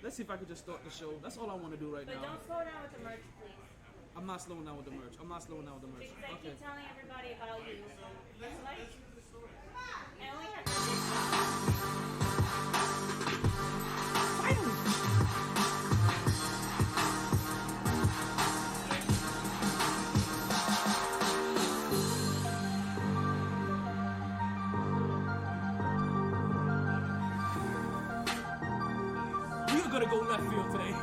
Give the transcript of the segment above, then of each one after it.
let's see if I could just start the show. That's all I want to do right now. But don't slow down with the merch, please. I'm not slowing down with the merch. Because I keep telling everybody about you. It's like, I only have We're gonna go left field today.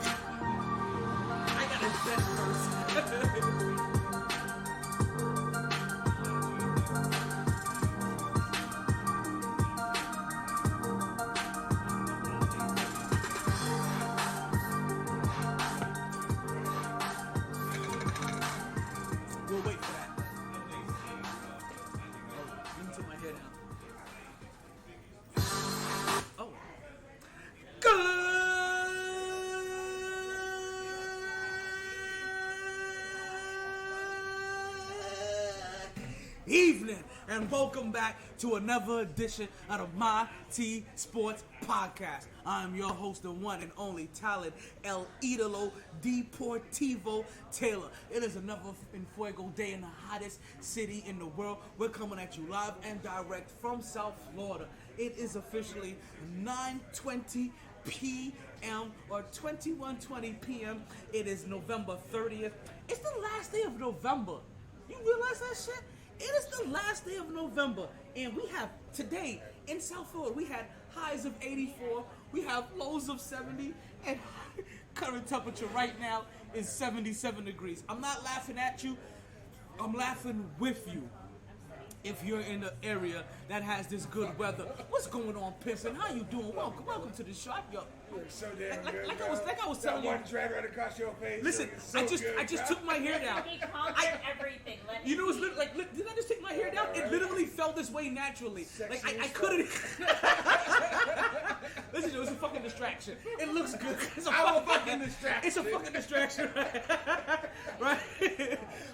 I gotta bet first. We'll wait for that. Oh, let me take my hair down. Oh. Evening and welcome back to another edition of the MyT Sports Podcast. I'm your host, the one and only talent, El Idolo Deportivo Taylor. It is another Fuego day in the hottest city in the world. We're coming at you live and direct from South Florida. It is officially 9:20 p.m. or 21:20 p.m. It is November 30th. It's the last day of November. You realize that shit? It is the last day of November, and we have today in South Florida, we had highs of 84, we have lows of 70, and current temperature right now is 77 degrees. I'm not laughing at you, I'm laughing with you. If you're in the area that has this good weather, what's going on, Pimpin'? How you doing? Welcome to the show. You're so damn good. Like I was telling you. That one drag right across your face. Listen, so I just took my hair down. He conquered everything. You know, it's like, did I just take my hair down? It literally felt this way naturally. Like I couldn't. Listen, it was a fucking distraction. It looks good. It's a fucking distraction. It's a fucking distraction, right?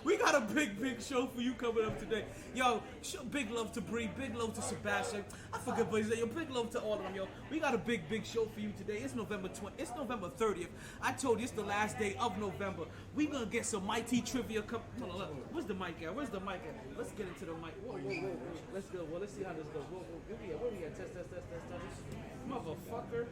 We got a big show for you coming up today, yo. Show big love to Bree, big love to Sebastian. I forget what he said. Yo, big love to all of them, yo. We got a big show for you today. It's November 30th. I told you it's the last day of November. We gonna get some MyT trivia. Hold on, where's the mic at? Let's get into the mic. Whoa. Let's go. Well, let's see how this goes. Where we at? Test. Motherfucker.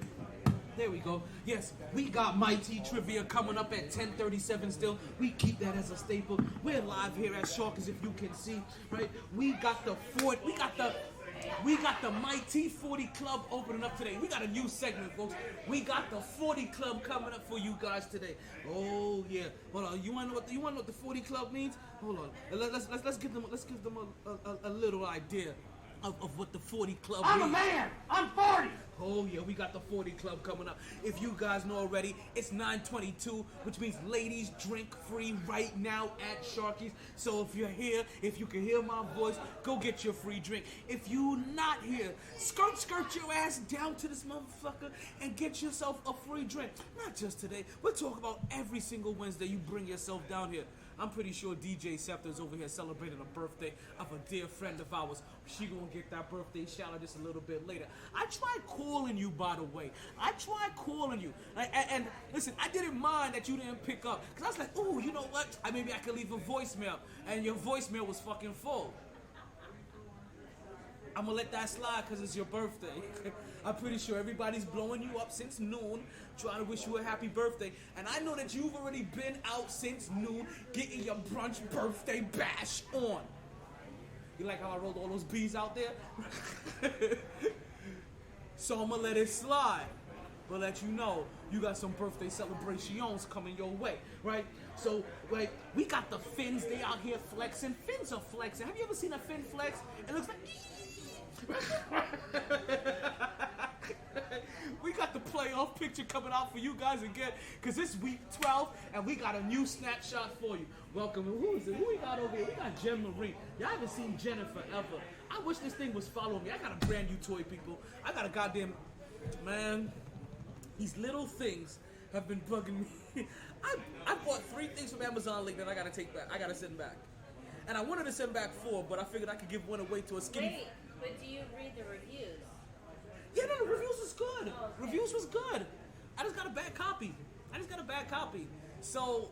There we go. Yes, we got MyT Trivia coming up at 10:37 still. We keep that as a staple. We're live here at Sharkey's, if you can see, right? We got the MyT 40 Club opening up today. We got a new segment, folks. We got the 40 Club coming up for you guys today. Oh yeah. Hold on. You wanna know what the 40 Club means? Hold on. Let's give them a little idea of what the 40 Club means. I'm a man! I'm 40! Oh yeah, we got the 40 Club coming up. If you guys know already, it's 9:22, which means ladies drink free right now at Sharkey's. So if you're here, if you can hear my voice, go get your free drink. If you not here, skirt your ass down to this motherfucker and get yourself a free drink. Not just today, we're talking about every single Wednesday you bring yourself down here. I'm pretty sure DJ Scepter's over here celebrating a birthday of a dear friend of ours. She gonna get that birthday shout out just a little bit later. I tried calling you, by the way. And listen, I didn't mind that you didn't pick up. Because I was like, ooh, you know what? Maybe I could leave a voicemail. And your voicemail was fucking full. I'm gonna let that slide because it's your birthday. I'm pretty sure everybody's blowing you up since noon, trying to wish you a happy birthday. And I know that you've already been out since noon, getting your brunch birthday bash on. You like how I rolled all those B's out there? So I'm gonna let it slide. But let you know, you got some birthday celebrations coming your way, right? So, right, we got the Finns, they out here flexing. Finns are flexing. Have you ever seen a Finn flex? It looks like... We got the playoff picture coming out for you guys again, because it's week 12 and we got a new snapshot for you. Welcome. Who is it? Who we got over here? We got Jen Marie. Y'all haven't seen Jen in forever. I wish this thing was following me. I got a brand new toy, people. I got a goddamn... Man, these little things have been bugging me. I bought 3 things from Amazon link that I gotta take back. I gotta send back. And I wanted to send back 4, but I figured I could give one away to a skinny... Wait, but do you read the reviews? Yeah, no, the reviews was good. Oh, okay. Reviews was good. I just got a bad bad copy. So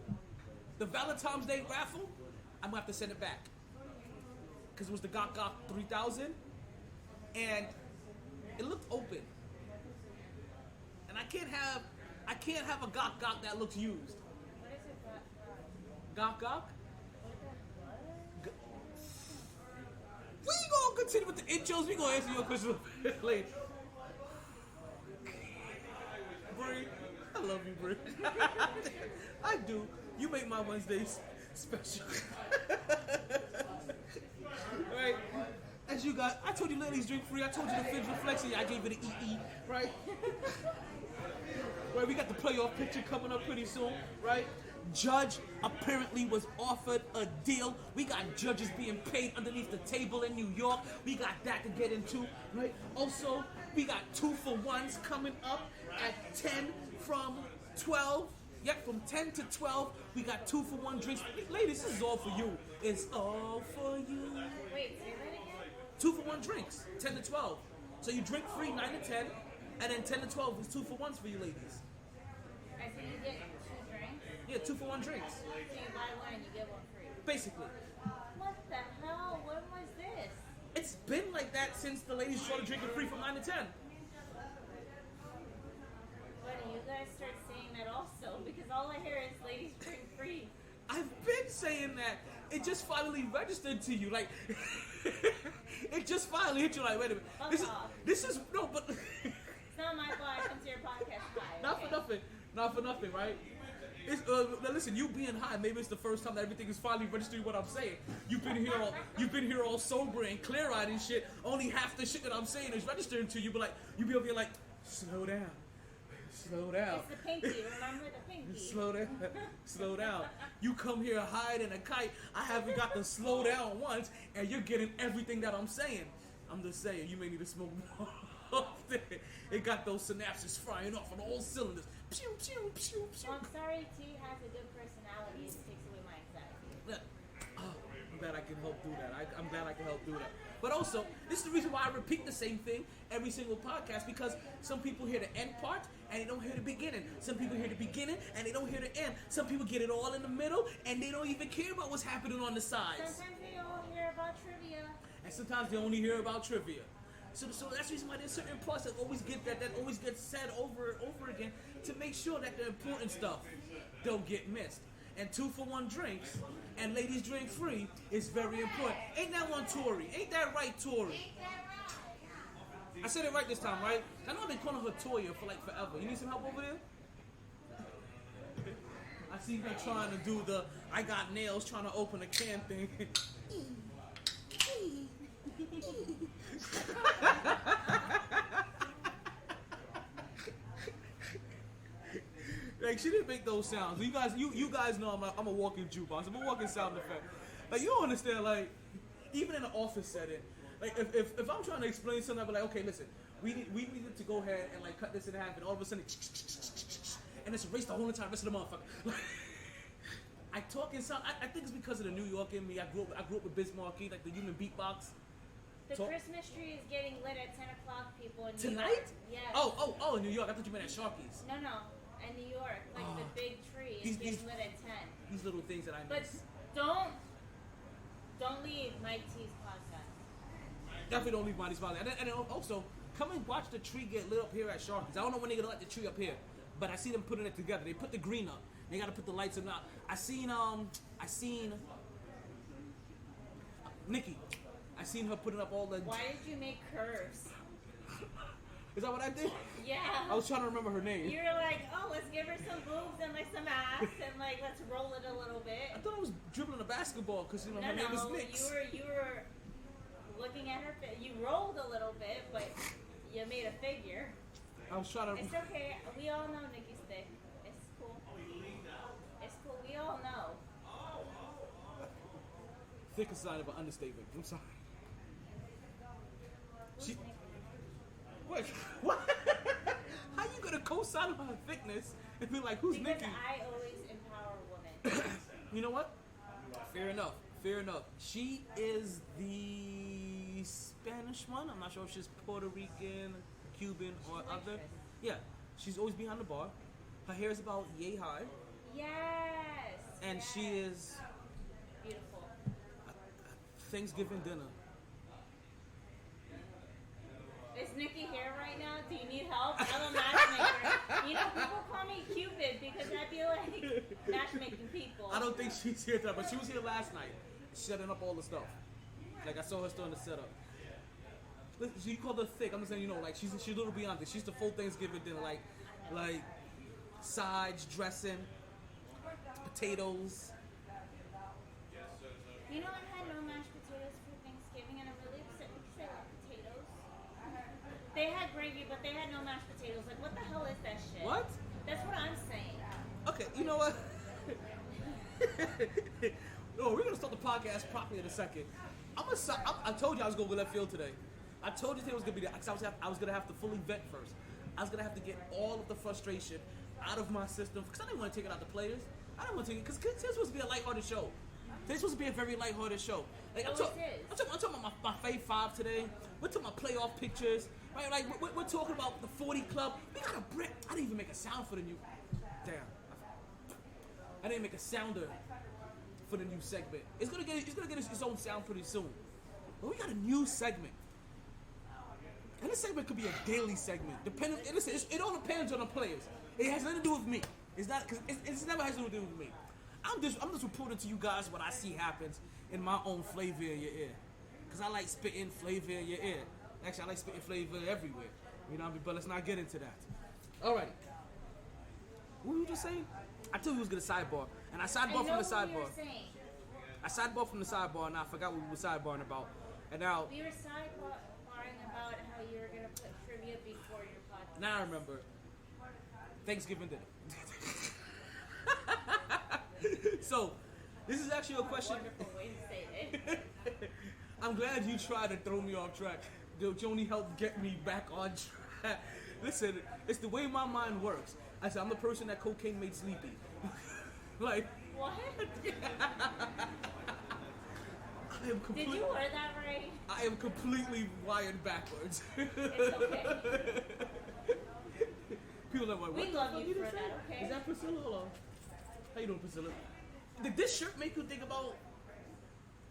the Valentine's Day raffle, I'm gonna have to send it back because it was the Gok 3000, and it looked open, and I can't have a Gok that looks used. What is it? Gok. We gonna continue with the intros. We gonna answer your questions later. Bree, I love you, Bree. I do. You make my Wednesdays special. Right? As you got, I told you ladies drink free. I told you the Fibs Reflexing. I gave you the EE, right? Right, we got the playoff picture coming up pretty soon, right? Judge apparently was offered a deal. We got judges being paid underneath the table in New York. We got that to get into, right? Also, we got 2-for-1s coming up at 10 from 12. Yep, from 10 to 12, we got 2-for-1 drinks. Ladies, this is all for you. It's all for you. Wait, say that again? 2-for-1 drinks, 10 to 12. So you drink free 9 to 10, and then 10 to 12 is 2-for-1s for you ladies. I see you get 2 drinks. Yeah, 2-for-1 drinks. So you buy one and you get one free. Basically. What the hell? When was this? It's been like that since the ladies started drinking free from 9 to 10. When do you guys start saying that also? Because all I hear is ladies drink free. I've been saying that. It just finally registered to you. Like, it just finally hit you like, wait a minute. This is, no, but. It's not my fault I come to your podcast high. Not for nothing, right? It's, now listen, you being high, maybe it's the first time that everything is finally registered what I'm saying. You've been here all sober and clear-eyed and shit. Only half the shit that I'm saying is registering to you, but like, you be over here like, slow down. Slow down. It's the pinky, remember the pinky? Slow down. You come here higher than a kite. I haven't got to slow down once, and you're getting everything that I'm saying. I'm just saying, you may need to smoke more. It got those synapses frying off on all cylinders. Pew, pew, pew, pew. Well, I'm sorry T has a good personality. It takes away my anxiety. I'm glad I can help do that. I'm glad I can help do that. But also, this is the reason why I repeat the same thing every single podcast, because some people hear the end part and they don't hear the beginning. Some people hear the beginning and they don't hear the end. Some people get it all in the middle and they don't even care about what's happening on the sides. Sometimes they all hear about trivia. And sometimes they only hear about trivia. So that's the reason why there's certain parts that always get that always gets said over and over again to make sure that the important stuff don't get missed. And 2-for-1 drinks and ladies drink free is very important. Ain't that one, Tori? Ain't that right, Tori? I said it right this time, right? I know I've been calling her Toya for like forever. You need some help over there? I see her trying to do the I got nails trying to open a can thing. Like, she didn't make those sounds. You guys know I'm a walking jukebox. I'm a walking sound effect. Like, you don't understand, like, even in an office setting, like, if I'm trying to explain something, I'll be like, okay, listen, we needed to go ahead and, like, cut this in half, and all of a sudden, and it's erased the whole entire rest of the motherfucker. I talk in sound. I think it's because of the New York in me. I grew up with Bismarcky, like the human beatbox. The Christmas tree is getting lit at 10 o'clock, people in New Tonight? York. Yes. Oh, in New York. I thought you meant at Sharky's. No. In New York, like the big tree is getting lit at 10. These little things that I miss. But don't leave MyT's podcast. Definitely don't leave MyT's podcast. And also, come and watch the tree get lit up here at Sharky's. I don't know when they're gonna light the tree up here, but I see them putting it together. They put the green up. They gotta put the lights up. I seen Nikki. I seen her putting up all the. Why did you make curves? Is that what I did? Yeah. I was trying to remember her name. You were like, oh, let's give her some boobs and like some ass and like let's roll it a little bit. I thought I was dribbling a basketball because her name was Nix. You were looking at her. You rolled a little bit, but you made a figure. I was trying to. It's okay. We all know Nikki's thick. It's cool. It's cool. We all know. Thick is a sign of an understatement. I'm sorry. What? How you gonna co-sign on her thickness and be like, who's because Nikki? I always empower women. You know what? Fair enough. She is the Spanish one. I'm not sure if she's Puerto Rican, Cuban, or other. Yeah, she's always behind the bar. Her hair is about yay high, Yes. and yes. she is beautiful. Thanksgiving dinner. Is Nikki here right now? Do you need help? I'm a matchmaker. You know, people call me Cupid because I feel like matchmaking people. I don't think she's here tonight, but she was here last night, setting up all the stuff. Like I saw her starting to set up. Listen, you called her thick. I'm just saying, like she's a little beyond this. She's the full Thanksgiving dinner, like sides, dressing, potatoes. You know, I had no mashed potatoes for Thanksgiving, and I'm really upset because I love potatoes. They had gravy, but they had no mashed potatoes. Like, what the hell is that shit? What? That's what I'm saying. Okay, you know what? No, we're gonna start the podcast properly in a second. I told you I was going to left field today. I told you today was gonna be there because I was gonna have to fully vet first. I was gonna have to get all of the frustration out of my system because I didn't want to take it out the players. I didn't want to take it because this was supposed to be a lighthearted show. This was supposed to be a very lighthearted show. Like I'm talking about my Fave 5 today. We're talking about playoff pictures. Right? Like we're talking about the 40 club. We got a brick. I didn't even make a sound for the new. Damn. I didn't make a sounder for the new segment. It's gonna get its own sound pretty soon. But we got a new segment. And this segment could be a daily segment. Listen, it all depends on the players. It has nothing to do with me. It's not because it's never has nothing to do with me. I'm just reporting to you guys what I see happens in my own flavor in your ear. Because I like spitting flavor in your ear. Actually, I like spitting flavor everywhere. You know what I mean? But let's not get into that. Alright. What were you just saying? I told you we was going to sidebar. And I sidebar from the sidebar. I sidebar from the sidebar and I forgot what we were sidebarring about. And now... We were sidebarring about how you were going to put trivia before your podcast. Now I remember. Thanksgiving dinner. So, this is actually a question. Wonderful way to say it. I'm glad you tried to throw me off track. You only helped get me back on track. Listen, it's the way my mind works. I said, I'm the person that cocaine made sleepy. Like, what? I am Did you word that right? I am completely wired backwards. It's okay. People are like, We what love the fuck you did for say? that, okay? Is that Priscilla? Hold on. How you doing, Priscilla? Did this shirt make you think about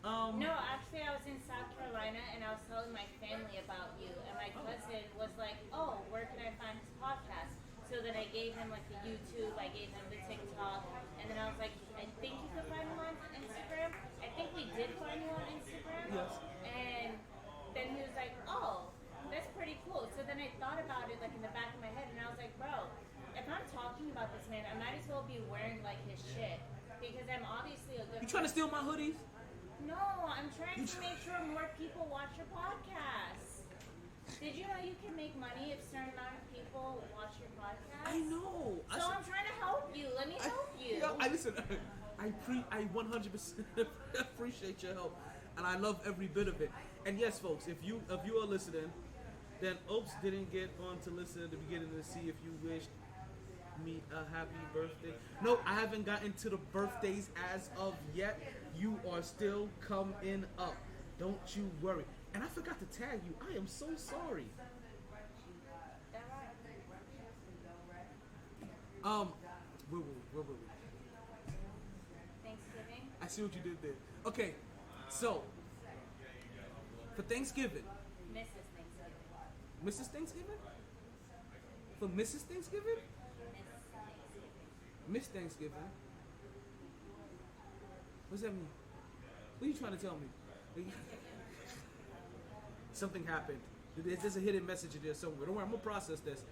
No, actually I was in South Carolina and I was telling my family about you, and my cousin was like, oh, where can I find his podcast? So then I gave him like the YouTube, I gave him the TikTok, and then I was like, I think you could find him on Instagram. I think we did find you on Instagram. Yes. And then he was like, oh, that's pretty cool. So then I thought about it like in the back of my head, and I was like, bro, if I'm talking about this man, I might as well be wearing like his shit. Because I'm obviously a good You trying to steal my hoodies? No, I'm trying to make sure more people watch your podcast. Did you know you can make money if a certain amount of people watch your podcast? I know. So I'm trying to help you. Let me help you. Listen. I 100% appreciate your help, and I love every bit of it. And yes, folks, if you are listening, then Oops didn't get on to listen at the beginning to see if you wished me a happy birthday. No, I haven't gotten to the birthdays as of yet. You are still coming up. Don't you worry. And I forgot to tag you. I am so sorry. Where were we? Thanksgiving? I see what you did there. Okay, so for Thanksgiving, Mrs. Thanksgiving. Mrs. Thanksgiving? For Mrs. Thanksgiving? Miss Thanksgiving? What's that mean? What are you trying to tell me? Something happened. There's a hidden message in there somewhere. Don't worry, I'm gonna process this,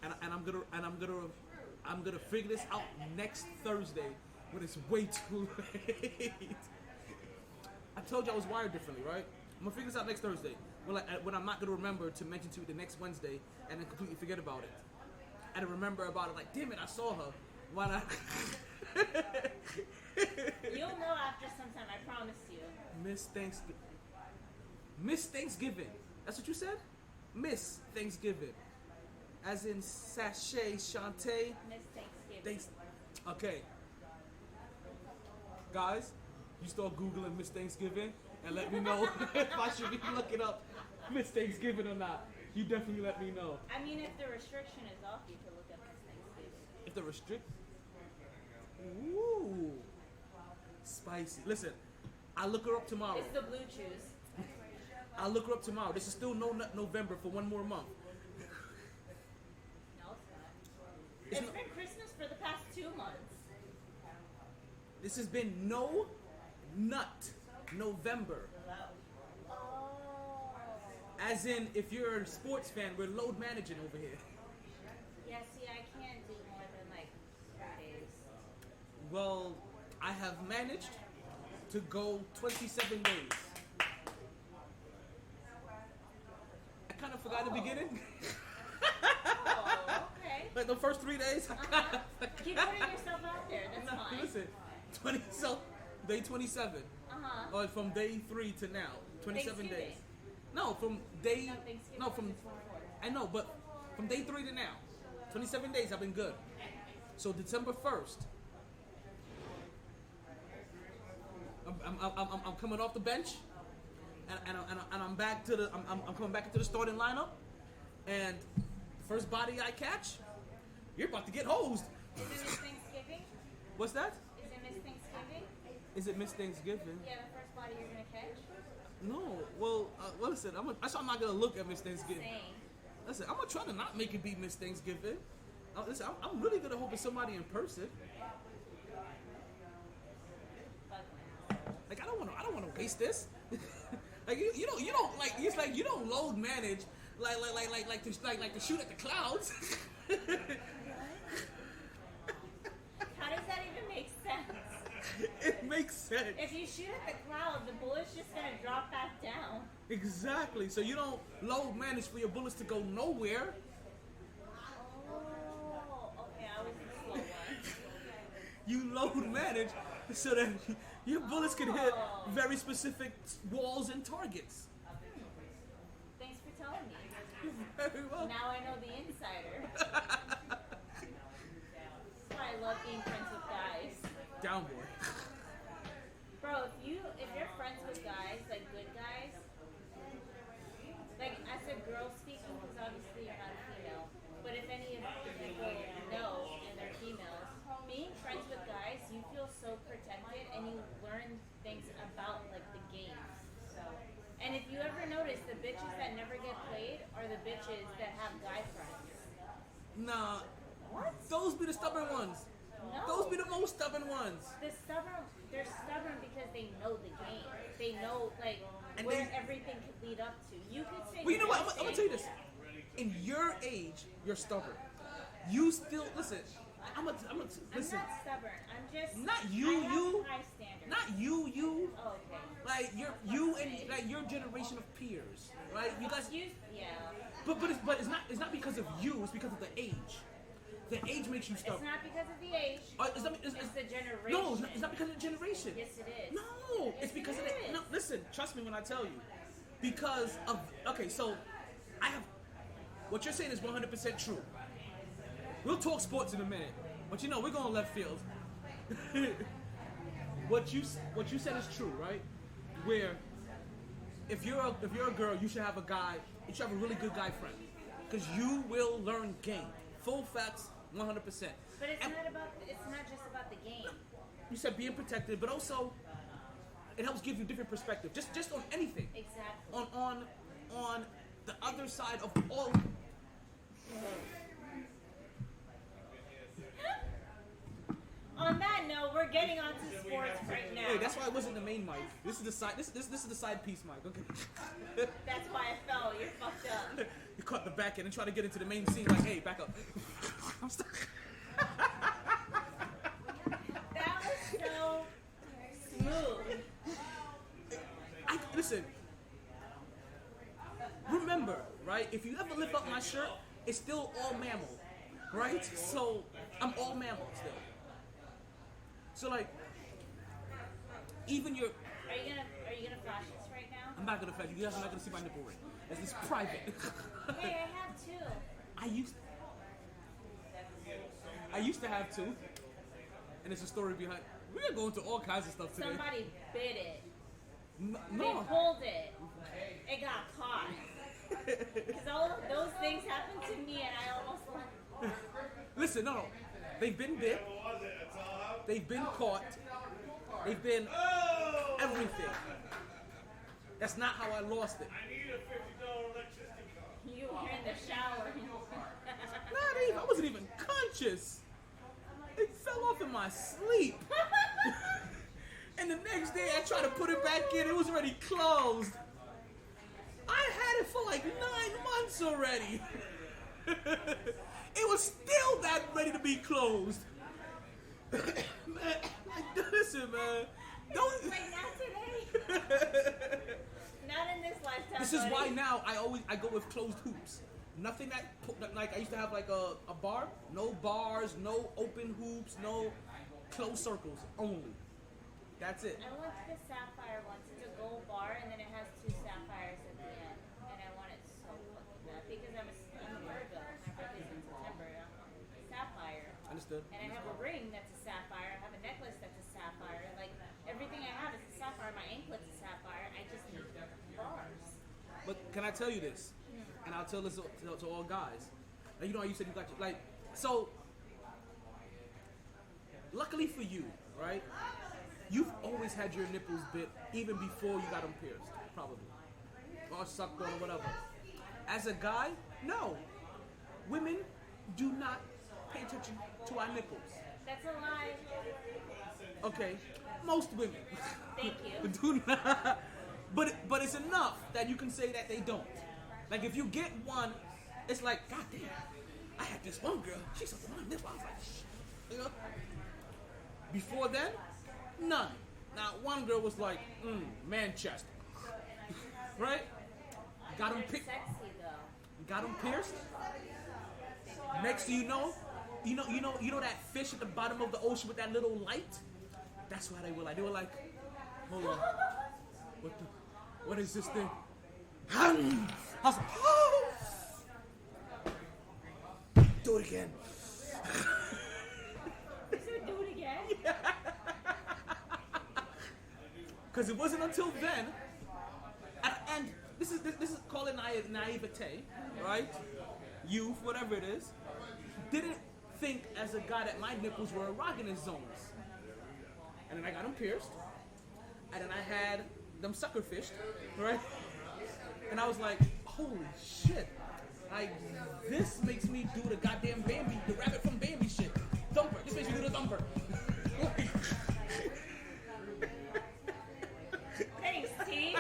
and I'm gonna figure this out next Thursday when it's way too late. I told you I was wired differently, right? I'm gonna figure this out next Thursday when I'm not gonna remember to mention to you the next Wednesday and then completely forget about it. And remember about it like, damn it, I saw her. Why not? You'll know after some time, I promise you. Miss Thanksgiving. That's what you said? Miss Thanksgiving. As in sachet, Shantae. Miss Thanksgiving. Okay. Guys, you start Googling Miss Thanksgiving and let me know if I should be looking up Miss Thanksgiving or not. You definitely let me know. I mean, if the restriction is off, you can look up Miss Thanksgiving. if the restrict. Ooh, spicy. Listen, I'll look her up tomorrow. It's the blue chews. I'll look her up tomorrow. This is still November for one more month. No, it's not. It's been Christmas for the past 2 months. This has been No Nut November. Oh. As in, if you're a sports fan, we're load managing over here. Yeah, see, I can't do more than like 3 days. Well, I have managed to go 27 days. I kind of forgot the beginning. Oh, okay. Like the first 3 days. Keep putting yourself out there. That's fine. Listen, so day 27. Or from day 3 to now, 27 days. No, from day. No, from. I know, but from day 3 to now, 27 days. I've been good. So December 1st. I'm coming off the bench, and I'm back to the. I'm coming back into the starting lineup, and first body I catch, you're about to get hosed. Is it Miss Thanksgiving? What's that? Is it Miss Thanksgiving? Is it Miss Thanksgiving? Yeah, the first body you're gonna catch. No. Well, listen. I'm not gonna look at Miss Thanksgiving. Same. Listen, I'm gonna try to not make it be Miss Thanksgiving. Listen, I'm really gonna hope it's somebody in person. Like I don't want to waste this. Like you don't like it's like you don't load manage like to shoot at the clouds. How does that even make sense? It makes sense. If you shoot at the cloud, the bullet's just gonna drop back down. Exactly. So you don't load manage for your bullets to go nowhere. Oh, okay. I was the slow one. You load manage so that your bullets can hit very specific walls and targets. Thanks for telling me. You're very well. Now I know the insider. That's why I love being friends with guys. Down boy. Bro, if you're friends with guys, like good guys, like as a girl speaking, because obviously you're not a female, but if any of the people know and they're females, being friends with guys, you feel so protected and you learn things about like the games. So, and if you ever notice, the bitches that never get played are the bitches that have guy friends. Nah. What? Those be the stubborn ones. No. Those be the most stubborn ones. They're stubborn because they know the game. They know like And where everything could lead up to. You could say. Well, you know what? I'm gonna tell you this. In your age, you're stubborn. You still listen. I'm not listen. stubborn. I'm just. Not I you. have high standards. Not you. Oh, okay. Like you and like your generation of peers, right? You guys. Yeah. But it's not because of you. It's because of the age. The age makes you stubborn. It's not because of the age. It's the generation. No, it's not because of the generation. Yes, it is. No, Yes, it's because it of the. is. No, listen. Trust me when I tell you. Because of okay, so I have what you're saying is 100% true. We'll talk sports in a minute, but we're going left field. What you said is true, right? Where if you're a girl, you should have a guy. You should have a really good guy friend, because you will learn game. Full facts, 100%. But it's not just about the game. You said being protected, but also it helps give you different perspective. Just on anything. Exactly. On the other side of all. On that note, we're getting on to sports right now. Hey, that's why it wasn't the main mic. This is the side. This is the side piece mic. Okay. That's why I fell. You're fucked up. You caught the back end and try to get into the main scene. Like, hey, back up. I'm stuck. That was so smooth. Listen. Remember, right? If you ever lift up my shirt, it's still all mammal, right? So I'm all mammal still. So like, even your. Are you gonna flash this right now? I'm not gonna flash you. You guys are not gonna see my nipple ring. It's private. Hey, I have two. I used to have two, and there's a story behind. We're gonna go into all kinds of stuff today. Somebody bit it. No. They pulled it. It got caught. Because all of those things happened to me, and I almost. Listen, no. They've been bit. They've been caught. They've been everything. That's not how I lost it. I need a $50 electricity bill. You were in the shower. Not even. I wasn't even conscious. It fell off in my sleep. And the next day I tried to put it back in. It was already closed. I had it for like 9 months already. It was still that ready to be closed. Man, like, listen, man. Don't. Like, not today. Not in this lifetime. This is buddy. why now I go with closed hoops. Nothing that, like, I used to have like a bar. No bars, no open hoops, no closed circles only. That's it. I went to the Sapphire once. It's a gold bar, and then it has 2 sapphires at the end. And I want it so fucking bad because I'm a Virgo. My birthday's in September. And I'm a sapphire. Understood. And I have a ring that's a sapphire. I have a necklace that's a sapphire. Like, everything I have is a sapphire. My anklet's a sapphire. I just need bars. But can I tell you this? And I'll tell this to all guys. Now, you know how you said you got your, like, so, luckily for you, right? You've always had your nipples bit even before you got them pierced, probably. Or sucked on or whatever. As a guy, no. Women do not pay attention to our nipples. That's a lie. Okay, most women. Thank you. Do not. But it's enough that you can say that they don't. Like if you get one, it's like, God damn, I had this one girl, she sucked on my nipple. I was like, shh. You know? Before then, none. Now one girl was like, Manchester. Right? Got him Sexy though. Got him pierced. Next thing you know that fish at the bottom of the ocean with that little light? That's why they were like. They were like, hold on. What is this thing? I was like, oh! Do it again. You said do it again? Yeah. Because it wasn't until then, and this is called naivete, right? Youth, whatever it is, didn't think as a guy that my nipples were erogenous zones. And then I got them pierced, and then I had them sucker fished, right? And I was like, holy shit, this makes me do the goddamn Bambi, the rabbit from Bambi shit. Thumper, this makes me do the thumper. Thanks, T.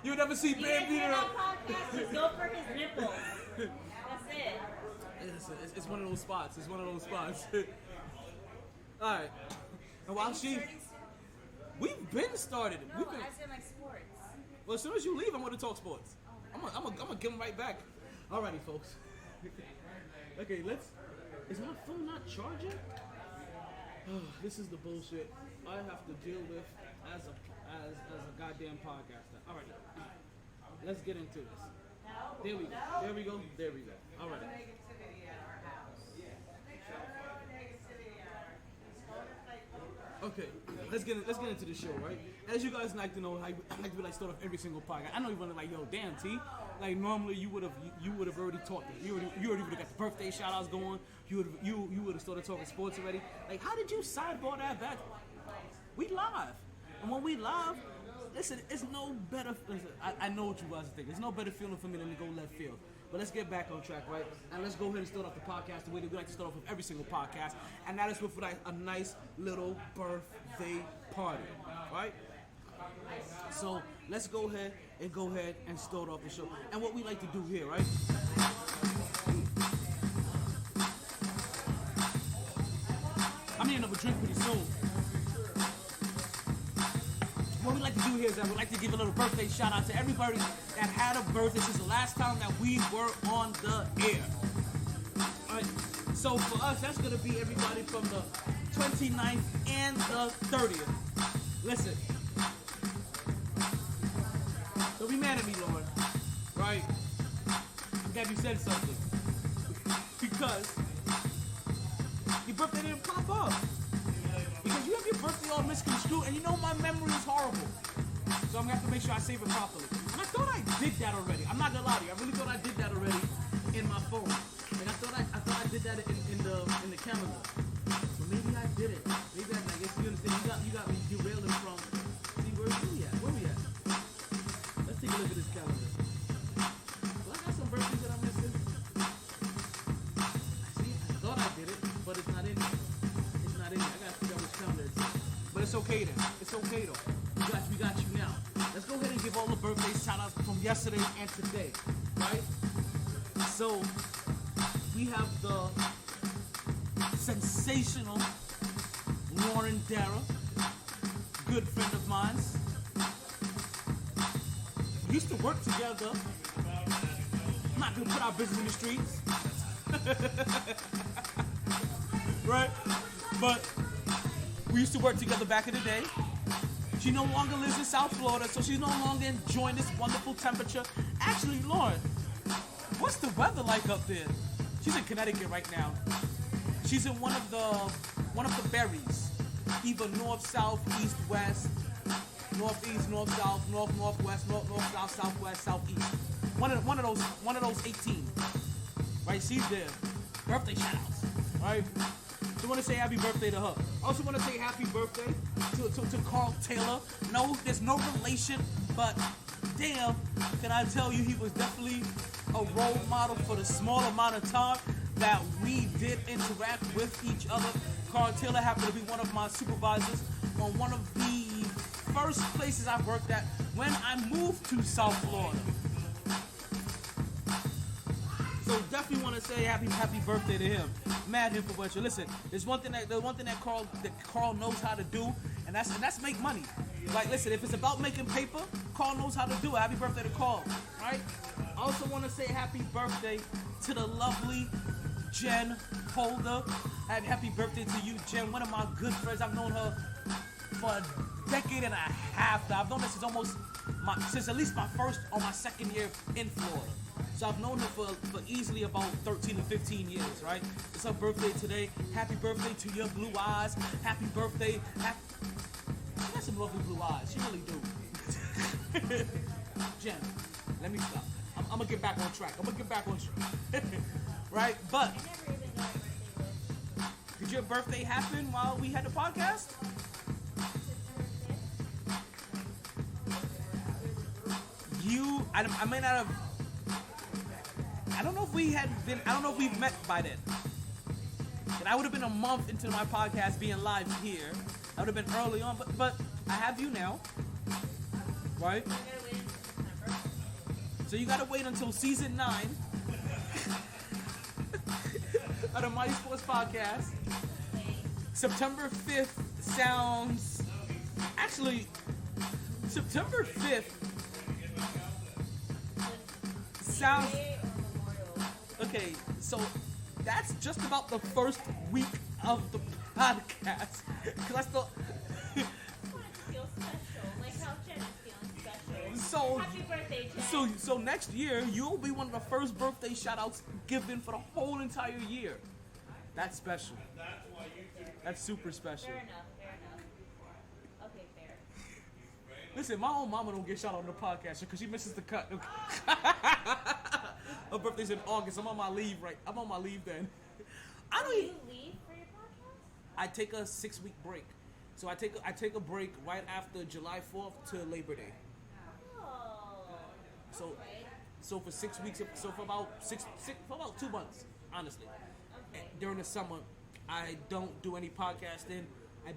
You would never see You Bambi. guys podcast, just go for his nipples. That's it. It's one of those spots. It's one of those spots. All right. And while we've been started. No, We've been. I said like sports. Well, as soon as you leave, I'm going to talk sports. I'm gonna give them right back. Alrighty, folks. Okay, is my phone not charging? This is the bullshit I have to deal with as a goddamn podcaster. Alrighty, let's get into this. There we go. Alrighty. Okay, let's get into the show, right? As you guys like to know, I like to start off every single podcast. I know you're like, yo, damn T. Like normally you would have already talked. You already would have got the birthday shout outs going. You would have started talking sports already. Like, how did you sidebar that? We live, and when we live, listen, it's no better. Listen, I know what you guys think. It's no better feeling for me than to go left field. But let's get back on track, right? And let's go ahead and start off the podcast the way that we like to start off with every single podcast, and that is with like a nice little birthday party, right? So let's go ahead and start off the show. And what we like to do here, right? I'm eating up a drink pretty soon. What we like to do here is that we like to give a little birthday shout out to everybody that had a birthday since the last time that we were on the air. Alright, so for us, that's going to be everybody from the 29th and the 30th. Listen, don't be mad at me, Lord, right? I'm glad you said something. Because your birthday didn't pop up. Because you have your birthday all misconstrued, and you know my memory is horrible. So I'm going to have to make sure I save it properly. And I thought I did that already. I'm not going to lie to you. I really thought I did that already in my phone. And I thought I did that in the calendar. But maybe I didn't. Maybe I guess you understand. You got me derailing from. See, where we at? Where we at? Let's take a look at this calendar. Well, I got some birthdays that I'm missing. I thought I did it, but it's not in there. It's not in there. I gotta figure out which calendar it's in. But it's okay then. It's okay though. We got you now. Let's go ahead and give all the birthday shout outs from yesterday and today. Right? So we have the sensational Lauren Dara, good friend of mine. We used to work together. I'm not gonna put our business in the streets. Right? But we used to work together back in the day. She no longer lives in South Florida, so she's no longer enjoying this wonderful temperature. Actually, Lauren, what's the weather like up there? She's in Connecticut right now. She's in one of the berries, either north, south, east, west, northeast, north, south, north, northwest, north, south, southwest, southeast. One of those 18. Right? She's there. Birthday shout outs. Right? So I want to say happy birthday to her. I also want to say happy birthday to Carl Taylor. No, there's no relation, but damn, can I tell you, he was definitely a role model for the small amount of time that we did interact with each other. Carl Taylor happened to be one of my supervisors on one of the first places I worked at when I moved to South Florida. So definitely want to say happy birthday to him. Mad influential. Listen, there's one thing that Carl knows how to do, and that's make money. Like, listen, if it's about making paper, Carl knows how to do it. Happy birthday to Carl, right? I also want to say happy birthday to the lovely Jen Holder. Happy birthday to you, Jen. One of my good friends. I've known her for a decade and a half now. I've known her since at least my first or my second year in Florida. So I've known her for easily about 13 to 15 years, right? It's her birthday today. Happy birthday to your blue eyes. Happy birthday. She got some lovely blue eyes. She really do. Jen, let me stop. I'm going to get back on track. Right? But did your birthday happen while we had the podcast? I may not have. I don't know if we've met by then. And I would have been a month into my podcast being live here. I would have been early on, but I have you now. Right? So you gotta wait until season 9 of the MyT Sports Podcast. September 5th sounds. Actually, September 5th sounds. Okay, so that's just about the first week of the podcast. Because I still. Feel special, like how Jen is feeling special. Happy birthday, Jen. So next year you'll be one of the first birthday shout outs given for the whole entire year. That's special. That's super special. Fair enough. Okay, fair. Listen, my own mama don't get shout out on the podcast because she misses the cut. Her birthday's in August. I'm on my leave then. Do you leave for your podcast? I take a 6-week break. So I take a break right after July 4th to Labor Day. Oh. So for 6 weeks, so for about 2 months, honestly. Okay. During the summer, I don't do any podcasting. I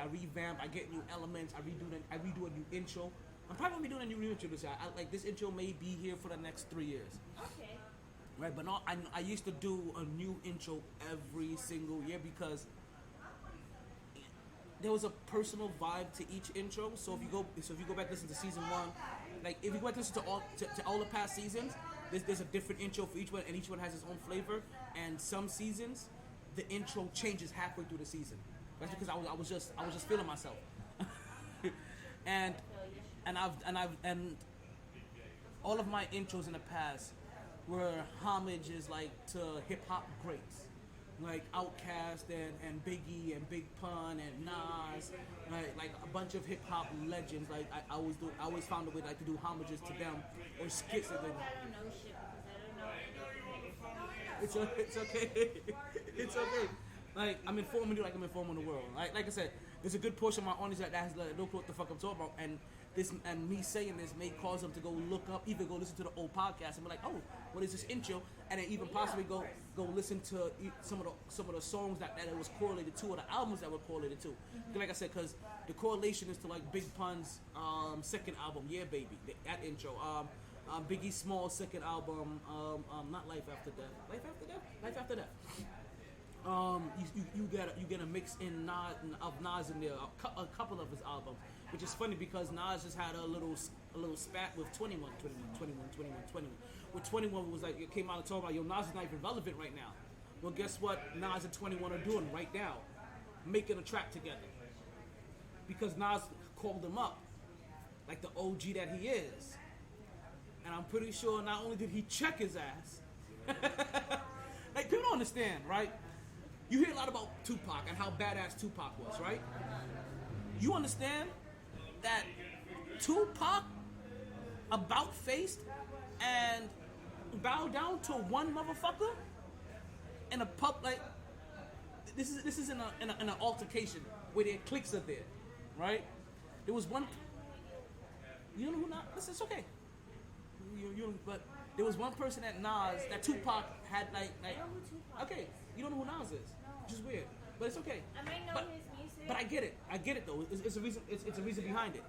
revamp. I get new elements. I redo a new intro. I'm probably gonna be doing a new intro this year. This intro may be here for the next 3 years. Okay. Right, but I used to do a new intro every single year because there was a personal vibe to each intro. So if you go back and listen to season 1, like if you go back and listen to all the past seasons, there's a different intro for each one, and each one has its own flavor. And some seasons, the intro changes halfway through the season. That's because I was just feeling myself. and all of my intros in the past were homages like to hip hop greats, like Outkast and Biggie and Big Pun and Nas, right? Like a bunch of hip hop legends. Like I always found a way to do homages to them or skits of them. I don't know shit because I don't know anything. It's okay. It's okay. Like, I'm informing you like I'm informing the world. Like I said, there's a good portion of my audience that has no clue what the fuck I'm talking about, and me saying this may cause them to go look up, either go listen to the old podcast and be like, oh, what is this intro? And then even possibly go listen to some of the songs that it was correlated to, or the albums that were correlated to. Like I said, because the correlation is to like Big Pun's second album, Yeah Baby, that intro. Biggie Small's second album, not Life After Death. You get a mix in Nas in there, a couple of his albums, which is funny because Nas just had a little spat with 21. With 21 was like, it came out and told about, yo, Nas is not even relevant right now. Well, guess what Nas and 21 are doing right now? Making a track together. Because Nas called him up, like the OG that he is. And I'm pretty sure not only did he check his ass, like, people don't understand, right? You hear a lot about Tupac and how badass Tupac was, right? You understand that Tupac about faced and bowed down to one motherfucker in a pub, like, this is in an altercation where their cliques are there, right? There was one. You don't know who Nas? Listen, it's okay. But there was one person that Tupac had like. Okay, you don't know who Nas is, which is weird, but it's okay. I might know his music. But I get it though. It's a reason. It's a reason behind it.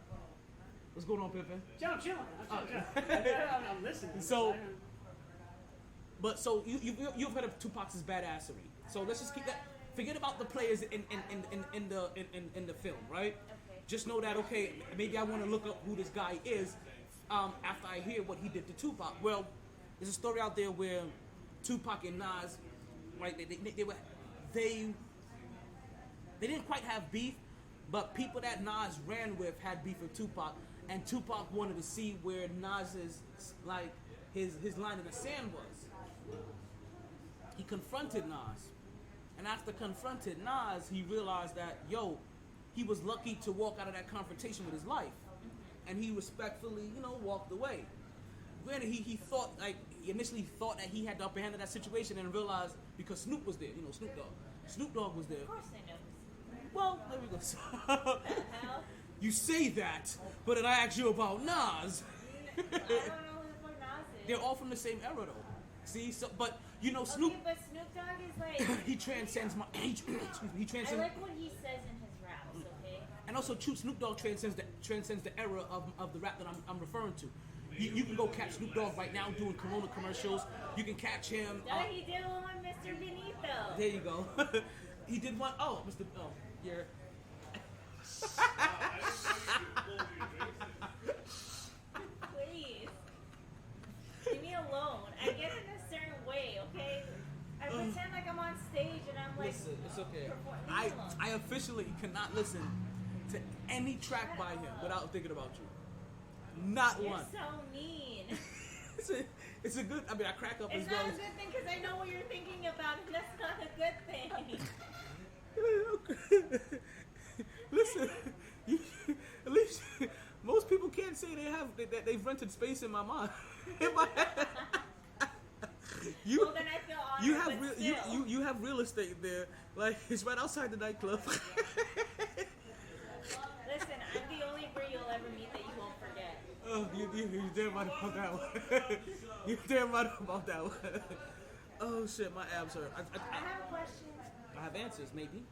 What's going on, Pippin? Chill. I'm listening. So you've heard of Tupac's badassery. So let's just keep that. Forget about the players in the film, right? Okay. Just know that maybe I want to look up who this guy is after I hear what he did to Tupac. Well, there's a story out there where Tupac and Nas, right? They didn't quite have beef, but people that Nas ran with had beef with Tupac, and Tupac wanted to see where Nas's his line in the sand was. He confronted Nas, and after confronted Nas, he realized that he was lucky to walk out of that confrontation with his life, and he respectfully, walked away. Granted, he initially thought that he had the upper hand of that situation, and realized because Snoop was there, Snoop Dogg was there. Of course I know. Well, there we go. You say that, but then I asked you about Nas. I don't know who the fuck Nas is. They're all from the same era, though. See, Snoop. Okay, but Snoop Dogg is like. He transcends he transcends. I like what he says in his raps. Okay. And also, Snoop Dogg transcends the era of the rap that I'm referring to. You can go catch Snoop Dogg right now doing Corona commercials. You can catch him. He did one with Mr. Benito. There you go. He did one. Oh, Mr. Oh, you're. Please. Leave me alone. I get in a certain way, okay? I pretend like I'm on stage and I'm like. Listen, it's okay. I officially cannot listen to any track by him without thinking about you. Not one. You're so mean. It's a good. I mean, I crack up. It's not a good thing because I know what you're thinking about, and that's not a good thing. Listen, at least most people can't say that they've rented space in my mind. Well, then I feel honored. You have real estate there, like it's right outside the nightclub. Listen, I'm the only girl you'll ever meet that you won't forget. Oh, you're damn right about that one. You're damn right about that one. Oh shit, my abs hurt. I have a question. I have answers, maybe.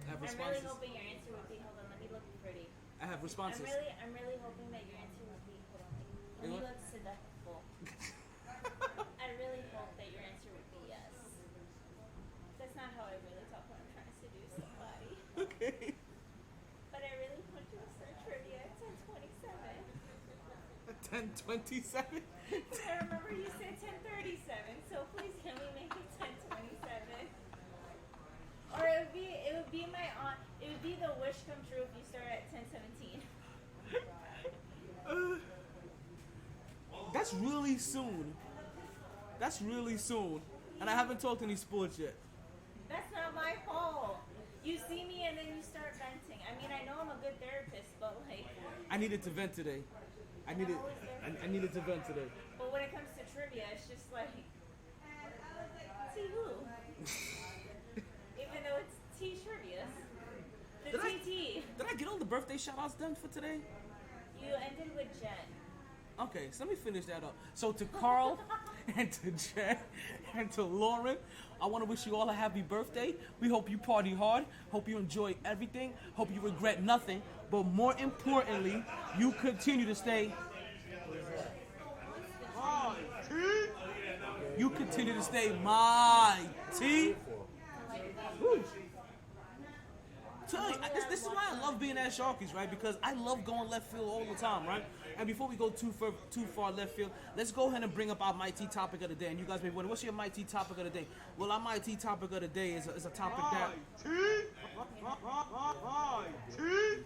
I have responses. I'm really hoping your answer would be. Hold on, let me look pretty. I have responses. I'm really hoping that your answer would be. Hold on, let me look seductive. I really hope that your answer would be yes. That's not how I really talk when I'm trying to seduce somebody. Okay. But I really want you to start trivia at 10:27. 10:27. I remember you said 10:37, so please can we make it 10:27? Or it would be the wish come true if you start at 10:17. That's really soon. And I haven't talked any sports yet. That's not my fault. You see me and then you start venting. I mean, I know I'm a good therapist, but like. I needed to vent today. I needed to vent today. But when it comes to trivia, it's just like. who. Even though it's T-shirtious. The TT. Did I get all the birthday shout-outs done for today? You ended with Jen. Okay, so let me finish that up. So to Carl and to Jen and to Lauren, I want to wish you all a happy birthday. We hope you party hard. Hope you enjoy everything. Hope you regret nothing. But more importantly, you continue to stay. You continue to stay MyT. Tell you, this is why I love being at Sharky's, right? Because I love going left field all the time, right? And before we go too far left field, let's go ahead and bring up our MyT topic of the day. And you guys may be wondering, what's your MyT topic of the day? Well, our MyT topic of the day is a topic that...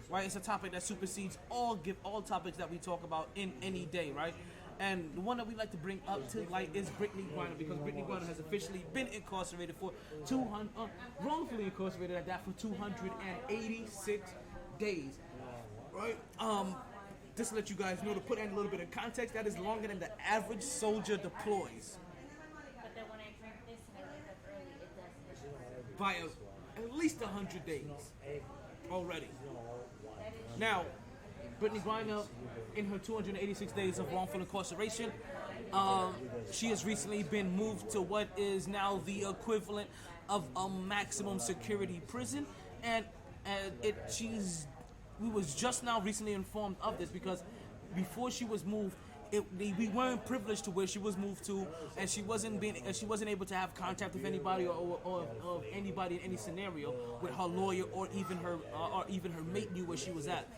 Right, it's a topic that supersedes all topics that we talk about in any day, right? And the one that we like to bring up to light is Brittany Griner, because Brittany Griner has officially been incarcerated for wrongfully incarcerated at that for 286 days. Right? Just to let you guys know, to put in a little bit of context, that is longer than the average soldier deploys. But then when I drink this and I wake up early, it does. By at least 100 days already. Now, Brittany Griner, in her 286 days of wrongful incarceration, she has recently been moved to what is now the equivalent of a maximum security prison, and we was just now recently informed of this, because before she was moved, we weren't privileged to where she was moved to, and she wasn't able to have contact with anybody or anybody in any scenario with her lawyer or even her mate knew where she was at.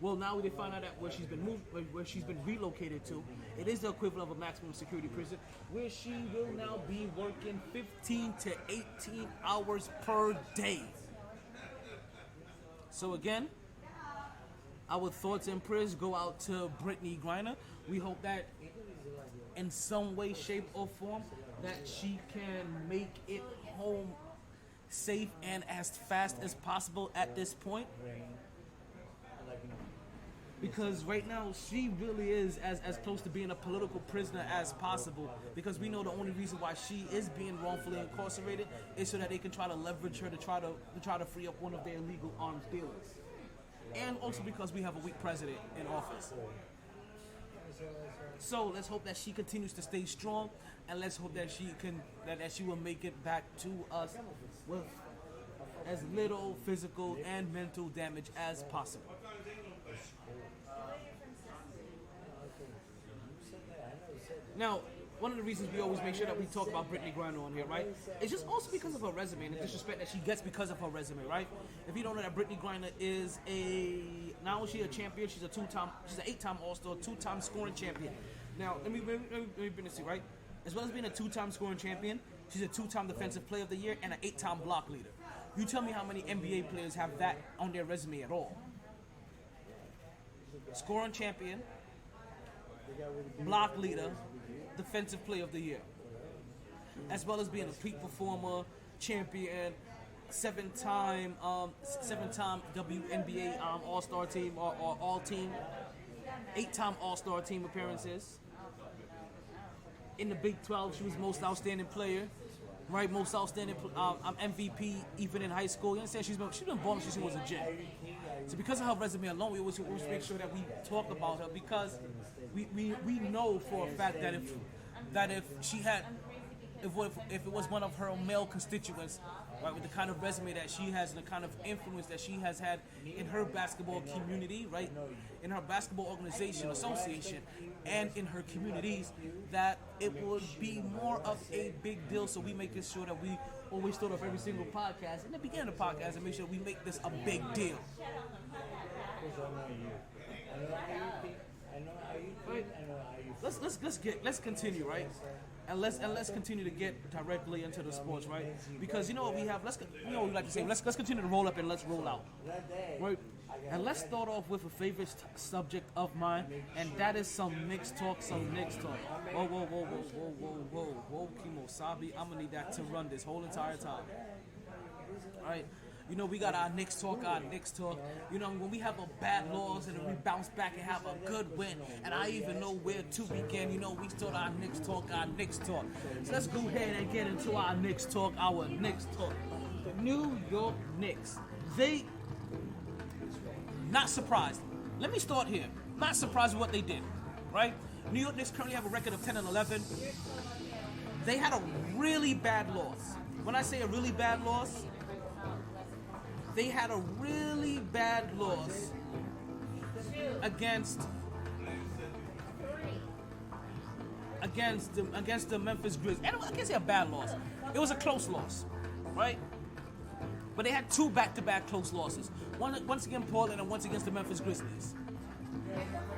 Well, now they find out that where she's been moved, where she's been relocated to, it is the equivalent of a maximum security prison, where she will now be working 15 to 18 hours per day. So again, our thoughts and prayers go out to Brittany Griner. We hope that in some way, shape, or form that she can make it home safe and as fast as possible at this point. Because right now, she really is as close to being a political prisoner as possible. Because we know the only reason why she is being wrongfully incarcerated is so that they can try to leverage her to try to free up one of their illegal arms dealers. And also because we have a weak president in office. So let's hope that she continues to stay strong, and let's hope that she will make it back to us with as little physical and mental damage as possible. Now, one of the reasons we always make sure that we talk about Brittany Griner on here, right? It's just also because of her resume and the disrespect that she gets because of her resume, right? If you don't know that Brittany Griner is not only is she a champion, she's an 8-time All-Star, 2-time scoring champion. Now, let me bring this to you, right? As well as being a 2-time scoring champion, she's a 2-time defensive player of the year and an 8-time block leader. You tell me how many NBA players have that on their resume at all? Scoring champion, block leader, defensive player of the year, as well as being a peak performer, champion, 7-time WNBA All-Star team or All-Team, 8-time All-Star team appearances. In the Big 12, she was most outstanding player, right? Most outstanding MVP even in high school. You understand? She's been born since she was a jet. So because of her resume alone, we always make sure that we talk about her, because we know for a fact that if it was one of her male constituents, right, with the kind of resume that she has and the kind of influence that she has had in her basketball community, right, in her basketball organization, association, and in her communities, that it would be more of a big deal. So we make sure that we always start off every single podcast in the beginning of the podcast and make sure we make this a big deal. Right. Let's continue, right? And let's continue to get directly into the sports, right? Because you know what we have. We like to say. Let's continue to roll up and let's roll out, right? And let's start off with a favorite subject of mine, and that is some Knicks talk. Whoa, Kimosabi. I'm gonna need that to run this whole entire time. All right. You know, we got our Knicks talk. You know, when we have a bad loss and then we bounce back and have a good win, and I even know where to begin. You know, we start our Knicks talk. So let's go ahead and get into our Knicks talk. The New York Knicks. They, not surprised. Let me start here. Not surprised with what they did, right? New York Knicks currently have a record of 10 and 11. They had a really bad loss. When I say a really bad loss, they had a really bad loss against the Memphis Grizzlies. I can't say a bad loss. It was a close loss, right? But they had two back-to-back close losses. Once against Portland and once against the Memphis Grizzlies.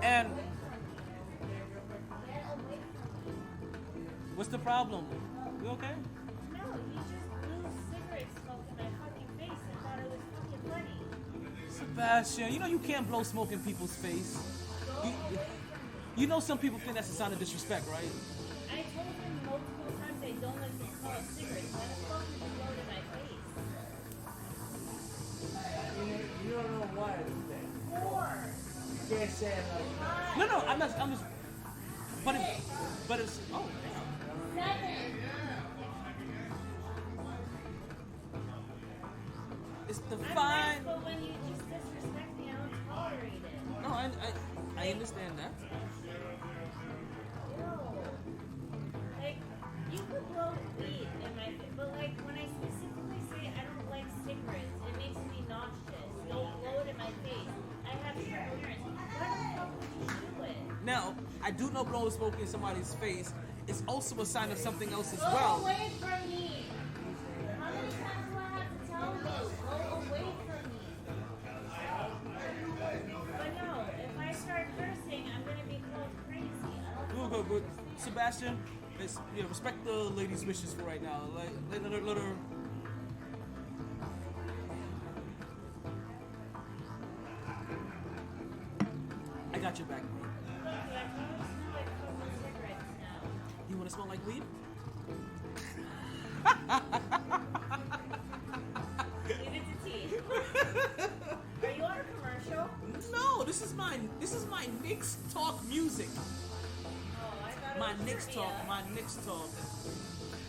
And what's the problem? You okay? No, you just blew cigarette smoke in my fucking face and thought it was fucking funny. Sebastian, you know you can't blow smoke in people's face. You know some people think that's a sign of disrespect, right? I told him multiple times I don't like the smell of cigarettes. Why the fuck did you blow it in my face? You don't know why it's there. Four. You can't say it like that. No, I'm just. But it's. Oh, damn. 7. It's the I'm fine. nice, but when you just disrespect me, I don't tolerate it. No, I understand that. No. Like, you could blow weed in my face, but like, when I specifically say I don't like cigarettes, it makes me nauseous. Don't blow it in my face. I have short parents. Why the fuck would you do it? Now, I do know blowing smoke in somebody's face is also a sign of something else as Go well. away from me. How many times do I have to tell you? Go away from me. But no, if I start cursing, I'm gonna be called crazy. I don't Good. Sebastian, respect the lady's wishes for right now. Let her. I got your back, bro. You want to smell like weed? Leave it to tea. Are you on a commercial? No, this is my Knicks talk music. Oh, I thought it My was Knicks trivia. talk.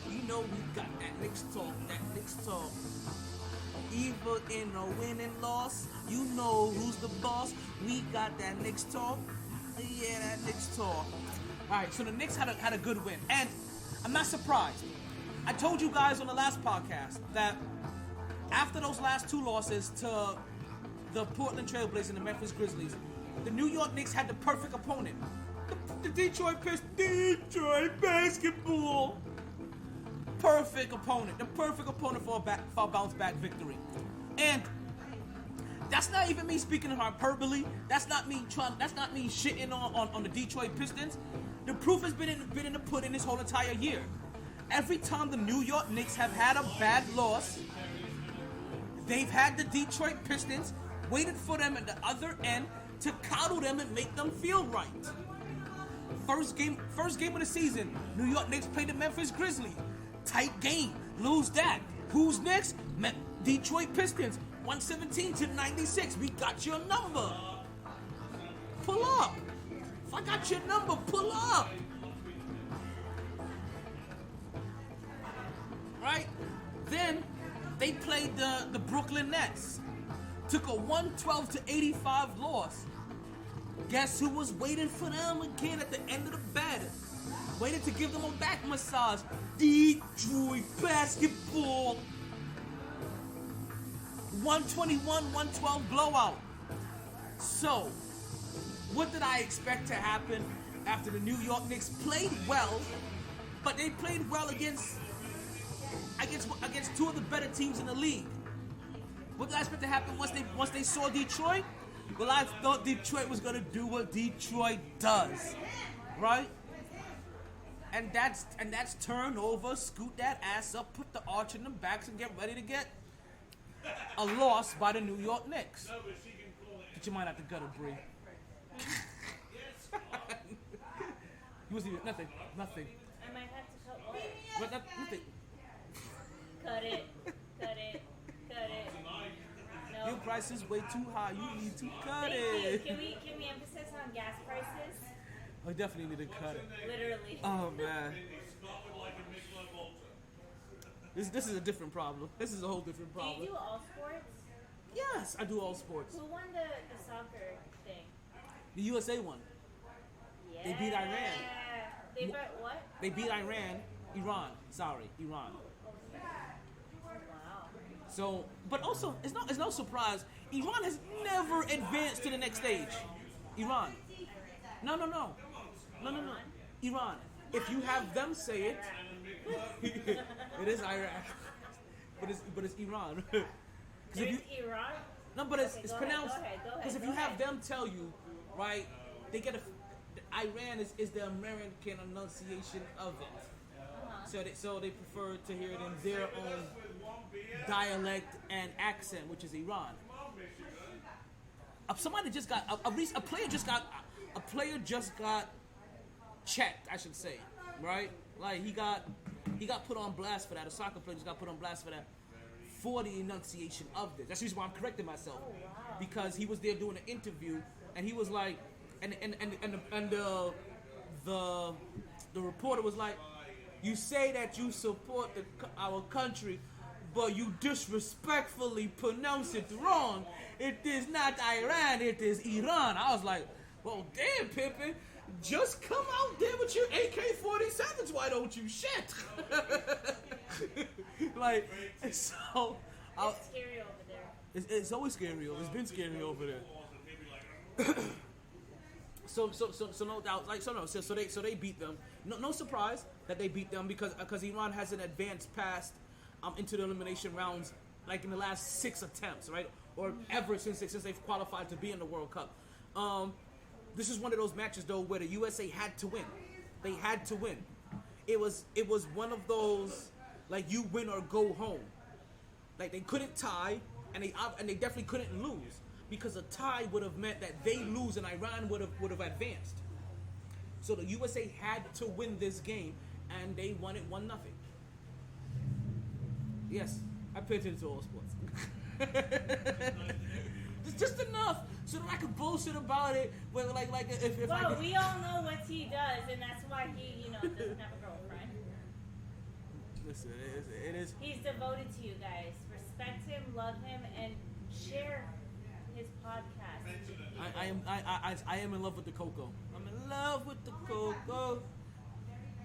You know we got that Knicks talk. Even in a win and loss, you know who's the boss. We got that Knicks talk. Yeah, that Knicks talk. Alright, so the Knicks had a good win. And I'm not surprised. I told you guys on the last podcast that after those last two losses to the Portland Trailblazers and the Memphis Grizzlies, the New York Knicks had the perfect opponent. The Detroit Pistons. Detroit basketball. Perfect opponent. The perfect opponent for a bounce back victory. And that's not even me speaking in hyperbole. That's not me shitting on the Detroit Pistons. The proof has been in the pudding this whole entire year. Every time the New York Knicks have had a bad loss, they've had the Detroit Pistons waited for them at the other end to coddle them and make them feel right. First game of the season, New York Knicks played the Memphis Grizzlies. Tight game. Lose that. Who's next? Detroit Pistons. 117-96. We got your number. Pull up. If I got your number, pull up. Right? Then they played the Brooklyn Nets. Took a 112-85 loss. Guess who was waiting for them again at the end of the bed? Waited to give them a back massage. Detroit basketball. 121-112 blowout. So, what did I expect to happen after the New York Knicks played well, but they played well against two of the better teams in the league? What did I expect to happen once they saw Detroit? Well, I thought Detroit was gonna do what Detroit does, right? And that's turn over, scoot that ass up, put the arch in them backs, and get ready to get a loss by the New York Knicks. Get your mind out the gutter, Bree. You wasn't even nothing. I might have to cut one. Nothing. Cut it. price is way too high. You need to cut Thank you. it. Can we emphasize on gas prices? I definitely need to cut it. Literally. Oh man. This is a different problem. This is a whole different Do problem. you do all sports? Yes, I do all sports. Who won the soccer thing? The USA won. Yeah. They beat Iran. They beat what? They beat Iran. Iran. Wow. So, but also, it's no surprise. Iran has never advanced to the next stage. Iran. No. Iran. If you have them say it, it is Iraq. But it's Iran. There's Iran? No, but it's Go pronounced. ahead, Because if you have them tell you, right, they get Iran is the American enunciation of it. So they prefer to hear it in their own dialect and accent, which is Iran. Somebody just got a player just got checked, I should say, right? Like he got put on blast for that. A soccer player just got put on blast for that. For the enunciation of this. That's the reason why I'm correcting myself. Because he was there doing an interview and he was like, and the reporter was like, you say that you support our country, but you disrespectfully pronounce it wrong. It is not Iran, it is Iran. I was like, well, damn, Pippin, just come out there with your AK-47s, why don't you? Shit. Like, so... It's scary over there. It's always scary. It's been scary over there. So no doubt, like so they beat them. No surprise that they beat them because Iran hasn't advanced past into the elimination rounds like in the last 6 attempts, right? Or ever since they've qualified to be in the World Cup. This is one of those matches though where the USA had to win. They had to win. It was one of those like you win or go home. Like they couldn't tie and they definitely couldn't lose. Because a tie would have meant that they lose and Iran would have advanced. So the USA had to win this game, and they won it 1-0. Yes, I pay attention to all sports. just enough so that I could bullshit about it. But like if we all know what he does, and that's why he doesn't have a girlfriend. Listen, it is. He's devoted to you guys. Respect him, love him, and share his podcast. I am in love with the cocoa. I'm in love with the cocoa.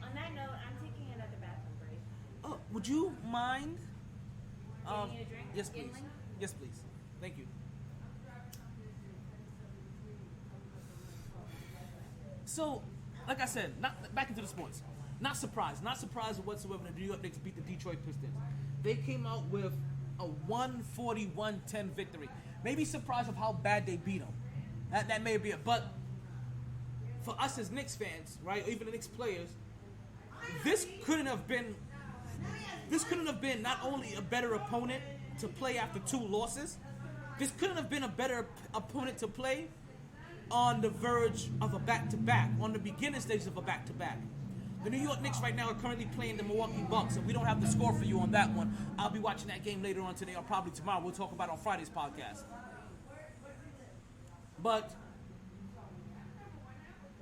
On that note, I'm taking another bathroom break. Oh, would you mind? Getting you a drink? Yes, please. Gimli? Yes, please. Thank you. So, like I said, back into the sports. Not surprised whatsoever. The New York Knicks beat the Detroit Pistons. They came out with a 141-10 victory. Maybe surprised of how bad they beat them. That may be it. But for us as Knicks fans, right, or even the Knicks players, this couldn't have been not only a better opponent to play after 2 losses. This couldn't have been a better opponent to play on the verge of a back-to-back, on the beginning stages of a back-to-back. The New York Knicks right now are currently playing the Milwaukee Bucks, and we don't have the score for you on that one. I'll be watching that game later on today or probably tomorrow. We'll talk about it on Friday's podcast. But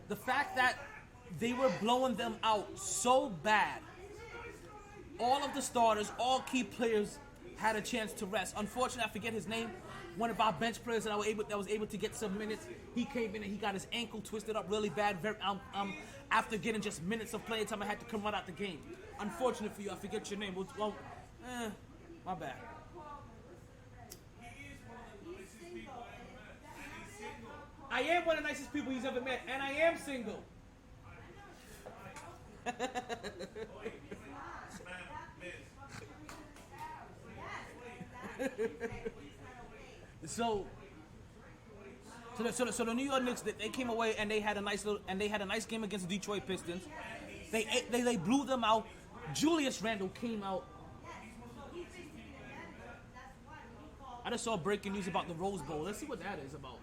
the fact that they were blowing them out so bad, all of the starters, all key players had a chance to rest. Unfortunately, I forget his name. One of our bench players that was able to get some minutes, he came in and he got his ankle twisted up really bad. After getting just minutes of playing time, I had to come right out the game. Unfortunate for you, I forget your name. My bad. I am one of the nicest people he's ever met, and I am single. So the New York Knicks, they came away and they had a nice game against the Detroit Pistons. They blew them out. Julius Randle came out. I just saw breaking news about the Rose Bowl. Let's see what that is about.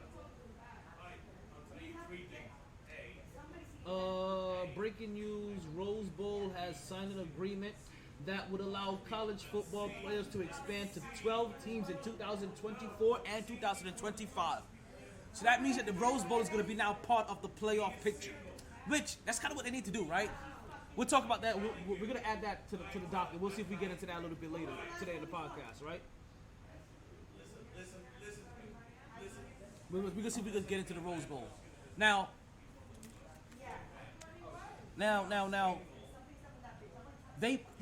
Breaking news: Rose Bowl has signed an agreement that would allow college football players to expand to 12 teams in 2024 and 2025. So that means that the Rose Bowl is going to be now part of the playoff picture, which that's kind of what they need to do, right? We'll talk about that. We're going to add that to the docket. We'll see if we get into that a little bit later today in the podcast, right? We're going to see if we can get into the Rose Bowl. Now,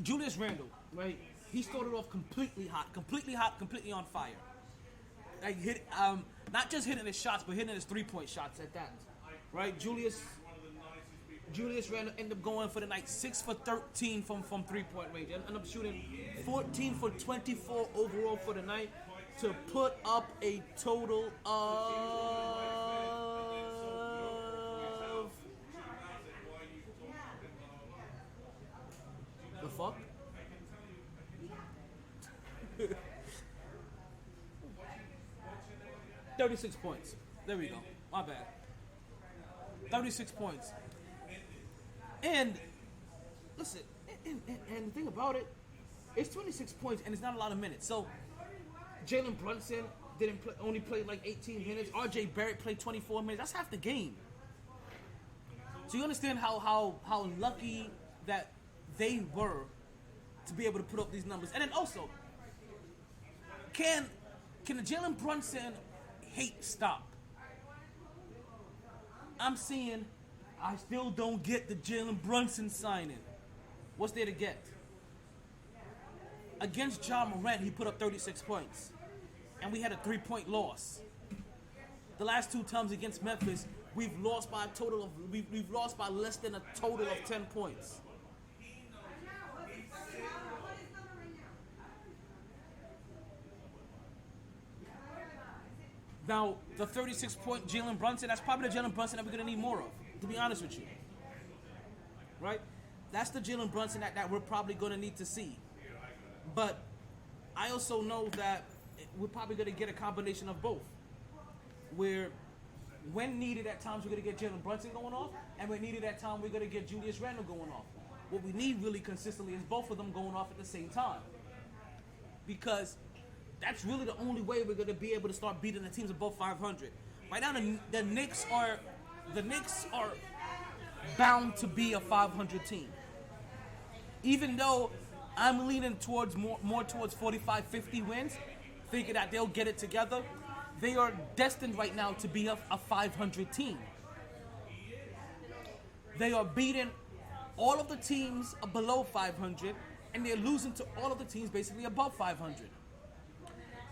Julius Randle, right? He started off completely hot, completely on fire. Like not just hitting his shots, but hitting his 3-point shots at that, right? Julius Randle ended up going for the night 6 for 13 from 3-point range. Ended up shooting 14 for 24 overall for the night to put up a total of the fuck? 36 points. There we go. My bad. 36 points. And listen, and the thing about it, it's 26 points and it's not a lot of minutes. So Jalen Brunson only played like 18 minutes. RJ Barrett played 24 minutes. That's half the game. So you understand how lucky that they were to be able to put up these numbers. And then also, can the Jalen Brunson hate stop? I'm seeing I still don't get the Jalen Brunson signing. What's there to get? Against Ja Morant, he put up 36 points. And we had a 3-point loss. The last 2 times against Memphis, we've lost by less than a total of 10 points. Now, the 36-point Jalen Brunson, that's probably the Jalen Brunson that we're going to need more of, to be honest with you. Right? That's the Jalen Brunson that we're probably going to need to see. But I also know that we're probably going to get a combination of both. Where when needed at times, we're going to get Jalen Brunson going off, and when needed at times, we're going to get Julius Randle going off. What we need really consistently is both of them going off at the same time. Because that's really the only way we're going to be able to start beating the teams above 500. Right now, the Knicks are bound to be a 500 team. Even though I'm leaning towards more towards 45, 50 wins, thinking that they'll get it together, they are destined right now to be a 500 team. They are beating all of the teams below 500, and they're losing to all of the teams basically above 500.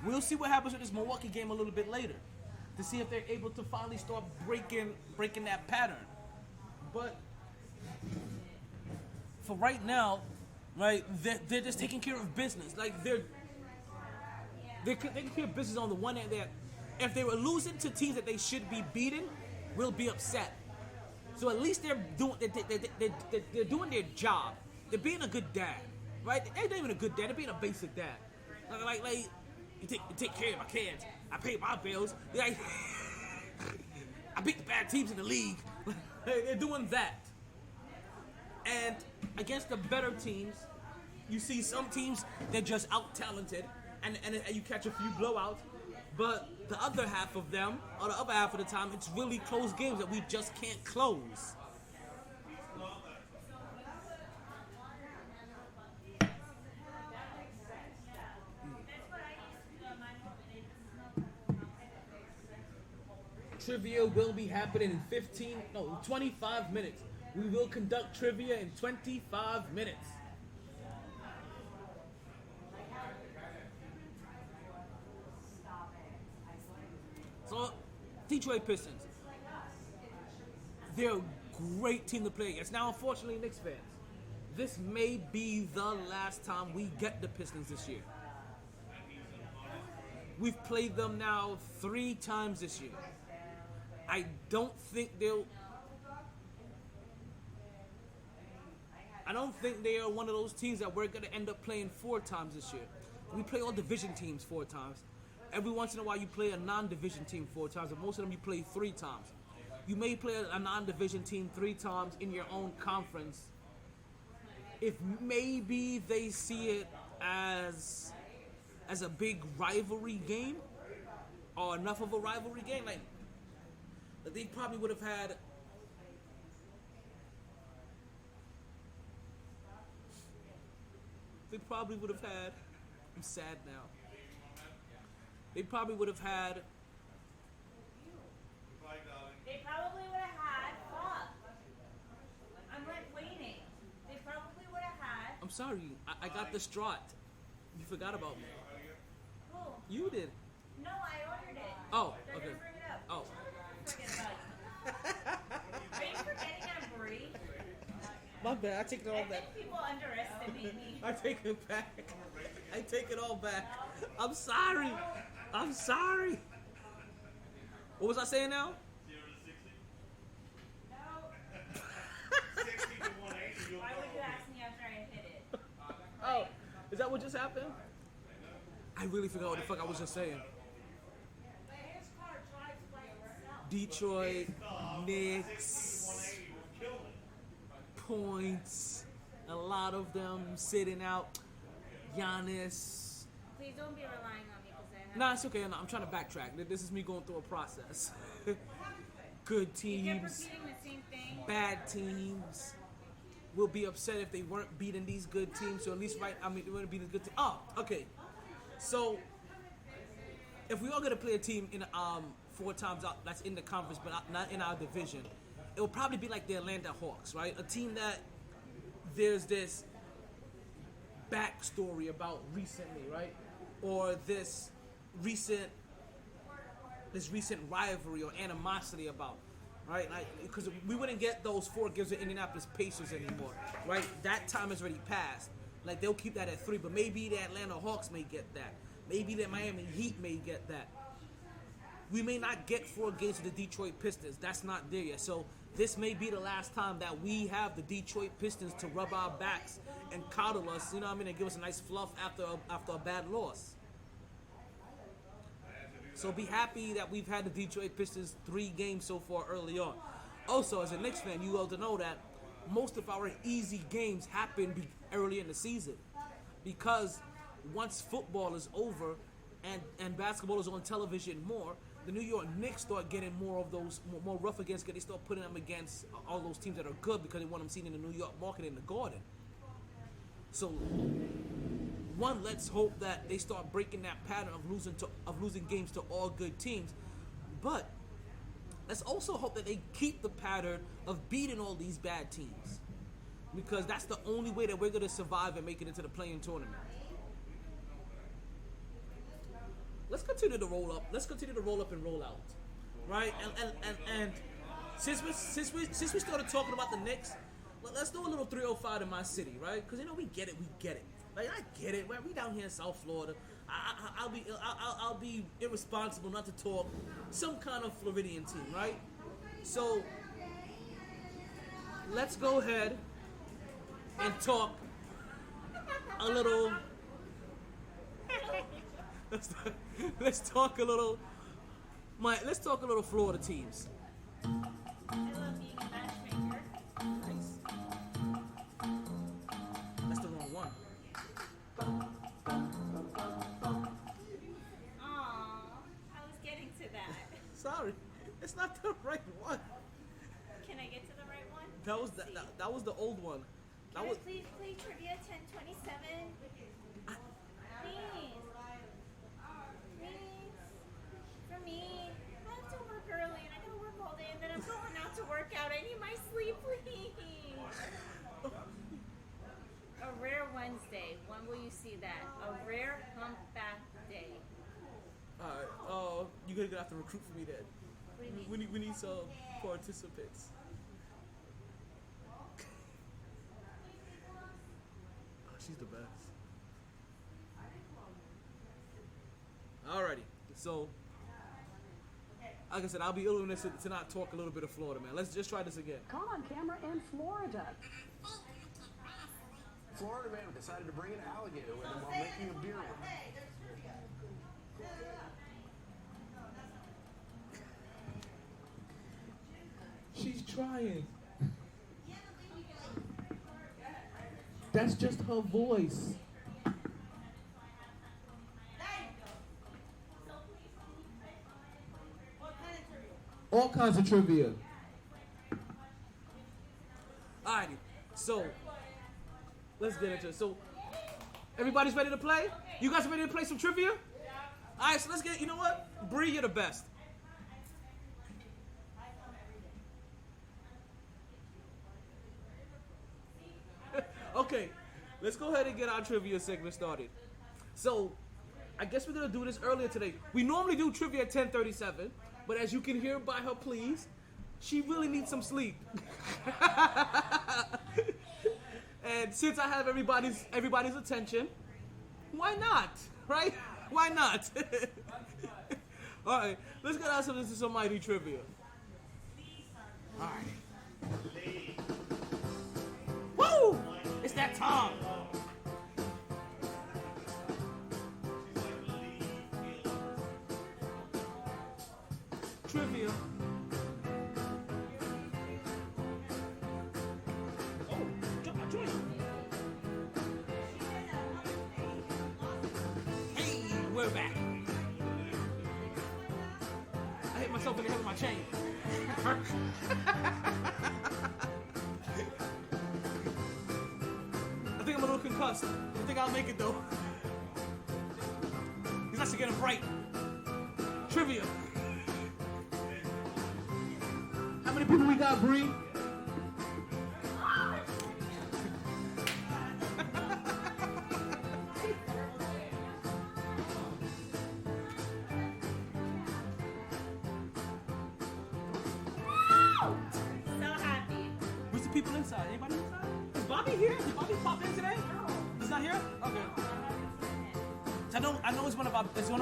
We'll see what happens with this Milwaukee game a little bit later to see if they're able to finally start breaking that pattern. But for right now, right, they're just taking care of business. Like they're taking care of business on the one hand. That if they were losing to teams that they should be beating, we'll be upset. So at least they're doing their job. They're being a good dad, right? They're not even a good dad. They're being a basic dad. Like you take care of my kids. I pay my bills. Like, I beat the bad teams in the league. They're doing that. And against the better teams, you see some teams, they're just out-talented, and you catch a few blowouts. But the other half of them, or the other half of the time, it's really close games that we just can't close. Trivia will be happening in 25 minutes. We will conduct trivia in 25 minutes. So, Detroit Pistons. They're a great team to play against. Now, unfortunately, Knicks fans, this may be the last time we get the Pistons this year. We've played them now 3 times this year. I don't think they are one of those teams that we're going to end up playing 4 times this year. We play all division teams 4 times. Every once in a while you play a non-division team 4 times, but most of them you play 3 times. You may play a non-division team 3 times in your own conference if maybe they see it as a big rivalry game, or enough of a rivalry game, like they probably would have had. They probably would have had. I'm sad now. They probably would have had. They probably would have had. Fuck. I'm like waiting. They probably would have had. I'm sorry. I got distraught. You forgot about me. Who? You did. No, I ordered it. Oh, They're okay. gonna bring it up. Oh. Forget about you. Are you forgetting I'm Brie? My bad. I take it all I back. think people underestimate me. I take it back. I take it all back. I'm sorry. I'm sorry. What was I saying now? 0 to 60? No. 60 to 180. Why would you ask me after I hit it? Oh, is that what just happened? I really forgot what the fuck I was just saying. His car drives by itself. Detroit, Knicks, points, a lot of them sitting out. Giannis. Please don't be relying on me because I have. Nah, it's okay. No, I'm trying to backtrack. This is me going through a process. Good You kept teams, repeating the same thing. bad teams. We'll be upset if they weren't beating these good teams. So at least they wouldn't beat the good team. Oh, okay. So if we are gonna play a team in 4 times out that's in the conference but not in our division, it will probably be like the Atlanta Hawks, right? A team that there's this backstory about recently, right? Or this recent rivalry or animosity about, right? Like, because we wouldn't get those 4 games with Indianapolis Pacers anymore, right? That time has already passed. Like, they'll keep that at 3, but maybe the Atlanta Hawks may get that. Maybe the Miami Heat may get that. We may not get 4 games with the Detroit Pistons. That's not there yet. So this may be the last time that we have the Detroit Pistons to rub our backs and coddle us, you know what I mean, and give us a nice fluff after a bad loss. So be happy that we've had the Detroit Pistons 3 games so far early on. Also, as a Knicks fan, you ought to know that most of our easy games happen early in the season, because once football is over and basketball is on television more, the New York Knicks start getting more of those more rough against. They start putting them against all those teams that are good because they want them seen in the New York market in the Garden. So, one, let's hope that they start breaking that pattern of losing games to all good teams. But let's also hope that they keep the pattern of beating all these bad teams, because that's the only way that we're going to survive and make it into the play-in tournament. Let's continue to roll up. Let's continue to roll up and roll out, right? And since we started talking about the Knicks, let's do a little 305 in my city, right? Because we get it. Like, I get it. We down here in South Florida. I'll be irresponsible not to talk some kind of Floridian team, right? So let's go ahead and talk a little. Let's talk a little Florida teams. I love being a matchmaker. Nice. That's the wrong one. Aww, I was getting to that. Sorry, it's not the right one. Can I get to the right one? That was the old one. That was. Please play trivia 1027. Please. For me, I have to work early and I gotta work all day and then I'm going out to work out. I need my sleep, please. A rare Wednesday. When will you see that? A rare humpback day. Alright, you're gonna have to recruit for me then. What do you mean? We need some participants. Oh, she's the best. Alrighty, so like I said, I'll be illuminated to not talk a little bit of Florida, man. Let's just try this again. Caught on camera in Florida. Florida man decided to bring an alligator with him while making a beer with him. She's trying. That's just her voice. All kinds of trivia. Alrighty, so let's get into it. So everybody's ready to play? You guys ready to play some trivia? Alright, so let's get, you know what? Bree, you're the best. Okay, let's go ahead and get our trivia segment started. So, I guess we're going to do this earlier today. We normally do trivia at 10:37, but as you can hear by her pleas, she really needs some sleep. And since I have everybody's attention, why not? Right? Why not? All right, let's get out into some MyT trivia. All right. Woo! It's that time. Trivia. Oh, join. Hey, we're back. I hit myself in the head with my chain. I think I'm a little concussed. I think I'll make it though. He's actually getting bright. Trivia. How many people we got, Bree? People inside. Anybody inside? Is Bobby here? Did Bobby pop in today? He's not here? Okay. So I know it's one of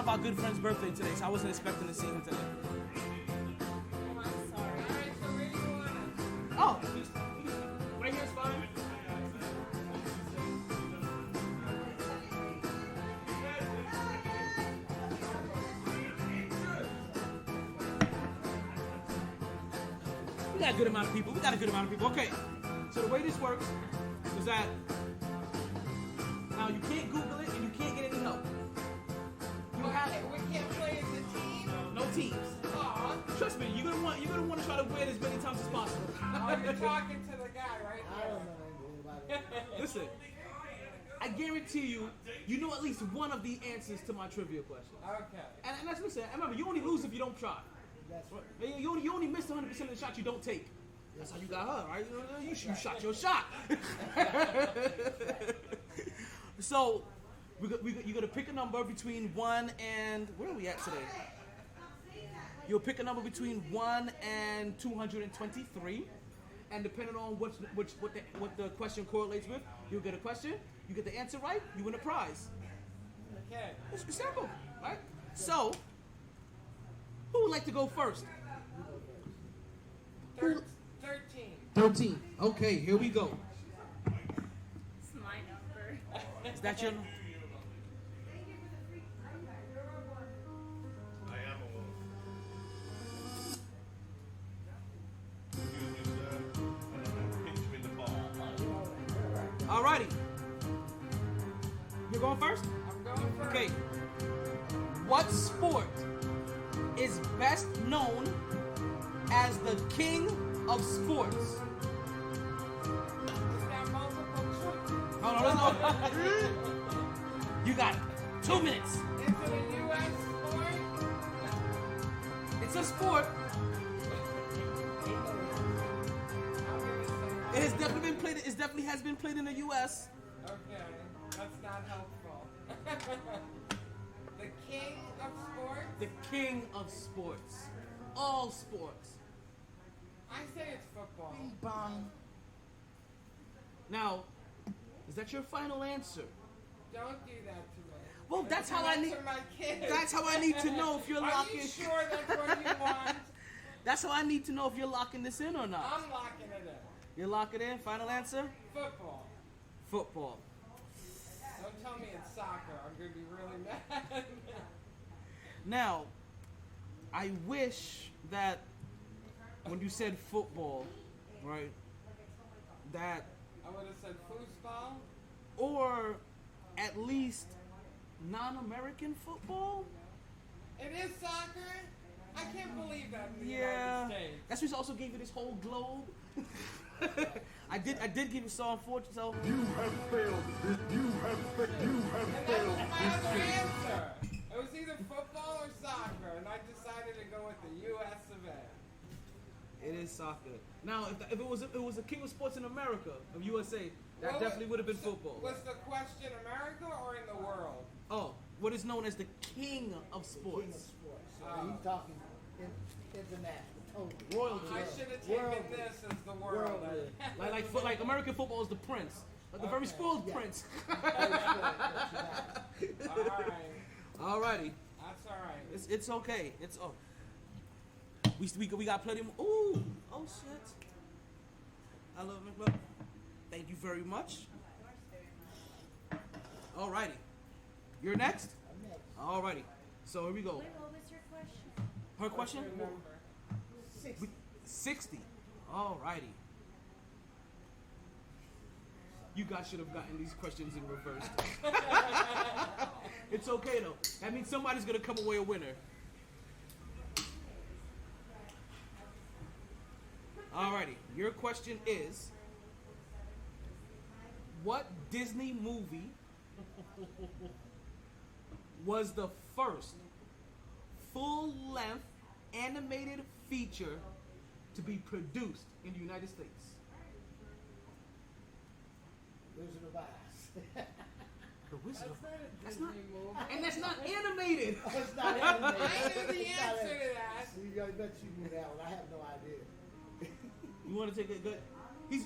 our good friends' birthday today, so I wasn't expecting to see him today. I'm sorry. Alright, so where do you want it? Oh, right here is fine. We got a good amount of people. Okay. So the way this works is that now you can't Google it and you can't get any help. We can't play as a team? No teams. Aw. Trust me, you're gonna want to try to win as many times as possible. Oh, you're talking to the guy, right? I don't know anything about it. Listen, I guarantee you know at least one of the answers to my trivia question. Okay. And that's listen. Remember, you only lose if you don't try. That's right. You only miss 100% of the shots you don't take. That's how you got her, right? You shot your shot. So, you're going to pick a number between 1 and... Where are we at today? You'll pick a number between 1 and 223. And depending on what the question correlates with, you'll get a question. You get the answer right, you win a prize. Okay. It's simple, right? So, who would like to go first? 13. 13. Okay, here we go. It's my number. Is that your... Alrighty. You're going first? I'm going first. Okay. What sport is best known as the king of sports? Is that multiple choice? No. You got it. 2 minutes. Is it a U.S. sport? It's a sport. It has definitely been played. It definitely has been played in the U.S. Okay, that's not helpful. The king of sports? The king of sports. All sports. I say it's football. Now, is that your final answer? Don't do that to me. Well, that's how I need. To my kids. That's how I need to know if you're Are locking. you sure that's what you want? That's how I need to know if you're locking this in or not. I'm locking it in. You're locking in. Final answer. Football. Football. Don't tell me it's soccer. I'm going to be really mad. Now, I wish that when you said football, right, that I would have said foosball. or at least non-American football. It is soccer? I can't believe that in the Yeah, United States. that's what also gave you this whole globe. I did give you so unfortunate. So You have failed. You have And that failed was my this other mission. answer. It was either football or soccer, and I decided to go with the U.S. of A. it is soccer. Now, if it was the king of sports in America, of USA, that Well, definitely would have been so football. Was the question America or in the world? Oh, what is known as the king of King of sports, sports. So he's talking international, totally. royalty. I should have taken Worldly. this as the world. Worldly. Like American football is the prince, like the very Okay. spoiled Yeah. prince. All right. Alrighty, That's all right. it's okay. It's oh, we got plenty more. Ooh, oh shit. I love it. Look. Thank you very much. Alrighty, you're next. I'm next. Alrighty, so here we go. Wait, what was your question? Her question? What's your number? 60. 60. Alrighty. You guys should have gotten these questions in reverse. It's okay though. That means somebody's gonna come away a winner. Alrighty. Your question is, what Disney movie was the first full-length animated feature to be produced in the United States? Wizard of Oz. The Wizard of That's That's not not- a Disney movie. And that's not animated. Oh, it's not animated. I knew the It's not answer a- to that. See, I bet you knew that one. I have no idea. You want to take a good? He's.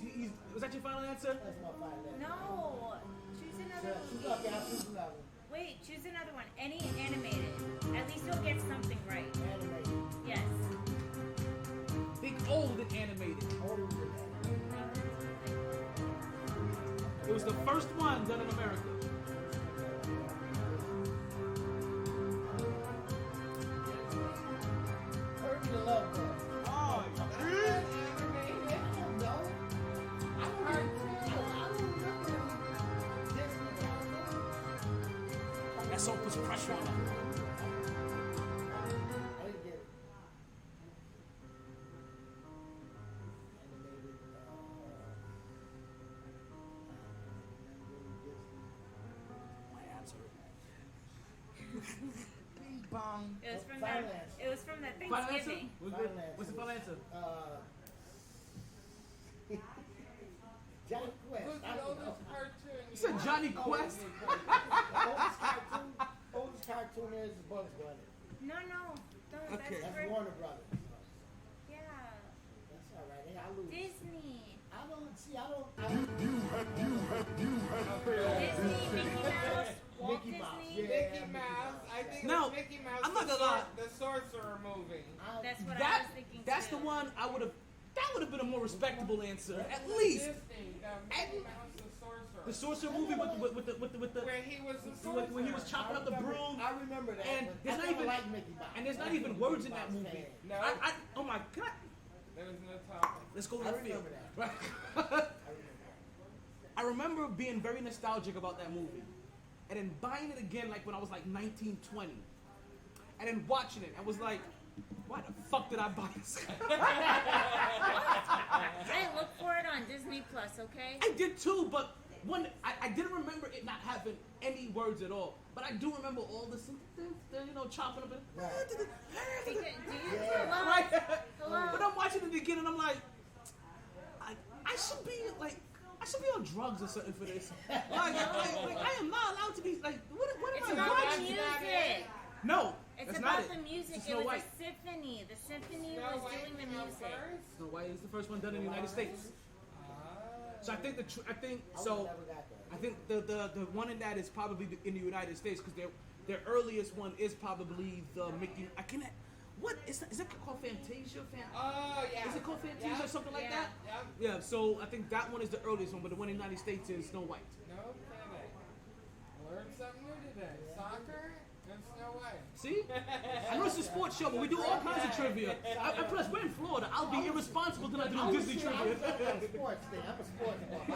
Was that your final answer? That's my final answer. No. Choose So, another movie. okay, I'll choose another one. Wait, choose another one. Any animated. At least you'll get something right. Animated. Yes. Think old and animated. Older than that. It was the first one done in America. Herbie the Love Bug. Oh, Animated. I don't know. I don't remember Disney cartoons. that song puts pressure on him. I didn't get it. Animated, My answer. Bing bong. It was from Final that. answer. It was from that Final answer? Thanksgiving. What's the final answer? Johnny Quest. Who's I the don't oldest know. cartoon? You said Johnny Quest? Oldest cartoon is Bugs Bunny. No, don't. Okay. That's That's for, Warner Brothers. yeah. That's all right. Hey, I lose. Disney. I don't see. I don't. You have failed Disney, this Mickey mission. Mouse, Walt Mickey Mouse, Disney. yeah. Mickey Mouse. I think Now, it was Mickey Mouse. I'm not the gonna lie. The Sorcerer movie. That's what I That was thinking that's too. the one I would have. That would have been a more respectable answer, at least. Disney, Mickey Mouse, the Sorcerer. The Sorcerer movie with the Where he was the sorcerer. when he was chopping up the broom. I remember that. And but there's I not never even- liked Mickey Mouse. And there's not I'm a even words in Mickey that Mouse movie. fan. No, Oh my god. there was no talking. Let's go to I the field. remember that. Right. I remember I remember being very nostalgic about that movie. And then buying it again like when I was like 19, 20. And then watching it, I was like, why the fuck did I buy this? I look for it on Disney Plus, okay? I did too, but I didn't remember it not having any words at all. But I do remember all the chopping up and Because, do you? Yeah. Hello? right. Hello? But I'm watching it again and I'm like, I should be like, I should be on drugs or something for this. Like I am not allowed to be like, what It's am I about the watching? music. No, It's that's about not the it. music. It's It Snow was White. a symphony. The symphony Snow was White doing the came out music. first? Snow White is the first one done in the United States. So I think I so. never got that. I think the one in that is probably in the United States because their earliest one is probably the Mickey. I cannot. What is that? Is that called Fantasia? Oh, yeah. Is it called Fantasia or something like Yeah. that? Yep. Yeah. So I think that one is the earliest one, but the one in the United States is Snow White. No kidding. Learned something new today. Soccer and Snow White. See? I know it's a sports show, but we do all kinds of trivia. And plus, we're in Florida. I'll be irresponsible to not do Disney trivia. I'm a sports thing. I'm a sports buff. I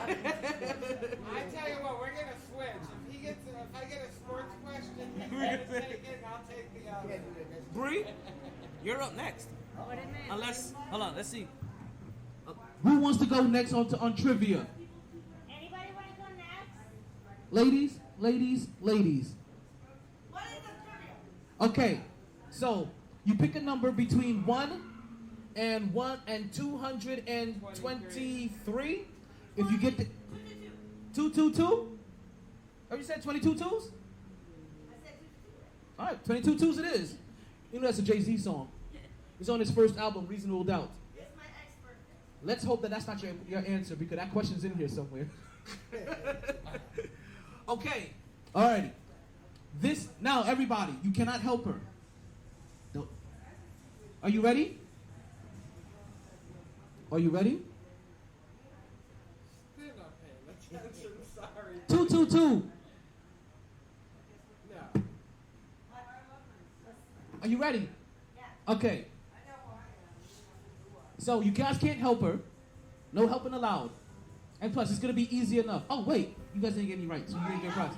tell you what, we're gonna switch. If I get a sports question, he's gonna take it, and I'll take the other. Bree, you're up next. What a minute. Hold on, let's see. Who wants to go next on trivia? Anybody want to go next? Ladies. What is the trivia? Okay, so you pick a number between 1 and 223. If you get the 222. Oh, you said 22 twos? I said 222. All right, 22 twos it is. You know that's a Jay-Z song. It's on his first album, Reasonable Doubt. It's my expert. Let's hope that that's not your answer, because that question's in here somewhere. Okay, alrighty. Now everybody, you cannot help her. Are you ready? Are you ready? Still not paying attention, sorry. 222. No. Are you ready? Yeah. Okay. So you guys can't help her. No helping allowed. And plus, it's going to be easy enough. Oh, wait. You guys didn't get any right, so you didn't get a prize.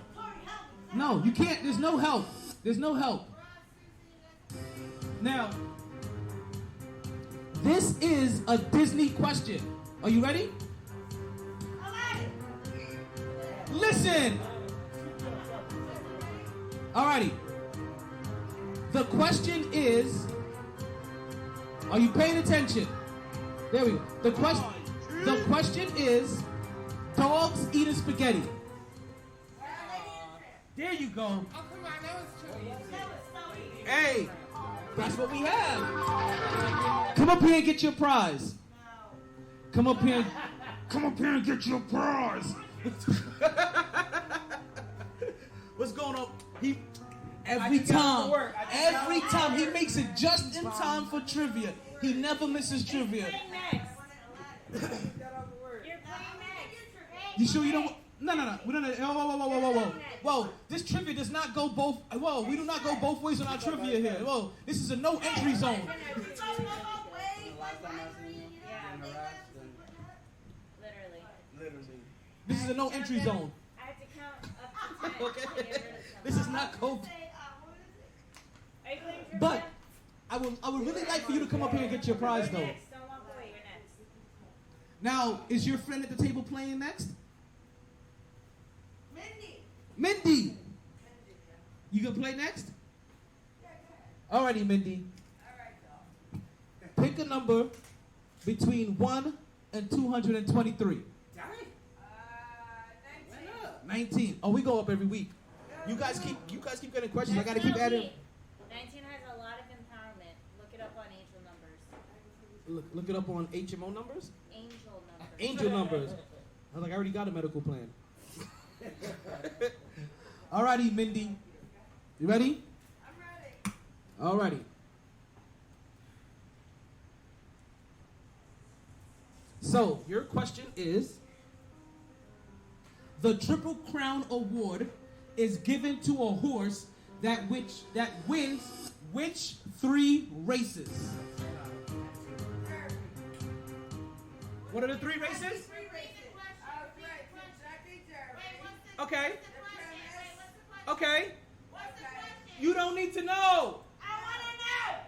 No, you can't. There's no help. There's no help. Now, this is a Disney question. Are you ready? Listen. Alrighty. The question is, are you paying attention? There we go. The question is, dogs eating spaghetti. There you go. Oh, come on, that was too easy. Hey, that's what we have. Come up here and get your prize. Come up here and get your prize. What's going on? Every time he makes it just in time for trivia. He never misses trivia. You're playing next. You sure you don't? No. We don't. Whoa. This trivia does not go both. Whoa, we do not go both ways on our trivia here. Whoa, this is a no entry zone. Literally. This is a no entry zone. I have to count up to 10. Okay. To get rid of This is not go. Are you playing trivia? But I would really like for you to come up here and get your prize You're though. next. Don't walk away. You're next. Now, is your friend at the table playing next? Mindy. You gonna play next? Alrighty, Mindy. Pick a number between 1 and 223. 19. Oh, we go up every week. You guys keep getting questions. I gotta keep adding. 19 has a lot of empowerment. Look it up on angel numbers. Look it up on HMO numbers. Angel numbers. Angel numbers. I was like, I already got a medical plan. Alrighty, Mindy. You ready? I'm ready. Alrighty. So, your question is, the Triple Crown Award is given to a horse that wins which 3 races? What are the 3 races? Okay. Okay. You don't need to know. I want to know.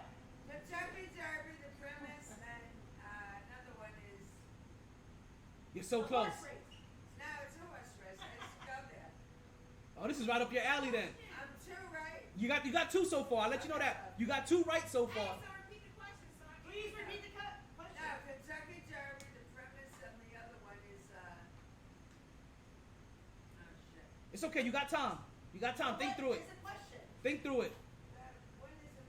The Turkey Derby, the premise, and another one is... You're so close. No, it's a horse race. Let's go there. Oh, this is right up your alley then. I'm 2, right? You got 2 so far. I'll let you know that. You got 2 right so far. Repeat the question. Please repeat the question. No, Kentucky Derby, the premise, and the other one is... Oh, shit. It's okay. You got time. Think through it. It's a question. Think through it. What is it?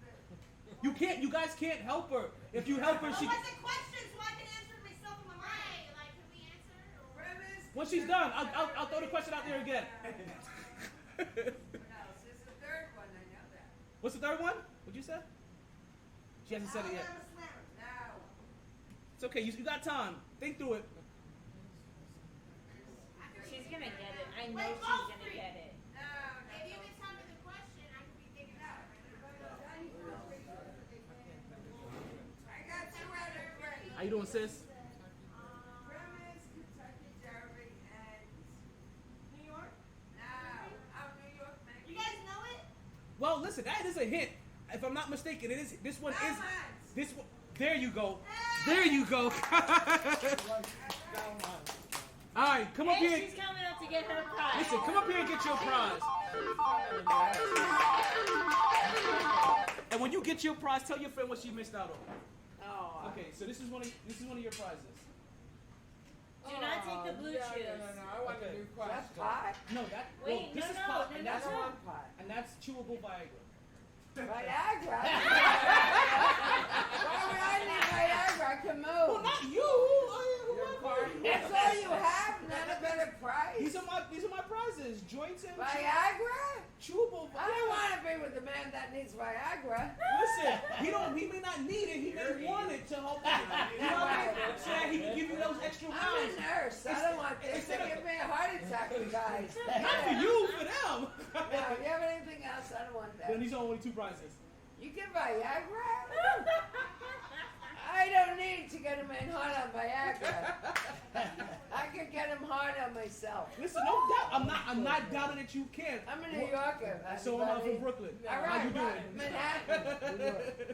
You can't. You guys can't help her. If you help her, she. What's the question so I can answer it myself in my mind? Like, can we answer? Premise. When she's done, I'll throw the question out there again. No, it's the third one. I know that. What's the third one? What'd you say? She hasn't said it yet. No. It's okay. You got time. Think through it. She's going to get it. I know she's going to get it. No. If you can tell me the question, I can be thinking out. you doing, sis? Premise, Kentucky Derby, and New York? No, I'm New York, man. You guys know it? Well, listen, that is a hint. If I'm not mistaken, it is. This one is. Belmont. This one. There you go. There you go. All right, come up Hey, here. she's coming up to get her prize. Listen, come up here and get your prize. And when you get your prize, tell your friend what she missed out on. Oh. Okay, so this is one of your prizes. Do not take the blue No, chews. I want a new That's question. pot. No, that. Wait, well, this no, is no, pot, no, and no, that's no. One pot. and that's chewable Viagra. Viagra. Why would I need Viagra? I can Well, move. not you. That's all you have. Not a better price. These are my prizes. Joints and Viagra? chewable I don't Viagra. want to be with a man that needs Viagra. Listen, he may not need it. He may want it to help you. You know what I mean? So that he can give you those extra I'm rounds. a nurse. I don't want this to give me a heart attack, you guys. Not for you, for them. No, you have anything else? I don't want Then that. these are only 2 prizes. You get Viagra? I don't need to get a man hard on Viagra. I can get him hard on myself. Listen, no doubt. I'm not doubting that you can. I'm a New Yorker. So am I everybody. from Brooklyn. All How right, you doing? Manhattan.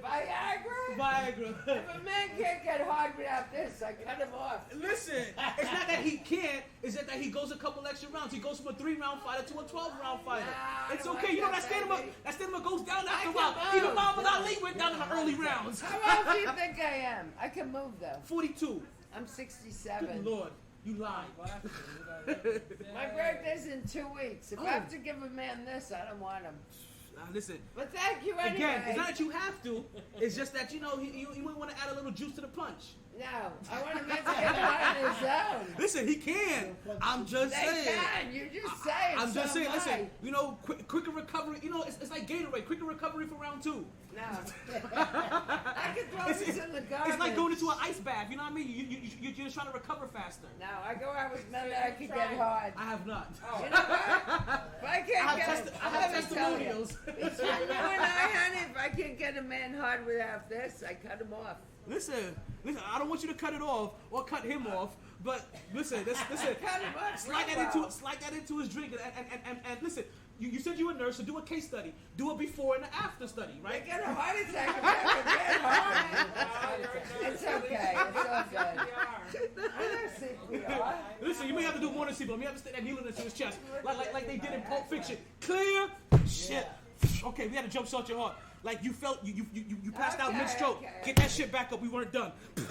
Viagra? Viagra. If a man can't get hard without this, I cut him off. Listen, it's not that he can't. It's that he goes a couple extra rounds. He goes from a 3-round fighter to a 12-round fighter. Nah, It's I don't okay. like You know that, that stamina baby. goes down after a I while. can Even move. Muhammad Ali went down in the early rounds. How old do you think I am? I can move though. 42. I'm 67. Good Lord, you lied. My birthday's in 2 weeks. If Oh. I have to give a man this, I don't want him. Now listen. But thank you anyway. Again, it's not that you have to. It's just that you might want to add a little juice to the punch. No, I want a man to get hard on his own. Listen, he can. I'm just They saying. can. You just say it. I'm just so saying. am Listen, quicker recovery. It's like Gatorade. Quicker recovery for round 2. No. I can throw this in the garbage. It's like going into an ice bath. You know what I mean? You're just trying to recover faster. No, I go out with men that I can get hard. I have not. You know what? If I can't get I have testimonials. Between you and I, honey, if I can't get a man hard without this, I cut him off. Listen. I don't want you to cut it off or cut him off. But listen. Cut him off. Slide that into his drink. And listen. You said you were a nurse, so do a case study. Do a before and an after study, I right? get a heart attack if I can get hard. It's okay. It's all good. I know CPR. Listen, you may have to do more than CPR. You may have to stick that needle into his chest, like they did in Pulp Fiction. Clear. Shit. Okay, we had to jump start your heart. Like you felt you passed out Okay, mid-stroke. okay. Get that shit back up. We weren't done. I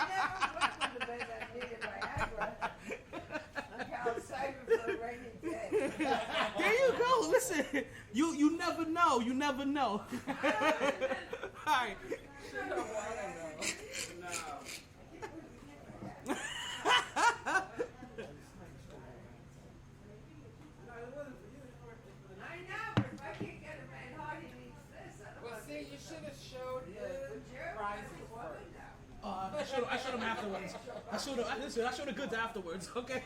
never worked with a man that needed Viagra. Okay, I'll save it for a rainy day. There you go. Listen, you never know. You never know. All right. I know, but if I can't get a man hard, he needs this. I don't Well, want see, you should have showed the prizes first. I showed them afterwards. I showed the goods afterwards. Okay.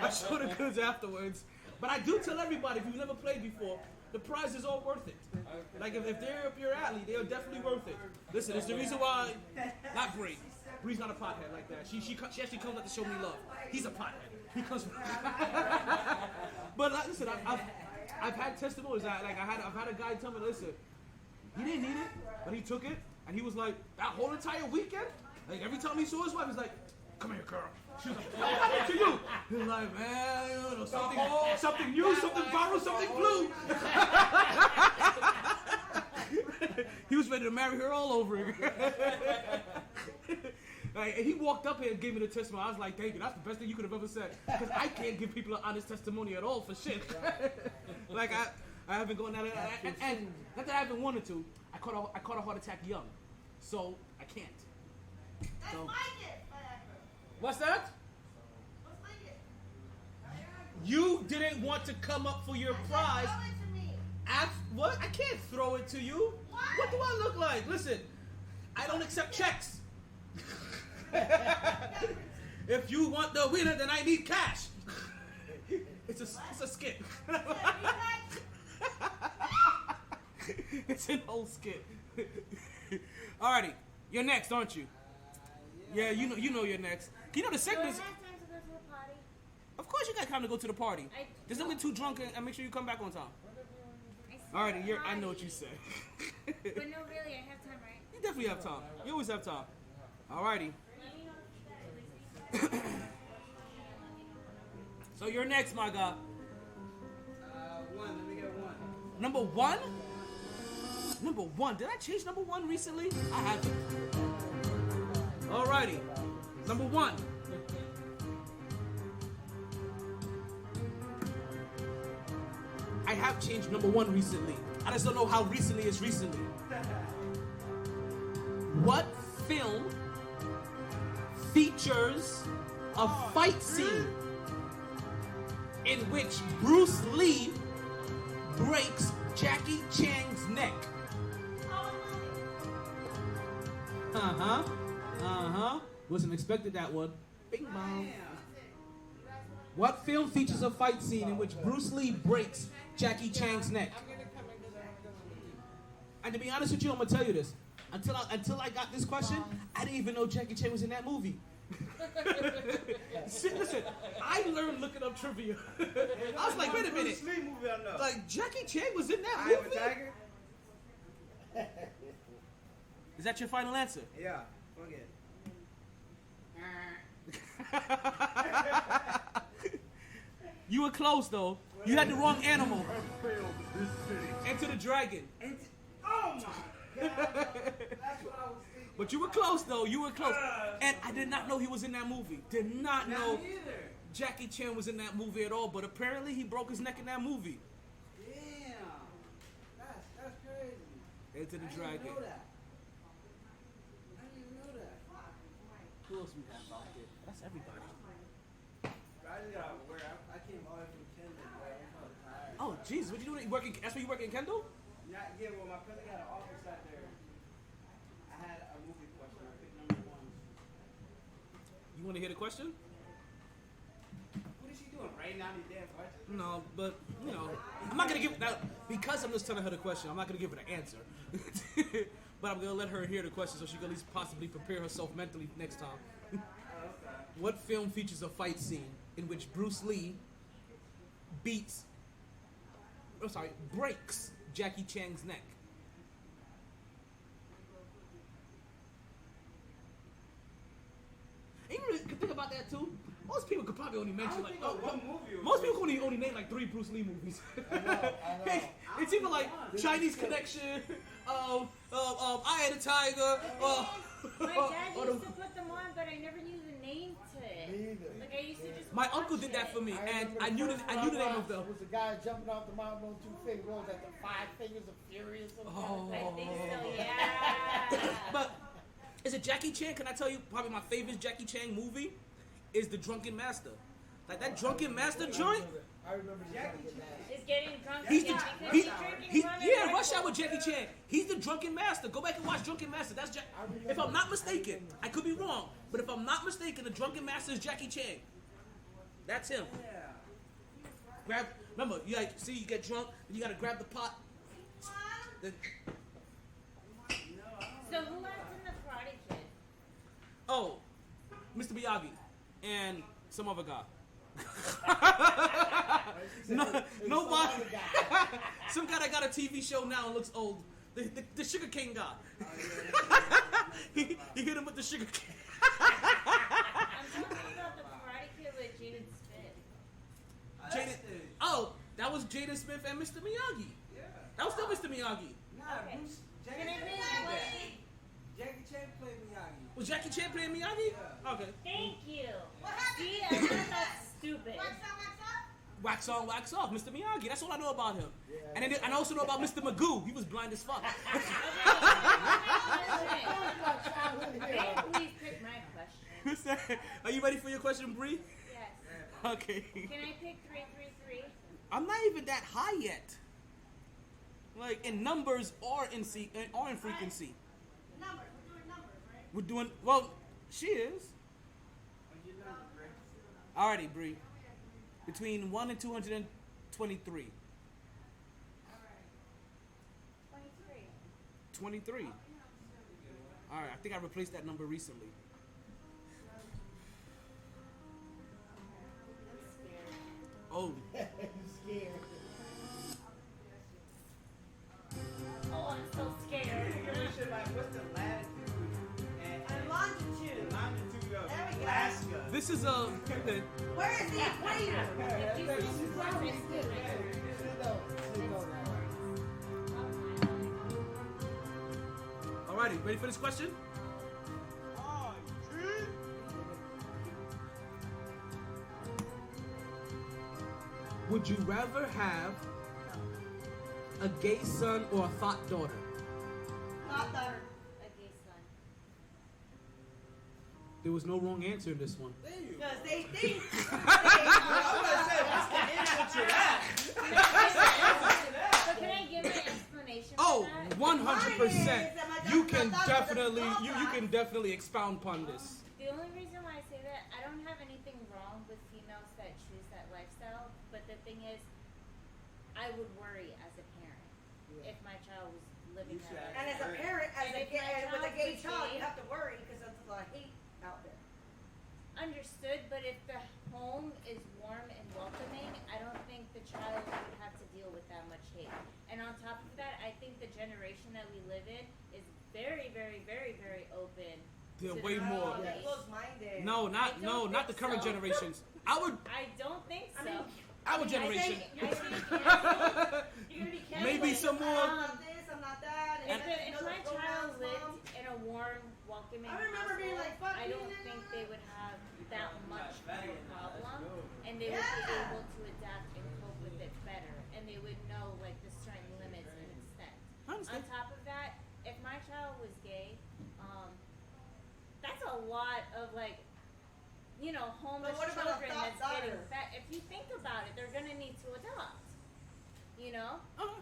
I showed the goods afterwards. But I do tell everybody, if you've never played before, the prize is all worth it. Like if they're up your alley, they are definitely worth it. Listen, it's the reason why. Not Bree. Bree's not a pothead like that. She actually comes out to show me love. He's a pothead. He comes. But listen, I've had testimonies. I've had a guy tell me, listen, he didn't need it, but he took it, and he was like, that whole entire weekend, like every time he saw his wife, he's like, come here, girl. She was like, what happened to you? He was like, man, you know, something new, something viral, something blue. He was ready to marry her all over again. Like, and he walked up here and gave me the testimony. I was like, thank you. That's the best thing you could have ever said. Because I can't give people an honest testimony at all for shit. Like, I haven't gone that. And not that I haven't wanted to. I caught a heart attack young. So, I can't. That's So- my gift, Viagra. What's that? What's my gift? You didn't want to come up for your prize. Throw it to me. What? I can't throw it to you. Why? What do I look like? Listen, I don't accept checks. If you want the winner, then I need cash. It's a skit. It's an old skit. Alrighty. You're next, aren't you? Yeah, you know you're next. You know the So I segments. have time to go to the party. Of course you got time to go to the party. Just don't get too drunk and make sure you come back on time. Alrighty, I know what you said. But no, really, I have time, right? You definitely have time. You always have time. Alrighty. Let me know. So you're next, my guy. One. Let me get one. Number one? Number one. Did I change number one recently? I haven't. Alrighty. Number one. I have changed number one recently. I just don't know how recently is recently. What film features a fight scene in which Bruce Lee breaks Jackie Chan's neck? Wasn't expected that one. Bing bong. What film features a fight scene in which Bruce Lee breaks Jackie Chan's neck? I'm gonna come into that. And to be honest with you, I'm gonna tell you this. Until I got this question, I didn't even know Jackie Chan was in that movie. Listen, I learned looking up trivia. I was like, wait a minute. Bruce Lee movie I know. Like, Jackie Chan was in that I Am a movie? Tiger? Is that your final answer? Yeah. Fuck it. You were close, though. You had the wrong animal. This city. Enter the Dragon. Oh my God. That's what I was thinking. But you were close, though. You were close. And I did not know he was in that movie. Did not know Not either. Jackie Chan was in that movie at all. But apparently he broke his neck in that movie. Damn. That's crazy. Enter the I Dragon. didn't know that. I didn't even know that. Who else we have out there? That's everybody. I just got aware. I came all the way from Kendall, bro. I'm so tired. Oh, Jesus. What you doing? You working? That's where you working in Kendall? Yeah, well, my cousin got an office out there. I had a movie question. I picked number one. You want to hear the question? What is she doing? Writing down these damn questions? No, but, you know, I'm not going to give now, because I'm just telling her the question, I'm not going to give her the answer. But I'm going to let her hear the question so she can at least possibly prepare herself mentally next time. What film features a fight scene in which Bruce Lee breaks Jackie Chan's neck? And you really could think about that too. Most people could probably only mention like most people can only name like 3 Bruce Lee movies. I know. It's even like Chinese Connection, Eye of the Tiger. My dad used to put them on, but I never knew the name to it. Me either. Like I used to just My watch uncle did that it. for me, and remember I knew the name of them. It was the guy jumping off the mountain on 2 fingers. What was that? The 5 fingers of fury or something? Oh. I think so, yeah. But is it Jackie Chan? Can I tell you probably my favorite Jackie Chan movie is The Drunken Master. Like that Drunken Master joint. I remember Jackie Chan. Is getting drunk He's again the because he's drinking rum and yeah, Red Rush Hour Bull. with Jackie Chan. He's the Drunken Master. Go back and watch Drunken Master. That's if I'm not mistaken. I could be wrong, but if I'm not mistaken, the Drunken Master is Jackie Chan. That's him. Remember, you get drunk, and you gotta grab the pot. The- So who else in the Karate Kid? oh, Mr. Miyagi and some other guy. Nobody. Some guy that got a TV show now and looks old. The Sugar Cane guy. He hit him with the sugar cane. I'm talking about the Karate Kid with Jaden Smith. Oh, that was Jaden Smith and Mr. Miyagi. Yeah. That was still Mr. Miyagi. Nah, Okay. Bruce. Can Jackie I Chan read played my that. question? Jackie Chan played Miyagi. Was Jackie Chan playing Miyagi? Yeah. Okay. Thank you. What happened? See, I thought that's stupid. Wax on, wax off? Wax on, wax off, Mr. Miyagi. That's all I know about him. And then I also know about Mr. Magoo. He was blind as fuck. Please pick my question. Are you ready for your question, Bree? Yes. Okay. Can I pick 333? I'm not even that high yet. Like in numbers or in frequency. Numbers. We're doing numbers, right? We're doing well. She is. Alrighty, Bree. Between 1 and 223. 23. 23. All right, I think I replaced that number recently. Oh. I'm scared. Oh, I'm so scared. What's the latitude and Longitude. longitude of There we go. Alaska? This is Where is the equator? If you see the sun, it's good. Alrighty, ready for this question? Would you rather have a gay son or a thought daughter? Not daughter. A gay son. There was no wrong answer in this one. Because they think. So can I give my explanation Oh, for that? 100%. You can definitely expound upon this. The only reason why I say that, I don't have anything wrong with females that choose that lifestyle, but the thing is, I would worry as a parent if my child was living that And lifestyle. as a parent, And if my with a gay child was child, gay- you have to worry because there's a lot of hate out there. Understood, but if the home is warm and welcoming, I don't think the child would have to deal with that much hate. And on top of that, I think the generation that we live in is very, very, very, very open. They're to way the more. They're holidays. close-minded. No, I don't not the think current so. generations. I don't think so. I mean, Our generation. I think You're gonna be careful. Maybe some more. I'm not this, I'm not that. if, and if my child lived in a warm, welcoming I remember being household, like, fuck I you, don't nigga. think they would have that much of a problem, and they would be Yeah. able to adapt and cope with it better, and they would know like the certain limits and extent. I understand. On top of that, if my child was gay, that's a lot of like, homeless But what about a children thought that's getting daughter? fat. If you think about it, they're gonna need to adopt. You know? Uh-huh.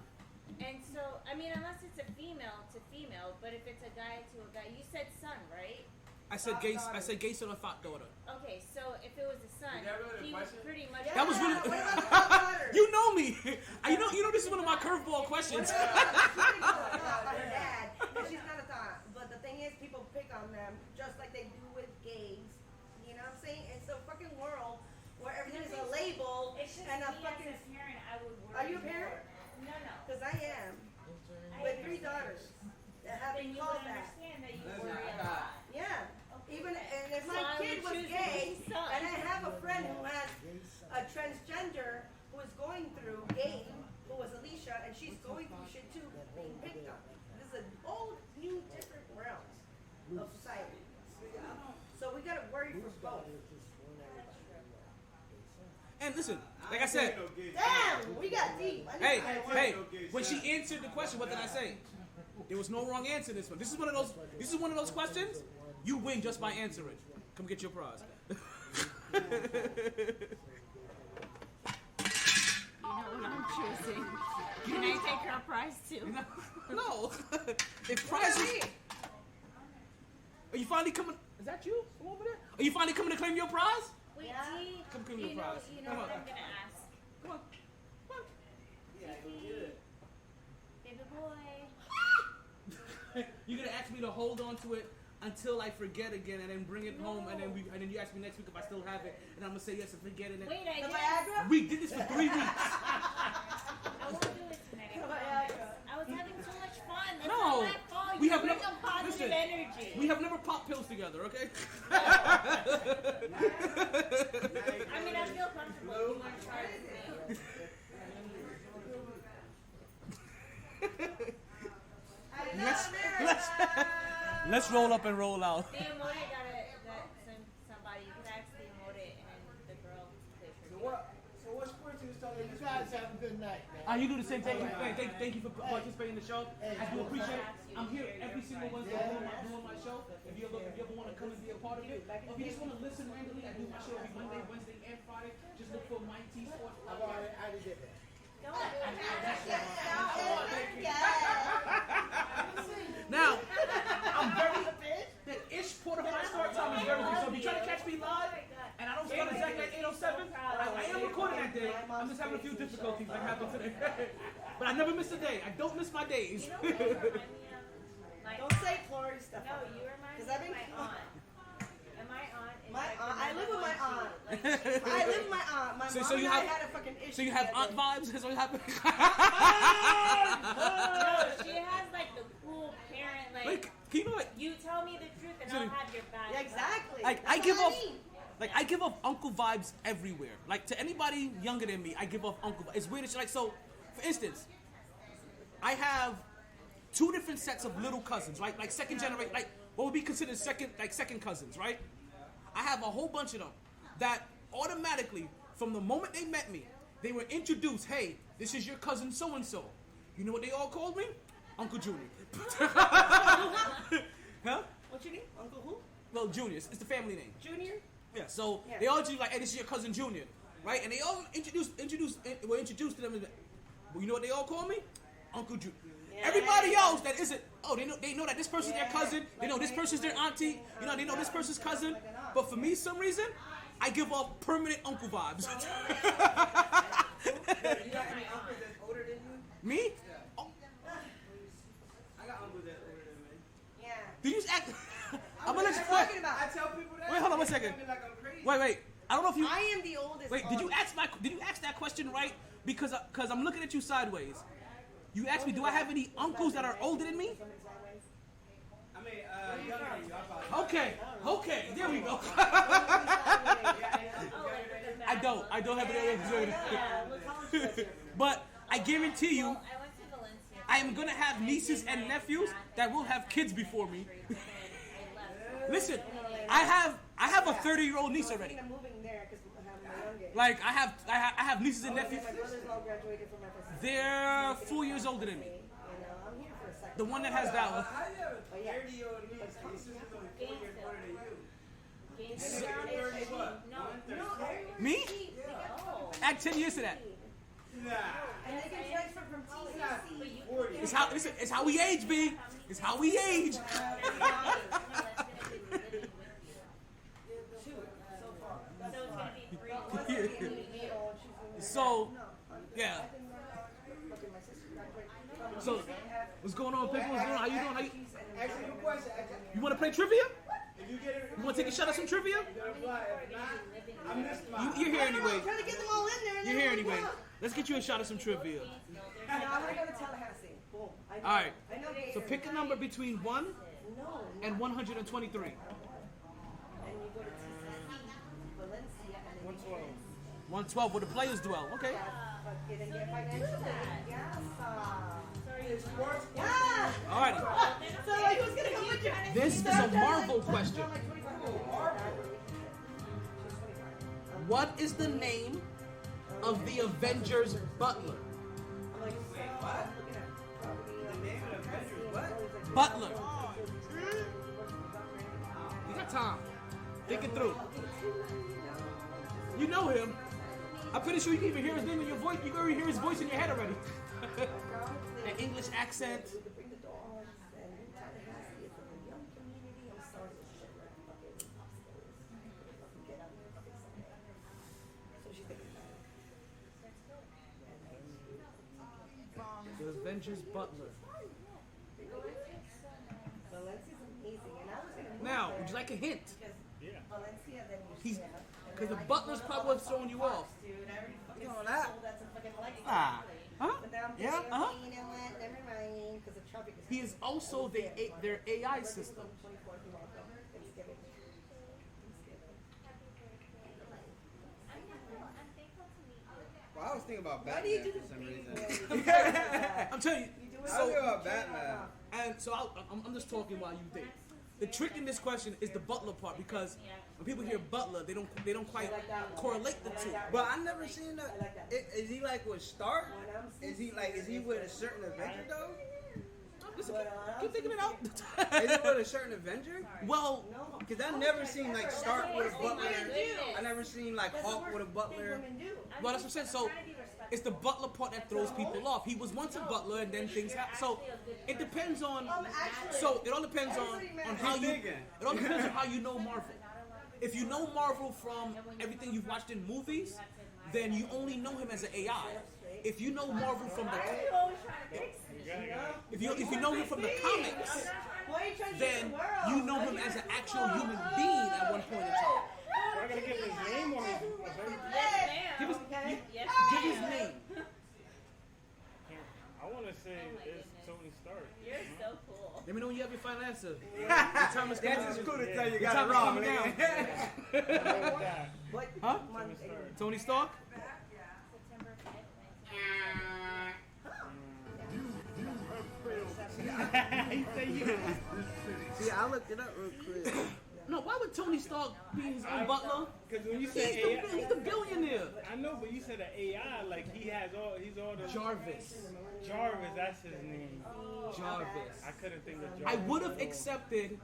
And so, I mean, unless it's a female to female, but if it's a guy to a guy, you said son, right? I said gay son or thought daughter. Okay, so if it was a son, Is that really the he was question? pretty much. Yeah. That was really. What about the thought daughter? You know me. You know this is one of my curveball questions. Her dad, and she's not a thought. But the thing is, people pick on them just like they do with gays. You know what I'm saying? It's a fucking world where everything is a label It's just and a me fucking. as a parent, I would worry. Are you a parent? more. No. Because I am. With 3 daughters that have Then been you called would that. understand that you Listen, worry I a got- lot. Yeah. Even and if So my I kid would was choose gay, the son. and I have a friend who has a transgender who is going through gay, who was Alicia, and she's going through shit too, being picked on. This is a whole new different realms of society. So we gotta worry for both. And listen, like I said, Damn, we got deep. I need to find one. when she answered the question, what did I say? There was no wrong answer in this one. This is one of those questions you win just by answering. Come get your prize. You know what I'm choosing. Can I take her prize too? No. If prizes. Are you finally coming? Is that you? Come over there. Are you finally coming to claim your prize? Wait, Yeah. Dee, Come claim your you know, prize. you know Come what on. I'm gonna ask? Come on. Come on. Baby boy. You're gonna ask me to hold on to it until I forget again, and then bring it home, and then you ask me next week if I still have it, and I'm gonna say yes and forget it. Wait, I The did. Viagra? We did this for 3 weeks. I won't do it tonight. I promise. I was having too much fun. That's No, not my fault. we You have bring never- a positive listen, energy. We have never popped pills together, okay? I mean, I feel comfortable. You want to try it with me? Let's roll up and roll out. The emote somebody. You can ask the emote and the girl plays her. So what sports you was talking You guys have a good night, man. You do the same thing. Thank you for participating in the show. I do appreciate it. I'm here every single Wednesday doing my show. If you ever want to come and be a part of it, or if you just want to listen randomly, I do my show every Monday, Wednesday, and Friday. Just look for MyT Sports Podcast. I already did that. Now, I'm very the ish quarter of my start time is very good. So if you try to catch me live and I don't start exactly at 8:07, I am recording that day. I'm just having a few difficulties that happened today. But I never miss a day. I don't miss my days. You know what you remind me of? Don't say Corey stuff. No, you I live with my aunt. My mom and I had a fucking issue. So you have together. aunt vibes? That's what happened? No, she has like the cool parent, like can you know what? you tell me the truth and I'll have your back. Yeah, exactly. Like That's I give what off, mean. like I give off uncle vibes everywhere. Like to anybody younger than me, I give off uncle. It's weird. It's like so. For instance, I have 2 different sets of little cousins, right? Like second generation, like what would be considered second cousins, right? I have a whole bunch of them that automatically, from the moment they met me, they were introduced. Hey, this is your cousin so and so. You know what they all called me? Uncle Junior. Huh? What's your name? Uncle who? Well, Junior. It's the family name. Junior? Yeah. So they all do like, hey, this is your cousin Junior, right? And they all were introduced to them. Well, you know what they all call me? Uncle Junior. Everybody else that isn't, they know that this person's their cousin. They know this person's their auntie. You know, they know this person's cousin. But for me, some reason, I give off permanent uncle vibes. You got any uncles that's older than you? Me? Oh, I got uncles that's older than me. Yeah. did you act? I'm gonna let you. What are you talking about? I tell people that. Wait, hold on one they second. look at me like I'm crazy. Wait. I don't know if you. I am the oldest. Wait, did you ask that question right? Because I'm looking at you sideways. You asked me, do I have any uncles that are older than me? I mean, younger than you. I apologize. Okay, there we go. I don't have any uncles. But I guarantee you, I went to Valencia. I am gonna have nieces and nephews that will have kids before me. Listen, I have a 30-year-old niece already. I'm moving there because I have my youngest. Like I have nieces and nephews. My brothers all graduated from my first. They're 4 years older than me. You know, I'm here for a second. The one that has that one. How you have a 30-year-old niece and your sister's only 4 years older than you? Games And they're 30 what? No, 130? Me? no. Add 10 years to that. Nah. And they can transfer from TCC. 40. It's how we age, B. It's how we age. So, yeah. So, what's going on, people? What's going on? How you doing? Ask me a question. You want to play trivia? If you get it, You want to take a shot at some trivia? you're gonna apply. If not, I missed mine. You're here anyway. Trying to get them all in there. You're here anyway. Let's get you a shot at some trivia. No, I'm gonna go to Tallahassee. Boom. I know. All right. I know the So area. pick a number between 1 No. and 123. And you go to TCC, Valencia, and then 112. 112, where the players dwell. Okay. get financial aid. Yes. Sports Yeah. All righty. So like, who's gonna come with you? This is a Marvel question. What is the name of the Avengers butler? Butler. You got time. Think it through. You know him. I'm pretty sure you can even hear his name in your voice. You can already hear his voice in your head already. An English accent. The Avengers butler. Valencia's amazing, and I was gonna move Now, there would you like a hint? because Valencia, then He's because the butler's probably what's throwing you off. dude, I already fucking know that? sold that to fucking Alexis. Ah. Huh? But now I'm Yeah, thinking, uh-huh. okay, you know what? Never mind, because the traffic is. He is also their AI system. 24th, you want to go. Thanksgiving. Well, I was thinking about Why do you Batman do for this some baby reason. way? I'm telling you. You do it I was So, thinking about Batman. and so I'm just talking while you think. The trick in this question is the butler part because when people hear butler, they don't quite correlate the two. But I never seen that. I like that. Is he like with Stark? Is he with a certain Avenger though? Listen, keep thinking it out. Is it with a certain Avenger? Well, Because I never seen like Stark with a butler. I never seen like Hulk with a butler. Women do. well, that's what I'm saying. So it's the butler part that throws people off. He was once a butler, and then things happen. So it depends on. So it all depends on how you. It all depends on how you know Marvel. If you know Marvel from everything you've watched in movies, then you only know him as an AI. If you know Marvel from the if you know him from the comics, Why are you trying to then get the world? you know him as an actual human being at one point in time. I gotta give his name on his event? Yes, ma'am. Give us, Okay. Yes, give his ma'am. name. I want to say Oh my it's goodness. Tony Stark. You're so cool. Let me know when you have your final answer. The time is coming. That's just cool to tell you The got time it is wrong, coming nigga. down. What Huh? month? Tony Stark? September 5th, He said you. See, I looked it up real quick. No, why would Tony Stark be his own butler? Because when you He's said AI, the billionaire. I know, but you said an AI, like he's all the Jarvis. Jarvis, that's his name. Jarvis. I couldn't think of Jarvis. I would have accepted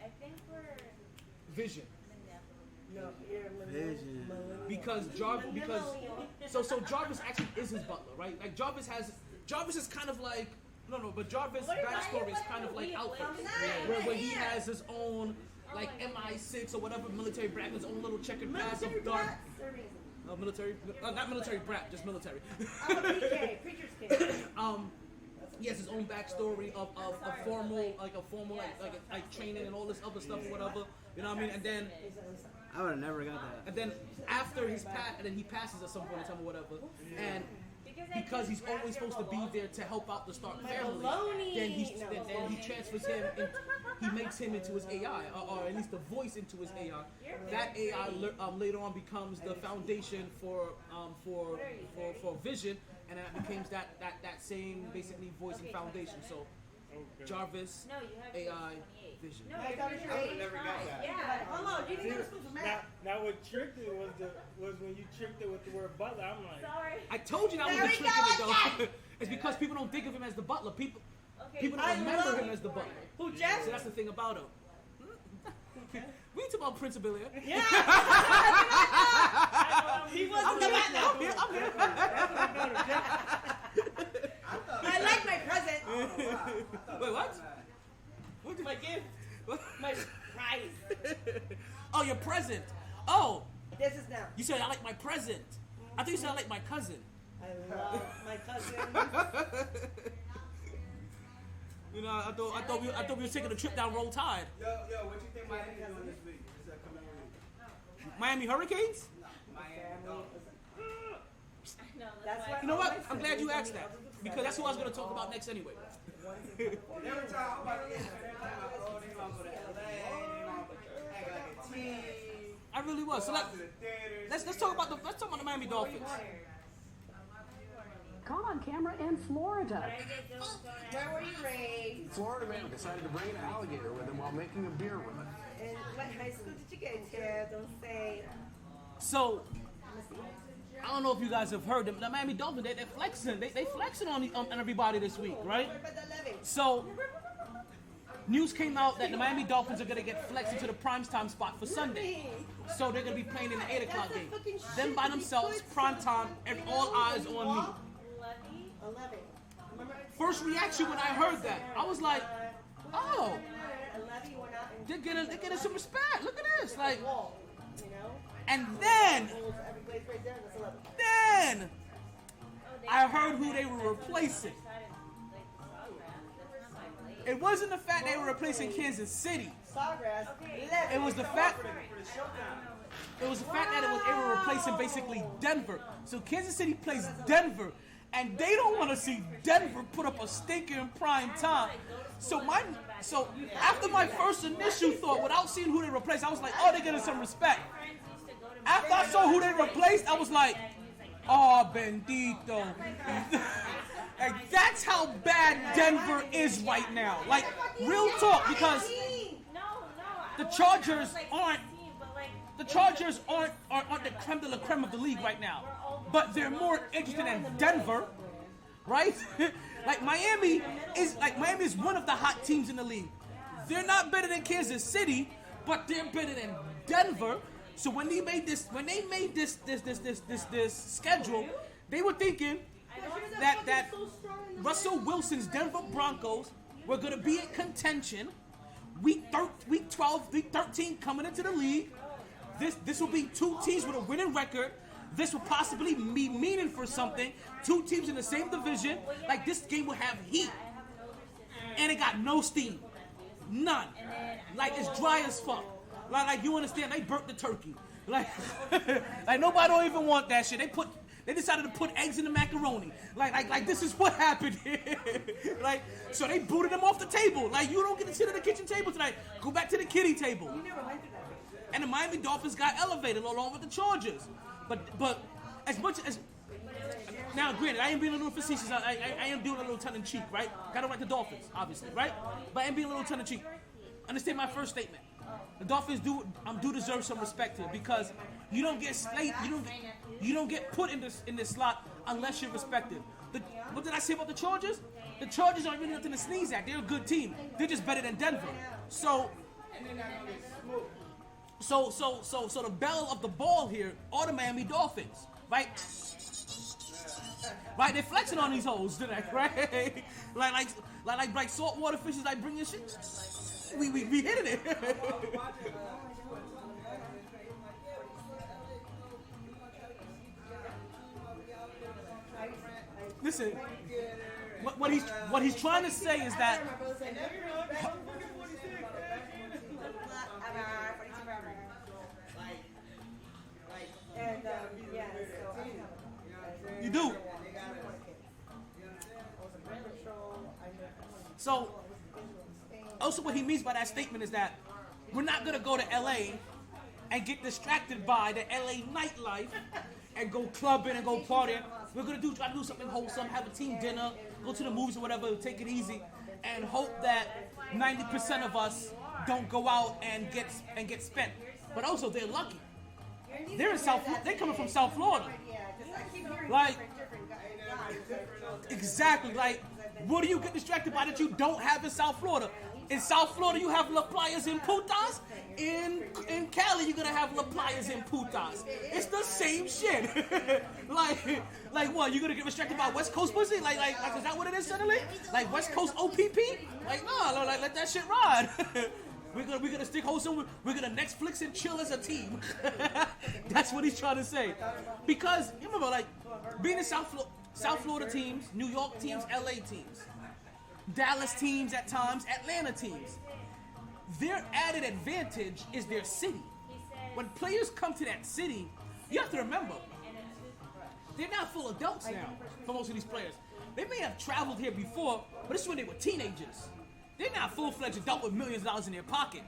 I think we're Vision. No, you're Vision. Because so Jarvis actually is his butler, right? Like Jarvis is kind of like but Jarvis' backstory is kind of like Alfred, where he has his own like MI6 or whatever military brat, his own little checkered past of dark military, not military brat, just military. Preacher's kid. He has his own backstory of a formal like training and all this other stuff or whatever. You know what I mean? And then I would have never got that. And then after his he passes at some point in time or whatever, and because he's always supposed to be there to help out the Stark family, then he transfers him, he makes him into his AI, or at least the voice into his AI. That AI later on becomes the foundation for Vision, and then it becomes that same basically voice and foundation. So Jarvis, No, you have AI, 28. Vision. No, I you're thought it was right. your never got that. Yeah. Hold on, you didn't go to school for math. Now what tricked it was when you tricked it with the word butler. I'm like, Sorry. I told you that was There the we trick go of it though. again. It's because people don't think of him as the butler. People Okay. don't I remember love him as the butler. Who, Jeff? So that's the thing about him. We talk about Prince Abilia. Yeah. He wasn't the butler. I'm here. I like my present. Wait, what? What did My gift. What? My prize. Oh, your present. Oh, This is now. you said I like my present. I think you said I like my cousin. I love my cousin. You know, I thought we were taking a trip down Roll Tide. Yo, what you think Miami is doing this week? This upcoming week? Miami Hurricanes? Miami Dolphins. No, That's why. why. You know what? I'm glad you asked that because that's who I was going to talk about next anyway. Every time I'm about to get there, they're like, oh, they gonna go to LA, they gonna act like a team. I really was. So Go out to the theaters. let's talk about the Miami Dolphins. Caught on camera in Florida. Where were you raised? Florida man decided to bring an alligator with him while making a beer with it. And what high school did you get to? Don't say. So I don't know if you guys have heard them. The Miami Dolphins, they're flexing. They flexing on everybody this week, right? What about the levy? So news came out that the Miami Dolphins are going to get flexed into the primetime spot for Sunday. So they're going to be playing in the 8 o'clock game. Them by themselves, primetime, and all eyes on me. A levy. Remember? First reaction when I heard that, I was like, oh, A levy went out and they're getting some respect. Look at this. Like, wall. You know? and then Everybody's right there. That's a levy. Then I heard who they were replacing. It wasn't the fact they were replacing Kansas City. Sawgrass. It was the fact. It was the fact that they were replacing basically Denver. So Kansas City plays Denver, and they don't want to see Denver put up a stinker in prime time. So after my first initial thought, without seeing who they replaced, I was like, oh, they're getting some respect. After I saw who they replaced, I was like, oh, bendito. And that's how bad Denver is right now. Like, real talk, because the Chargers aren't the creme de la creme of the league right now. But they're more interested in Denver, right? Miami is one of the hot teams in the league. They're not better than Kansas City, but they're better than Denver. So when they made this schedule, they were thinking that Russell Wilson's Denver Broncos were going to be in contention. Week 12, week 13 coming into the league. This will be two teams with a winning record. This will possibly be meaning for something. Two teams in the same division. Like, this game will have heat. And it got no steam. None. Like, it's dry as fuck. Like you understand, they burnt the turkey. Like, like nobody don't even want that shit. They decided to put eggs in the macaroni. Like this is what happened here. Like, so they booted them off the table. Like, you don't get to sit at the kitchen table tonight. Go back to the kiddie table. You never went through that. And the Miami Dolphins got elevated along with the Chargers. But as much as now, granted, I am being a little facetious. I am doing a little tongue in cheek, right? I don't like the Dolphins, obviously, right? But I am being a little tongue in cheek. Understand my first statement. The Dolphins do deserve some respect here because you don't get slated, you don't get put in this slot unless you're respected. What did I say about the Chargers? The Chargers aren't really nothing to sneeze at. They're a good team. They're just better than Denver. So the bell of the ball here are the Miami Dolphins, right? Right, they're flexing on these hoes today, right? like saltwater fishes, like bringing shit. We hitting it. Listen, what he's trying to say is that. You do. So, also what he means by that statement is that we're not going to go to LA and get distracted by the LA nightlife and go clubbing and go partying. We're going to try to do something wholesome, have a team dinner, go to the movies or whatever, take it easy, and hope that 90% of us don't go out and get spent. But also, they're lucky. They're in they're coming from South Florida. Like, exactly, like, what do you get distracted by that you don't have in South Florida? In South Florida, you have La Playas and Putas. In Cali, you're gonna have La Playas and Putas. It's the same shit. like what? You gonna get distracted by West Coast pussy? Like, is that what it is suddenly? Like West Coast OPP? Like, no, like let that shit ride. We're gonna stick wholesome. We're gonna Netflix and chill as a team. That's what he's trying to say. Because you remember, like, being in South Florida teams, New York teams, LA teams, Dallas teams at times, Atlanta teams. Their added advantage is their city. When players come to that city, you have to remember, they're not full adults now for most of these players. They may have traveled here before, but this is when they were teenagers. They're not full-fledged adult with millions of dollars in their pocket.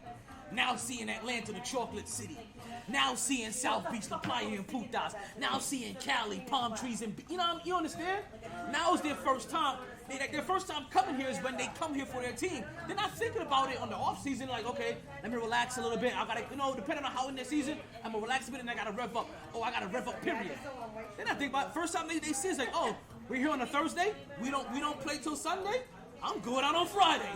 Now seeing Atlanta, the chocolate city. Now seeing South Beach, La Playa and Putas. Now seeing Cali, palm trees, and you understand? Now is their first time. Their first time coming here is when they come here for their team. They're not thinking about it on the off season. Like, okay, let me relax a little bit. I gotta, depending on how in their season, I'm gonna relax a bit and I gotta rev up. Oh, I gotta rev up. Period. They're not thinking about it. First time they see is like, oh, we're here on a Thursday. We don't play till Sunday. I'm going out on Friday.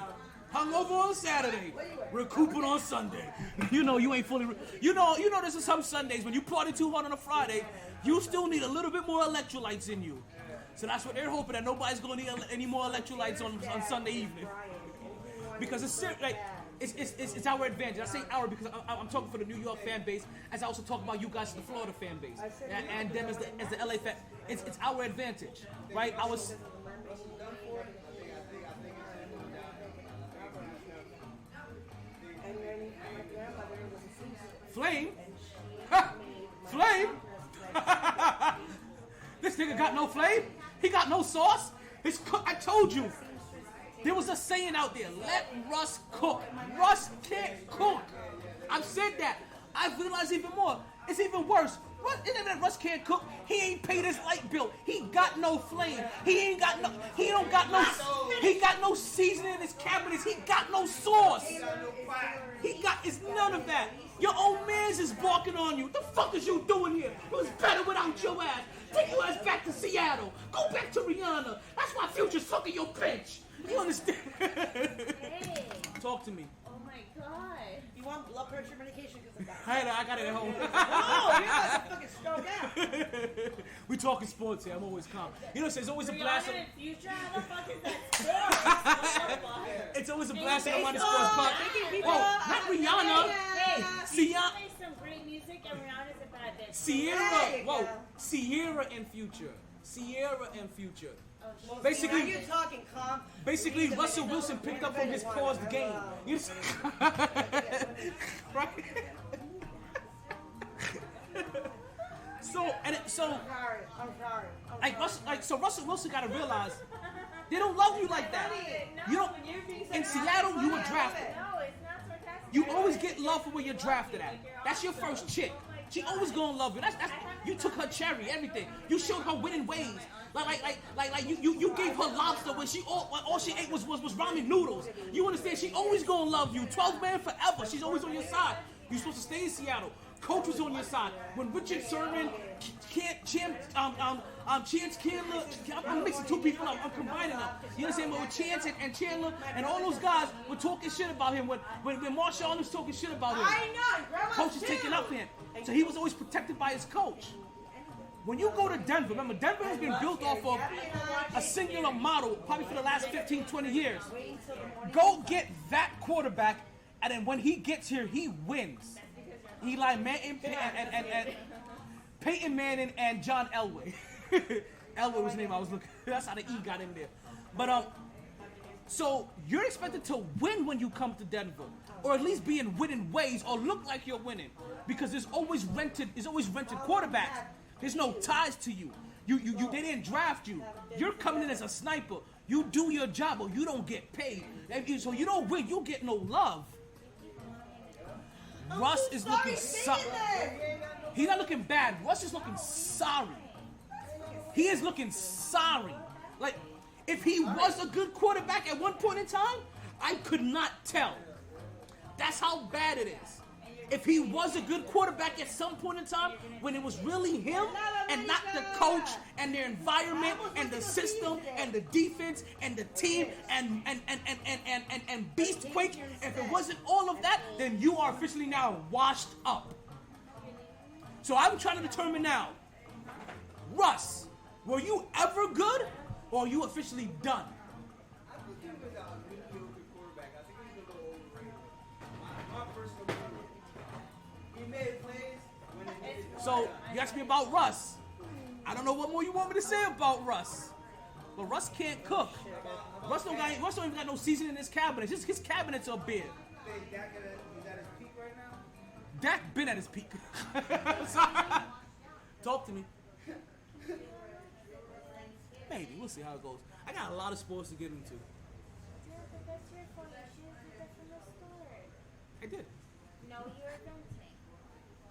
Hungover on Saturday, recouping on Sunday. You ain't fully. This is some Sundays when you party too hard on a Friday, you still need a little bit more electrolytes in you. So that's what they're hoping, that nobody's gonna need any more electrolytes on Sunday evening. Because it's our advantage. I say our because I'm talking for the New York fan base, as I also talk about you guys, the Florida fan base, and them as the LA fan. It's our advantage, right? Flame? Flame? This nigga got no flame? He got no sauce? I told you. There was a saying out there, let Russ cook. Russ can't cook. I've said that. I've realized even more. It's even worse. Russ can't cook. He ain't paid his light bill. He got no flame. He got no seasoning in his cabinets. He got no sauce. It's none of that. Your old man's is barking on you. What the fuck is you doing here? It was better without your ass. Take your ass back to Seattle. Go back to Rihanna. That's why Future's fucking your bitch. You understand? Hey. Talk to me. Oh my god. You want blood pressure medication because of that? I got it at home. Oh, you're not fucking stroked out. We talking sports here. I'm always calm. It's always a blast. Future? How the fuck is that sport? It's always a blast on MyT Sports Podcast. Oh, not Rihanna. Hey, Sierra. you play some great music and Rihanna's a bad bitch. Sierra and Future. Sierra and Future. Well, Basically, now you're talking, calm. Basically, Russell Wilson picked up from his paws the game. Right? Russell Wilson got to realize they don't love you like that. You don't. In Seattle, you were drafted. No, it's not sarcastic. You always get love for where you're drafted at. That's your first chick. She always gonna love you. That's you took her cherry, everything. You showed her winning ways. Like you gave her lobster when all she ate was ramen noodles. You understand? She always gonna love you. 12 man forever. She's always on your side. You're supposed to stay in Seattle. Coach was on your side. When Richard Sherman, Chance Chandler, I'm mixing two people up. I'm combining them. You understand? But with Chance and Chandler and all those guys were talking shit about him. When Marshawn was talking shit about him. I know. Coach is taking up for him. So he was always protected by his coach. When you go to Denver, remember, Denver has been built off of a singular model probably for the last 15, 20 years. Go get that quarterback, and then when he gets here, he wins. Eli Manning and Peyton Manning and John Elway. Elway was the name I was looking. That's how the E got in there. But so you're expected to win when you come to Denver, or at least be in winning ways, or look like you're winning, because there's always rented quarterbacks. There's no ties to you. They didn't draft you. You're coming in as a sniper. You do your job, or you don't get paid. So you don't win. You get no love. Russ is looking sorry. He's not looking bad. Russ is looking sorry. He is looking sorry. Like, if he was a good quarterback at one point in time, I could not tell. That's how bad it is. If he was a good quarterback at some point in time, when it was really him and not the coach and their environment and the system and the defense and the team and Beastquake, if it wasn't all of that, then you are officially now washed up. So I'm trying to determine now, Russ, were you ever good, or are you officially done? I think he was a mediocre quarterback. I think he's a little overrated. My personal opinion. He made plays when it needed to. So you asked me about Russ. I don't know what more you want me to say about Russ. But Russ can't cook. Russ don't even got no seasoning in his cabinet. His cabinets are bare. Think Dak is at his peak right now? Dak been at his peak. Sorry. Talk to me. Maybe. We'll see how it goes. I got a lot of sports to get into. Yeah, but that's your fault. You should have did that from the start. I did. No, you're venting.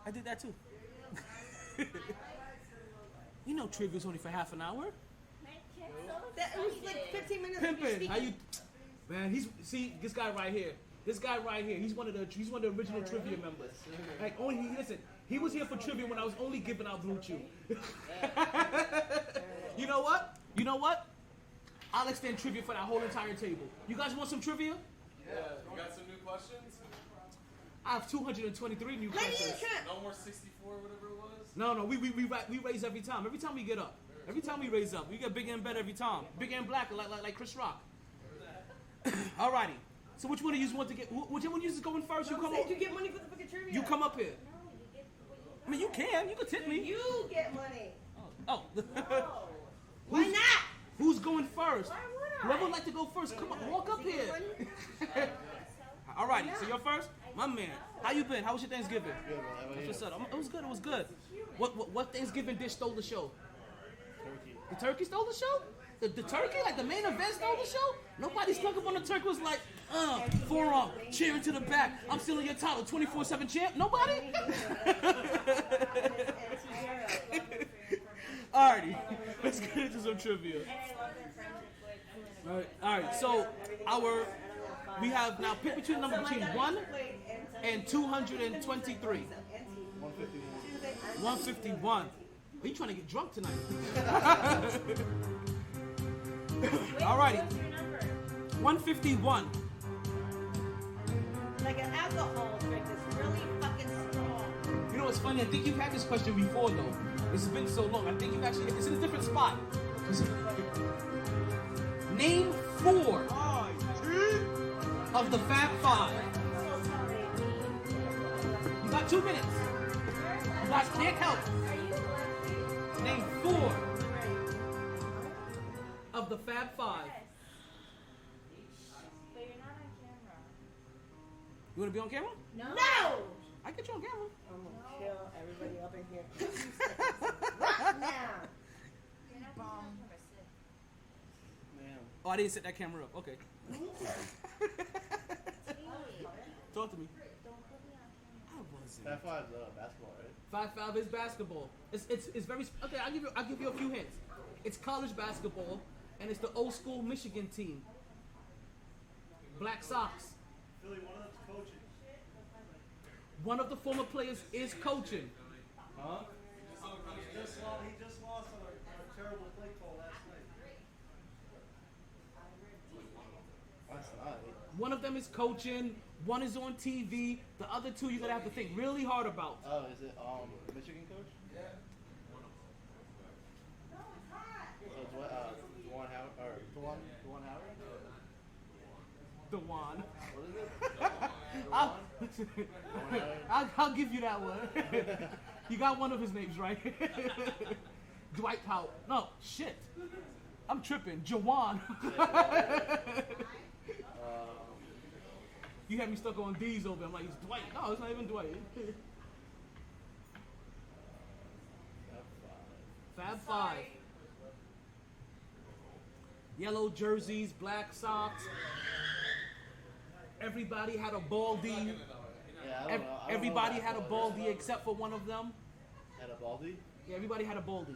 I did that too. You know trivia's only for half an hour. My kid's so That was excited. like 15 minutes. of you Pimpin', speaking. how you? Man, this guy right here. This guy right here. He's one of the original trivia members. Like listen, he was here for trivia when I was only giving out Blue Chew. You know what? I'll extend trivia for that whole entire table. You guys want some trivia? Yeah, you got some new questions? I have 223 new Ladies questions. and gentlemen, No more 64, whatever it was? No, we raise every time. Every time we get up. Every time we raise up. We get bigger and better every time. Bigger and blacker like Chris Rock. Alrighty. So which one of you want to get? Which one of you is going first? You come said up. you get money for the fucking trivia. You come up here. I mean, you can. You can tip me. You get money. Oh. Why not? Who's going first? Why would I? Whoever would like to go first, come on, walk up here. Alrighty, so you're first? My man, how you been? How was your Thanksgiving? Good, what's up? It was good. What Thanksgiving dish stole the show? Turkey. The turkey stole the show? The turkey? Like the main event stole the show? Nobody stuck up on the turkey was like, forearm, cheering to the back. I'm still in your title, 24/7 champ. Nobody? Alrighty, let's get into some trivia. Alright, so we have now pick between a number between 1 and 223. 151. Are you trying to get drunk tonight? Alrighty. 151. Like an alcohol drink that's really fucking strong. You know what's funny? I think you've had this question before though. It's been so long. I think you've actually, it's in a different spot. Name 4 of the Fab Five. You got 2 minutes. You guys can't help. Name 4 of the Fab Five. But you're not on camera. You want to be on camera? No. No! I get you on camera. I'm gonna kill everybody up in here. now. Oh, I didn't set that camera up. Okay. Talk to me. I wasn't. 5'5" basketball, right? 5'5" is basketball. It's very okay. I'll give you a few hints. It's college basketball, and it's the old school Michigan team. Black Sox. Philly, one of them's coaching. One of the former players is coaching. Huh? He just lost on a terrible play call last night. Last night? One of them is coaching. One is on TV. The other two you're gonna have to think really hard about. Oh, is it Michigan coach? Yeah. So it's what Juwan Howard or Juwan Howard? Dewan. What is it? I'll give you that one. You got one of his names right. Dwight Howard. No, shit. I'm tripping. Jawan. You had me stuck on D's over. I'm like, it's Dwight. No, it's not even Dwight. Fab Five. Yellow jerseys, black socks. Everybody had a baldy. Yeah, I don't know. Everybody had a baldy except for one of them. Had a baldy? Yeah, everybody had a baldy.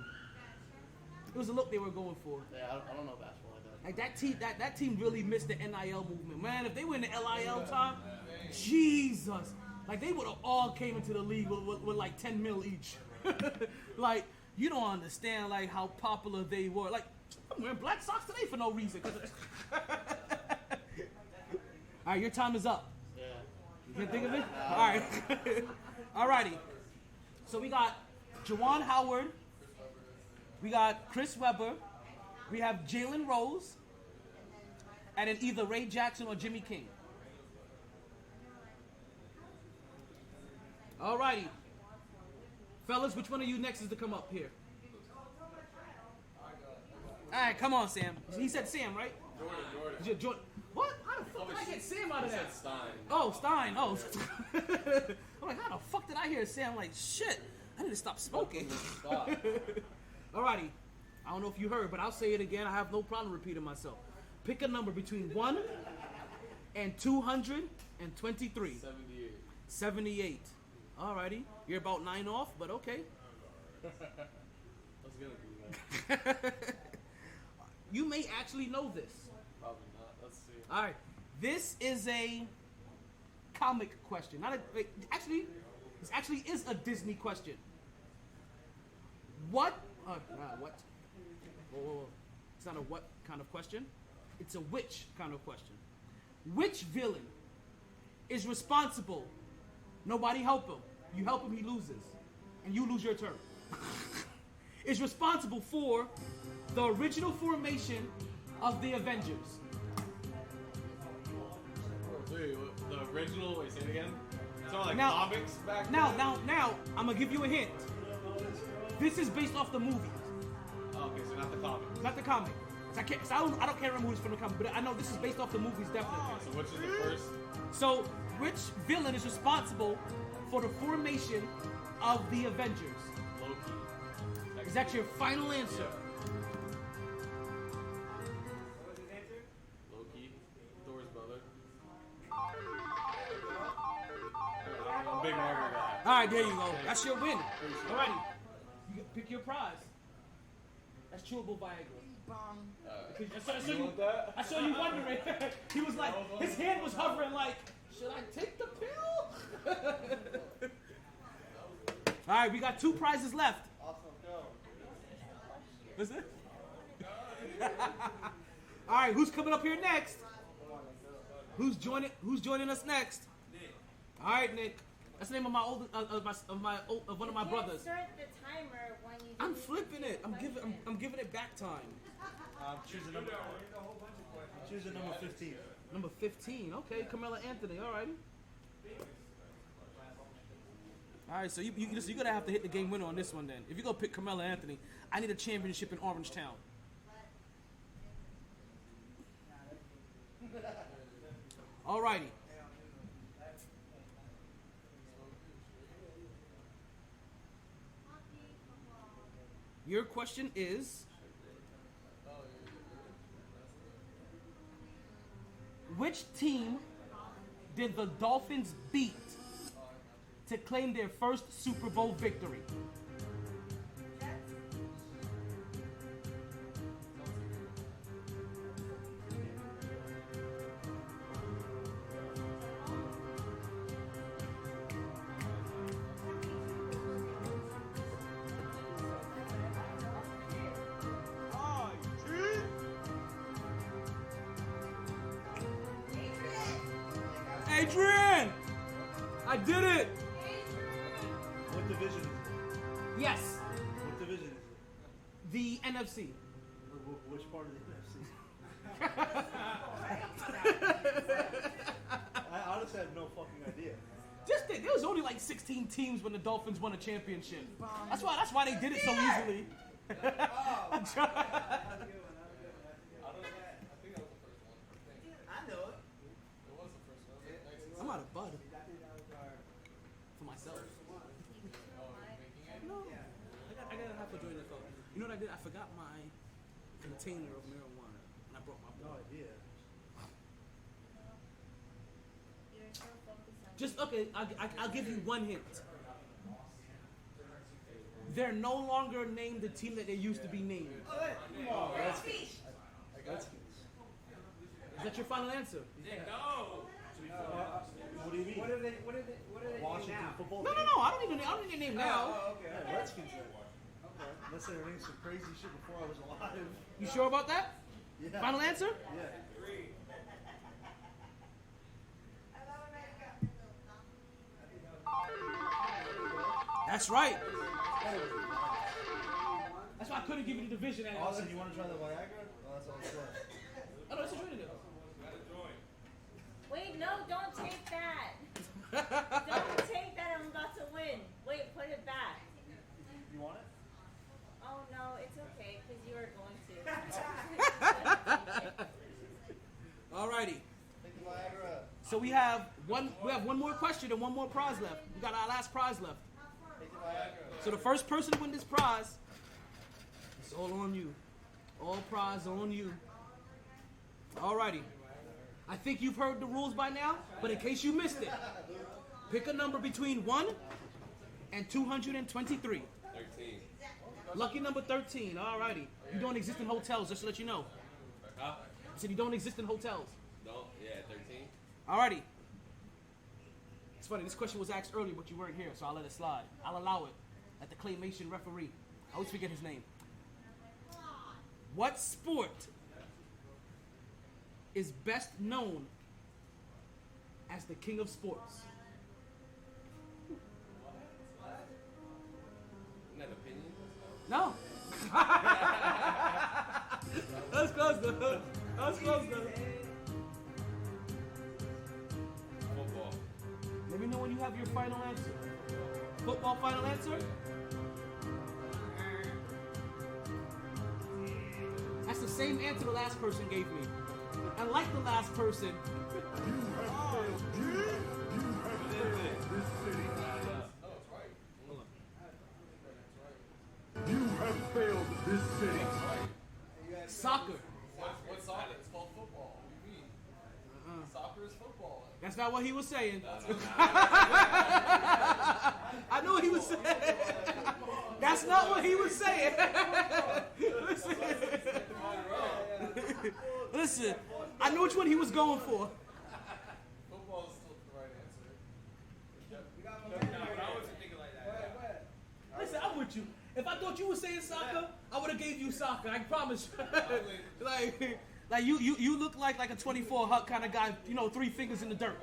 It was the look they were going for. Yeah, I don't know basketball like that. Like that team really missed the NIL movement. Man, if they were in the LIL time, Jesus. Like they would have all came into the league with like 10 mil each. Like, you don't understand like how popular they were. Like, I'm wearing black socks today for no reason. All right, your time is up. Yeah. You can't think of it? All right. Alrighty. So we got Juwan Howard. We got Chris Webber. We have Jalen Rose. And then either Ray Jackson or Jimmy King. Alrighty. Fellas, which one of you next is to come up here? Alright, come on, Sam. He said Sam, right? Jordan. What? How the fuck did I get Sam out of that? Stein. Oh, Stein. Oh. I'm like, how the fuck did I hear Sam? Like, shit. I need to stop smoking. Alrighty. I don't know if you heard, but I'll say it again. I have no problem repeating myself. Pick a number between 1 and 223. 78. 78. Alrighty. You're about 9 off, but okay. I was gonna do that. You may actually know this. Probably not. Let's see. Alright. This is a comic question. Not a, actually, this actually is a Disney question. What? What? Whoa. It's not a what kind of question. It's a which kind of question. Which villain is responsible? Nobody help him. You help him, he loses. And you lose your turn. Is responsible for the original formation of the Avengers. Wait, the original, say it again? It's all like Now- comics back then? Now, I'm gonna give you a hint. This is based off the movie, Oh, okay, so not the comics. not the comic. I don't can't remember who's from the comic, but I know this is based off the movies definitely. So which is the first? So, which villain is responsible for the formation of the Avengers? Loki. Is that your final answer? Loki. Thor's brother. I'm a big Marvel guy. All right, there you go. That's your win. Alrighty, you get, pick your prize. That's chewable Viagra. I saw you wondering. He was like, his hand was hovering like, should I take the pill? All right, we got 2 prizes left. Awesome, go. What's it? All right, who's coming up here next? Who's joining us next? All right, Nick. That's the name of my old one of my brothers. Start the timer when you. I'm flipping it. I'm giving it back time. Choosing number 15. Number 15. Okay, Carmela Anthony. All righty. All right, so you're gonna have to hit the game winner on this one then. If you're gonna pick Carmela Anthony, I need a championship in Orange Town. All righty. Your question is, which team did the Dolphins beat to claim their first Super Bowl victory? Adrian! I did it! What division is it? Yes, What division is it? the NFC. Which part of the NFC? I honestly have no fucking idea. Just think, there was only like 16 teams when the Dolphins won a championship. That's why they did it so easily. I'm trying- I'm out of bud for myself. No, I gotta have to join the club. You know what I did? I forgot my container of marijuana, and I brought my No bud. idea. Just okay. I'll give you one hint. They're no longer named the team that they used to be named. Redskins. Is that your final answer? What do you mean? What are they Washington now? football No, team? I don't need their name now. Oh, okay. Yeah, Redskins then. Let's say their name's some crazy shit before I was alive. You sure about that? Yeah. Final answer? Yeah. That's right. That's why I couldn't give you the division. Austin, you want to try the Viagra? Oh, that's all it's left. Oh, no, it's a joint in there. Wait, no, don't take that. Don't take that. I'm about to win. Wait, put it back. You want it? Oh no, it's okay because you are going to. Alrighty. Take the Viagra. So we have one more question and one more prize left. We got our last prize left. Take the Viagra. So the first person to win this prize, it's all on you. All prize on you. Alrighty. I think you've heard the rules by now, but in case you missed it, pick a number between 1 and 223. 13. Lucky number 13. Alrighty. You don't exist in hotels, just to let you know. Huh? I said you don't exist in hotels. No, yeah, 13. Alrighty. It's funny, this question was asked earlier, but you weren't here, so I'll let it slide. I'll allow it. At the claymation referee. I always forget his name. What sport is best known as the king of sports? Isn't that opinion? No. That's close though. That's close though. Football. Let me know when you have your final answer. Football final answer? That's the same answer the last person gave me. And like the last person, You have failed this city. soccer. What's soccer? It's called football. What do you mean? Soccer is football. That's not what he was saying. I know what he was saying. That's not what he was saying. Listen, I know which one he was going for. Football is still the right answer. No, I wasn't thinking like that. Listen, I'm with you. If I thought you were saying soccer, I would have gave you soccer. I promise. like you look like a 24 Huck kind of guy. You know, 3 fingers in the dirt.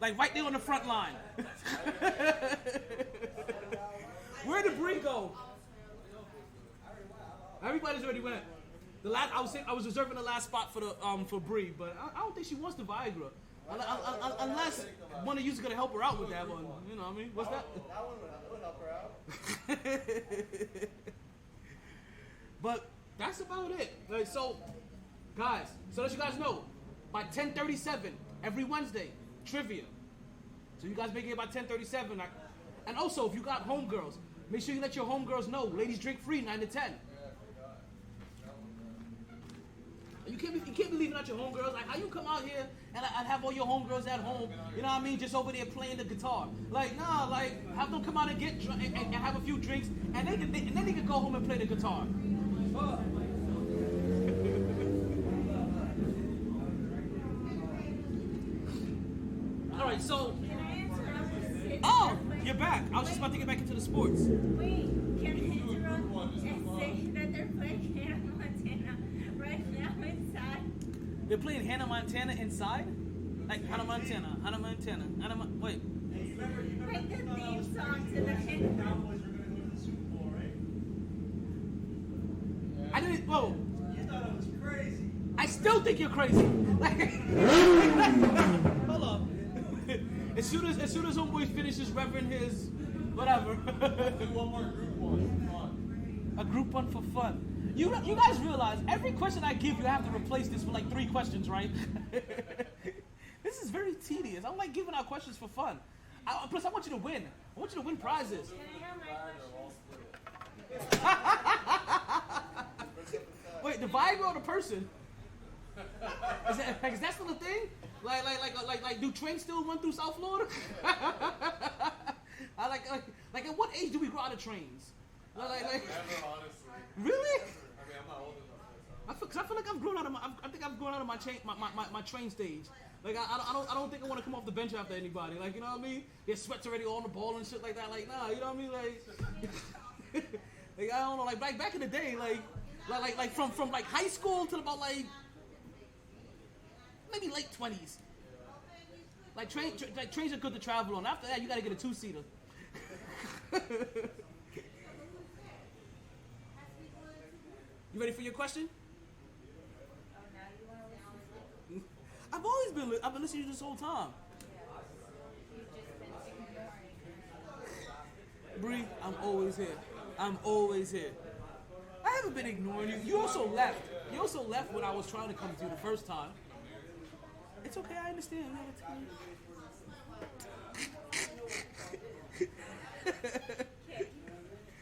Like right there on the front line. Where did Bree go? Everybody's already went. The last I was reserving the last spot for the for Bree, but I don't think she wants the Viagra. Unless one of you is gonna help her out with that one. You know what I mean? What's that? That one would help her out. But that's about it. Like, so, guys, so let you guys know, by 10:37 every Wednesday, trivia. So you guys make it by 10:37. And also, if you got homegirls, Make sure you let your homegirls know. Ladies drink free, 9 to 10. You can't be leaving out your homegirls. Like, how you come out here and have all your homegirls at home, you know what I mean, just over there playing the guitar. Like, nah, like, have them come out and get drunk and have a few drinks, and then they can go home and play the guitar. All right, so. Oh, you're back. I was just about to get back into the sports. Wait, can I interrupt and say that they're playing Hannah Montana right now inside? They're playing Hannah Montana inside? Like Hannah Montana. Wait. Like the theme song to the Hannah. Cowboys were going to go to the Super Bowl, right? I didn't. Whoa. You thought it was crazy. I still think you're crazy. Like, hold on. As soon as homeboy finishes revving his whatever. One more group one for fun. A group one for fun. You guys realize every question I give you, I have to replace this with like 3 questions, right? This is very tedious. I don't like giving out questions for fun. Plus, I want you to win. I want you to win prizes. Can I have my questions? Wait, the Viagra or the person? Is that still a thing? Like, do trains still run through South Florida? I like at what age do we grow out of trains? Never, honestly. Really? I mean, I'm not old enough. I feel like I've grown out of my train stage. Like I don't think I want to come off the bench after anybody. Like, you know what I mean? Their sweat's already on the ball and shit like that. Like, nah, you know what I mean? Like, like I don't know. Like back in the day, like from like high school to about like maybe late 20s. Like trains are good to travel on. After that, you gotta get a 2-seater. You ready for your question? I've been listening to you this whole time. Bree, I'm always here. I haven't been ignoring you. You also left. When I was trying to come to you the first time. It's okay, I understand. Okay. I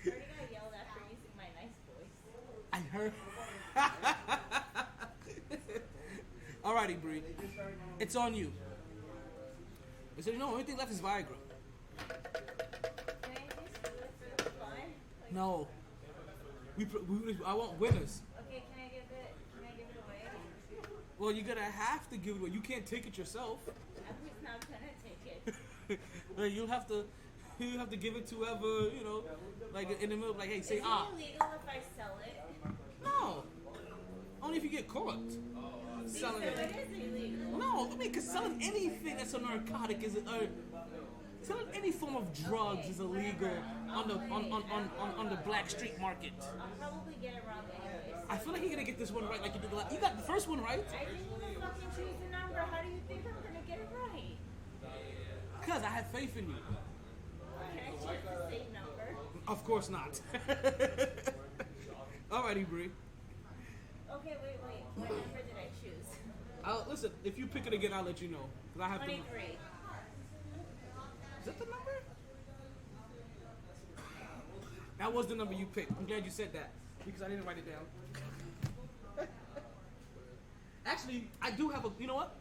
already got yelled at for using my nice voice. I heard. Alrighty, Bree. It's on you. I said, no, only thing left is Viagra. Can I just do it for the fun? Like, No. I want winners. Okay, can I give it away? Well, you're gonna have to give it away. You can't take it yourself. I'm just not gonna take it. Like, you have to give it to whoever, you know, like in the middle, like, hey, say Is it illegal if I sell it? No. Only if you get caught. Selling So it. it is illegal. No, I mean, because selling anything that's a narcotic is selling any form of drugs is illegal on the black street market. I'll probably get it wrong anyways. I feel like you're gonna get this one right, like you did the last. You got the first one right. I didn't even fucking choose the number. How do you think I'm gonna get it right? Because I have faith in you. Can I choose the same number? Of course not. Alrighty, Bree. Okay, wait. What number did I choose? Listen, if you pick it again, I'll let you know. 'Cause I have 23. Is that the number? That was the number you picked. I'm glad you said that because I didn't write it down. Actually, I do have a. You know what?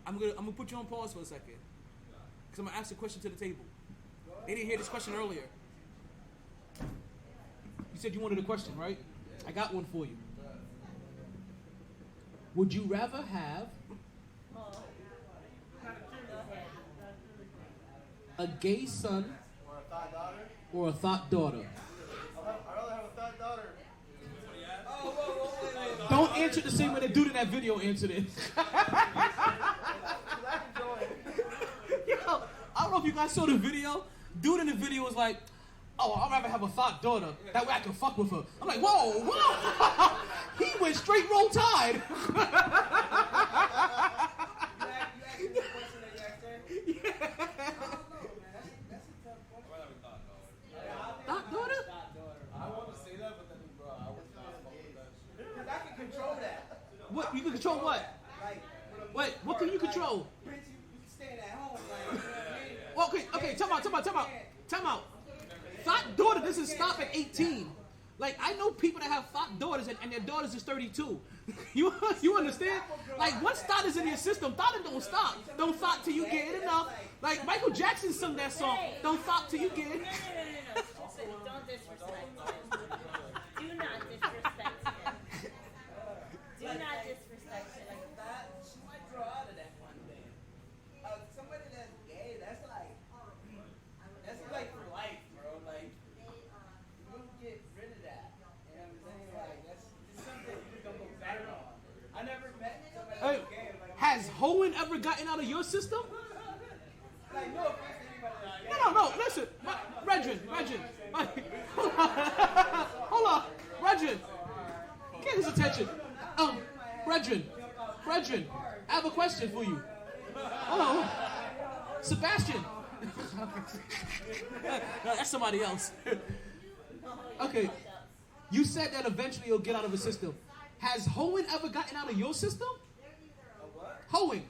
I'm gonna put you on pause for a second because I'm gonna ask a question to the table. They didn't hear this question earlier. You said you wanted a question, right? I got one for you. Would you rather have a gay son Or a thought daughter? or a thought daughter? I'd rather have a thought daughter. Don't answer the same way the dude in that video answered it. Yo, I don't know if you guys saw the video. Dude in the video was like, oh, I'd rather have a thought daughter. That way I can fuck with her. I'm like, whoa. He went straight roll tide. You asked me the question that you asked her? Yeah. I don't know, man. That's a tough question. Thought daughter? I want to say that, but then, bro, I would not fuck with that shit. Because I can control that. What? You can control what? Like, Wait, what can you control? Prince, you can stand at home. Like, you know what I mean? Well, okay, time out. Time out. Thought daughter doesn't stop at 18. Like, I know people that have thought daughters and their daughters is 32. You understand? Like, once thought is in your system, thought don't stop. Don't thought till you get it enough. Like, Michael Jackson sung that song. Don't thought till you get it. No. Don't disrespect him. Do not disrespect him. Do not disrespect him. She might draw out of that one day. Somebody that's gay, that's like for life, bro. Like, you don't get rid of that. You know what I'm saying? Like, that's something you just don't go back on. I never met somebody Hey, that's gay. Like, has Hohen ever gotten out of your system? like, no offense to anybody that's gay. No, listen. Regin. Hold on. Regin. Get his attention. Regin, I have a question for you. Hold on. Sebastian. That's somebody else. Okay. You said that eventually you'll get out of the system. Has Hohen ever gotten out of your system? What? Hohen.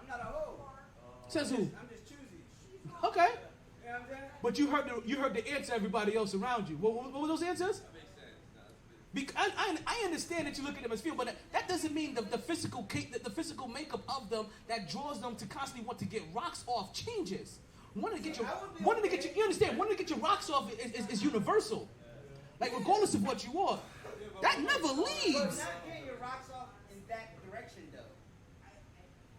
I'm not a hoe. Says who? I'm just choosy. Okay. You know what I'm saying? But you heard the answer everybody else around you. What were those answers? Because I understand that you look at them as female, but that doesn't mean the physical makeup of them that draws them to constantly want to get rocks off changes. Wanting to get your rocks off is universal. Like, regardless of what you are, that never But leaves. not getting your rocks off in that direction, though.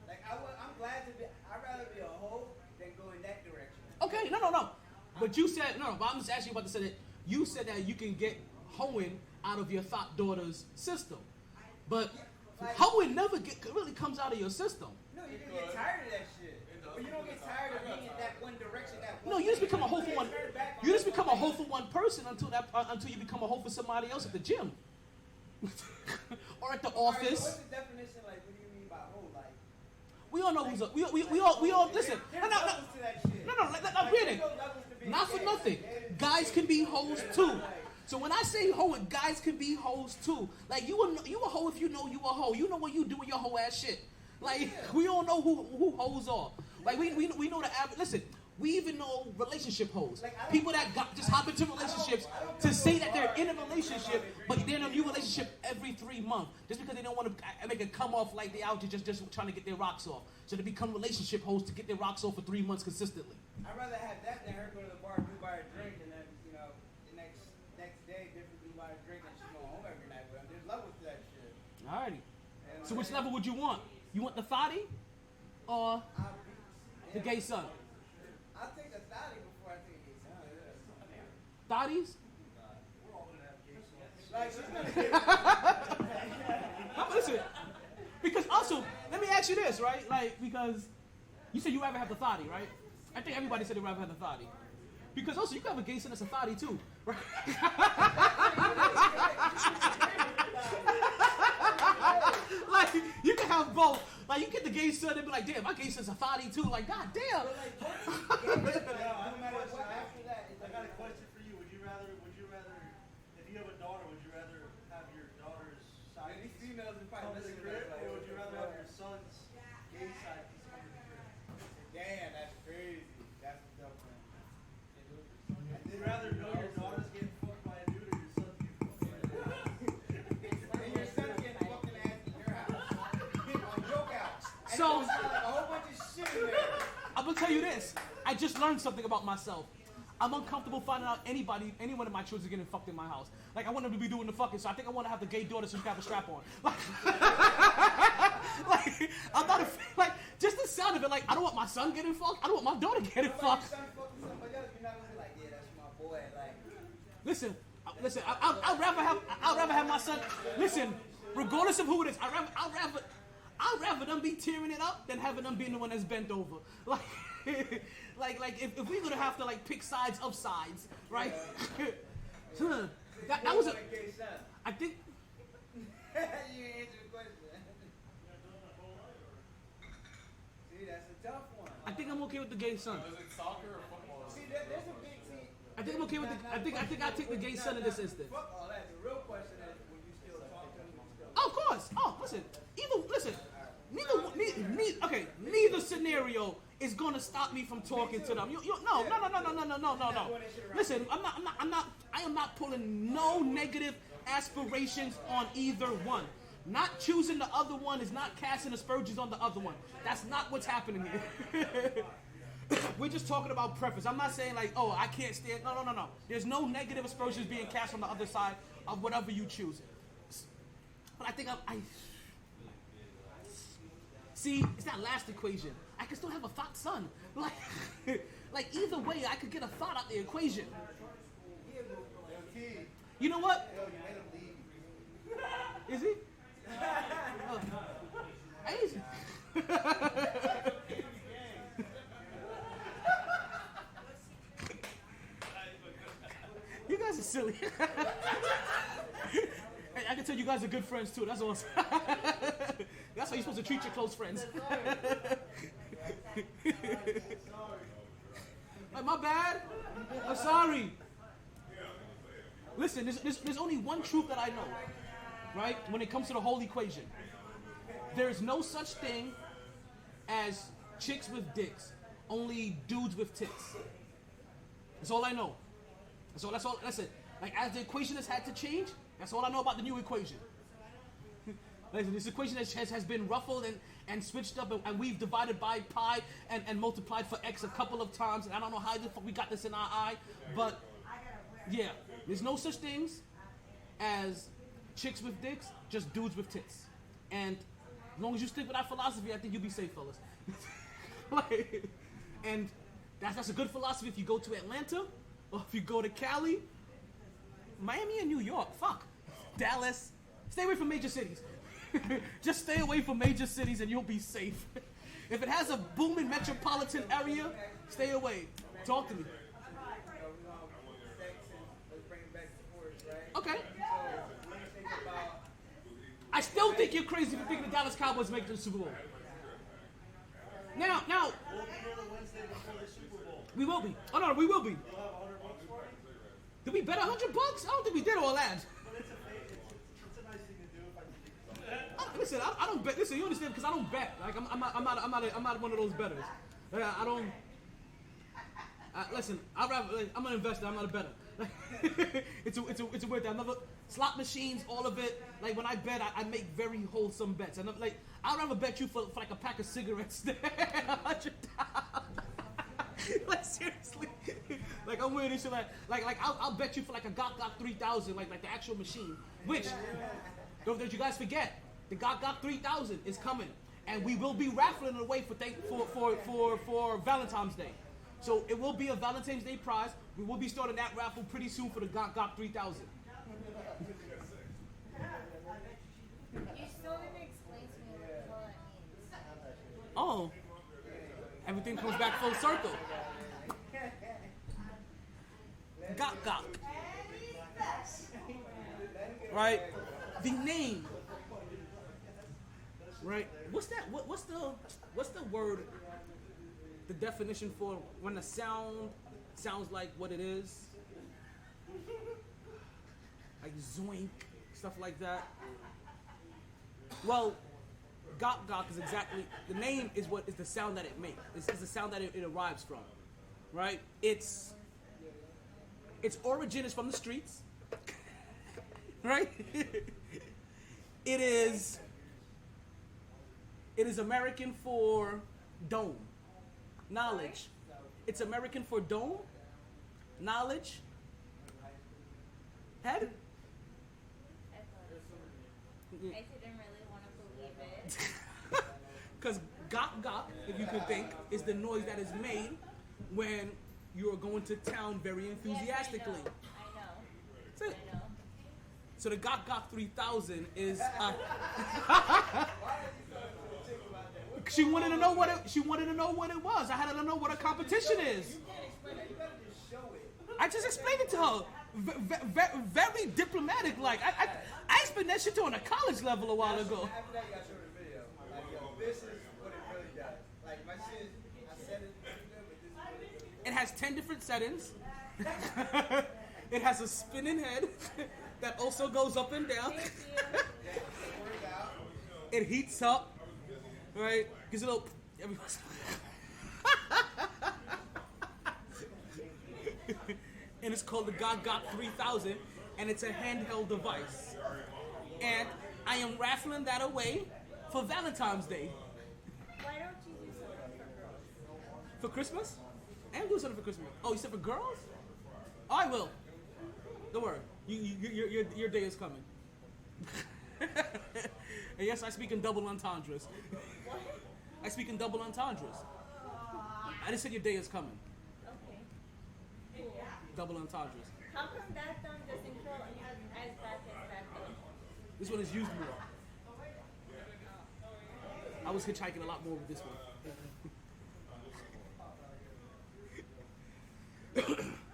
Like, I'm glad to be. I'd rather be a hoe than go in that direction. Okay, no. But you said no. But I'm just actually about to say that you said that you can get Hohen out of your thought daughter's system, but Hohen never really comes out of your system. No, you can get tired of that shit. But you don't get tired of being in that one direction. No, you just become a hoe for one. You just become a hoe for one person until you become a hoe for somebody else at the gym or at the office. Right, so what's the definition? Like, what do you mean by hoe? Like, we all know who's a. We all listen. There's levels to that shit. No, really. Not for nothing. Guys can be hoes too. So when I say hoe, guys can be hoes too. Like, you a hoe if you know you a hoe. You know what you do with your hoe ass shit. Like, we all know who hoes are. Like, we know the average. Listen, we even know relationship hoes. People that just hop into relationships to say that they're in a relationship, but they're in a new relationship every 3 months, just because they don't want to make it come off like they out to just trying to get their rocks off. So they become relationship hoes to get their rocks off for 3 months consistently. I'd rather have that than her go to the bar and buy a drink, and then the next day differently buy a drink and she go home every night. But there's levels to that shit. Alrighty. So which level would you want? You want the thotty or the gay son? I'll take the thotty before I take the gay son. Thotties? Like, she's gonna get Listen, because also, let me ask you this, right? Like, because you said you rather have the thotty, right? I think everybody said they rather have the thotty. Because also, you can have a gay son that's a thotty too, right? Like, you can have both. Like, you get the gay son and be like, damn, my gay son's a thotty too. Like, god damn. no matter what after that. I got a question for you. Would you rather, if you have a daughter, would you rather have your daughter's side These females in come to the listen to crib, that, like, or would you rather have your son's gay side piece come to the crib? Damn, that's crazy. That's a tough one. Would you rather know your daughter's getting fucked by a dude or your son's getting fucked by a dude? And your son's getting fucking ass in your house. On your couch. And So- there's like a whole bunch of shit in there. I'm gonna tell you this. I just learned something about myself. I'm uncomfortable finding out any one of my children getting fucked in my house. Like, I want them to be doing the fucking, so I think I want to have the gay daughter so she can have a strap on. Like, I'm not like, just the sound of it, like, I don't want my son getting fucked. I don't want my daughter getting But fucked. your son fucking somebody else, you're not gonna be like, yeah, that's my boy. Like, Listen, I'd rather have my son. Listen, regardless of who it is, I'd rather them be tearing it up than having them being the one that's bent over. Like if we're gonna have to like pick sides of sides, right? that was a. I think. you didn't answer the question. See, that's a tough one. I think I'm okay with the gay son. Is it soccer or football? See, there's a big team. I think I'm okay with the. I think I take the gay son in this instance. Fuck all that. The real question is, will you still talk to him? Oh, of course. Oh, listen. Neither scenario is gonna stop me from talking to them. No. Listen, I am not pulling no negative aspirations on either one. Not choosing the other one is not casting aspersions on the other one. That's not what's happening here. We're just talking about preference. I'm not saying like, oh, I can't stand. No. There's no negative aspersions being cast on the other side of whatever you choose. But I think I see, it's that last equation. I can still have a thought son. Like either way, I could get a thought out the equation. You know what? Is he? You guys are silly. I can tell you guys are good friends too. That's awesome. That's how you're supposed to treat your close friends. Like, my bad. I'm sorry. Listen, there's only one truth that I know, right? When it comes to the whole equation, there's no such thing as chicks with dicks, only dudes with tits. That's all I know. That's all. That's it. Like, as the equation has had to change, that's all I know about the new equation. Listen, this equation has been ruffled and switched up, and we've divided by pi and multiplied for x a couple of times, and I don't know how the fuck we got this in our eye, but yeah, there's no such things as chicks with dicks, just dudes with tits. And as long as you stick with that philosophy, I think you'll be safe, fellas. And that's a good philosophy if you go to Atlanta, or if you go to Cali, Miami and New York, Dallas. Stay away from major cities. Just stay away from major cities and you'll be safe. If it has a booming metropolitan area, stay away. Talk to me. Okay. I still think you're crazy for thinking the Dallas Cowboys make the Super Bowl. Now, we will be. Oh no, we will be. Did we bet $100? I don't think we did all that. Listen, I don't bet. Listen, you understand? Because I don't bet. Like I'm not one of those bettors. I don't. Listen, I'm an investor. I'm not a bettor. It's a weird thing. Slot machines, all of it. Like when I bet, I make very wholesome bets. And I'd rather bet you for like a pack of cigarettes than $100. Like seriously, like I'm weird and shit. Like I'll bet you for like a Gok 3000, like the actual machine. Which, don't you guys forget, the Gok 3000 is coming, and we will be raffling it away for Valentine's Day. So it will be a Valentine's Day prize. We will be starting that raffle pretty soon for the Gok 3000. You still didn't explain to me what the hell that means. Oh, everything comes back full circle. Gok. Right? The name. Right? What's that? What's the word? The definition for when the sound sounds like what it is? Like zoink, stuff like that. Well, Gok is exactly, the name is what is the sound that it makes. It's the sound that it arrives from, right? Its origin is from the streets, right? It is American for dome, knowledge. It's American for dome, knowledge, head. I didn't really want to believe it. Because Gok, if you could think, is the noise that is made when you are going to town very enthusiastically. Yes, I know. That's it. I know. So the Gok 3000 is. She wanted to know what it was. I had to know what a competition is. I just explained it to her. Very diplomatic. Like I explained that shit to her on a college level a while ago. After that, you gotta show the video. Like, this is what it really does. Like, my shit, I said it, but this is what it It has 10 different settings. It has a spinning head that also goes up and down. It heats up, right? Gives a little. and it's called the GOG 3000, and it's a handheld device. And I am raffling that away for Valentine's Day. Why don't you do something for girls? For Christmas? I am doing something for Christmas. Oh, you said for girls? Oh, I will. Don't worry. Your day is coming. And yes, I speak in double entendres. What? I speak in double entendres. I just said your day is coming. Okay. Cool. Double entendres. How come that thumb doesn't curl as back as that thumb? This one is used more. I was hitchhiking a lot more with this one.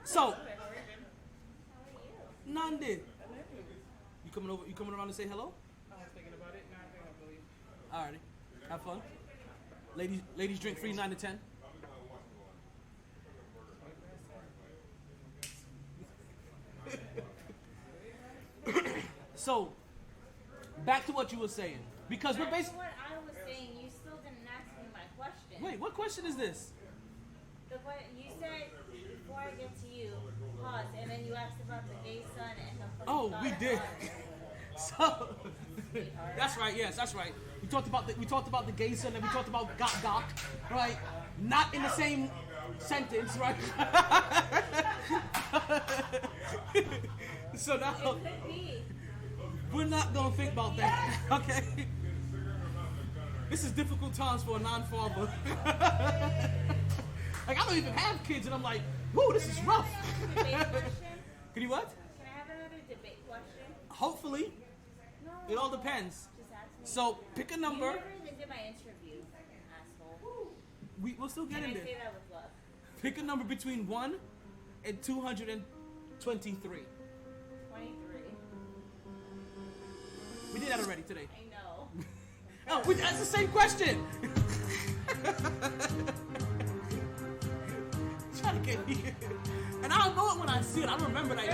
So, none did. You coming over? You coming around to say hello? I was thinking about it. Now I think I believe. Alrighty, have fun. Ladies drink free 9 to 10. So, back to what you were saying, because we're Back to basically. what I was saying, you still didn't ask me my question. Wait, what question is this? You said before I get to you, pause, and then you asked about the gay son and the fucking Oh, we did. father. So, that's right. Yes, that's right. We talked about the gay son, and we talked about got, right? Not in the same sentence, right? So now It could be. we're not gonna think about that, okay? This is difficult times for a non-father. Like, I don't even have kids, and I'm like, whoa, this is rough. Debate question? Can you what? Can I have another debate question? Hopefully. No. It all depends. Just ask me. So pick a You number. never even did my interview, asshole. We'll still get And in I there. say that with love. Pick a number between 1 and 223. 23. We did that already today. I know. Oh, that's the same question. Trying to get here. And I'll know it when I see it. I remember that.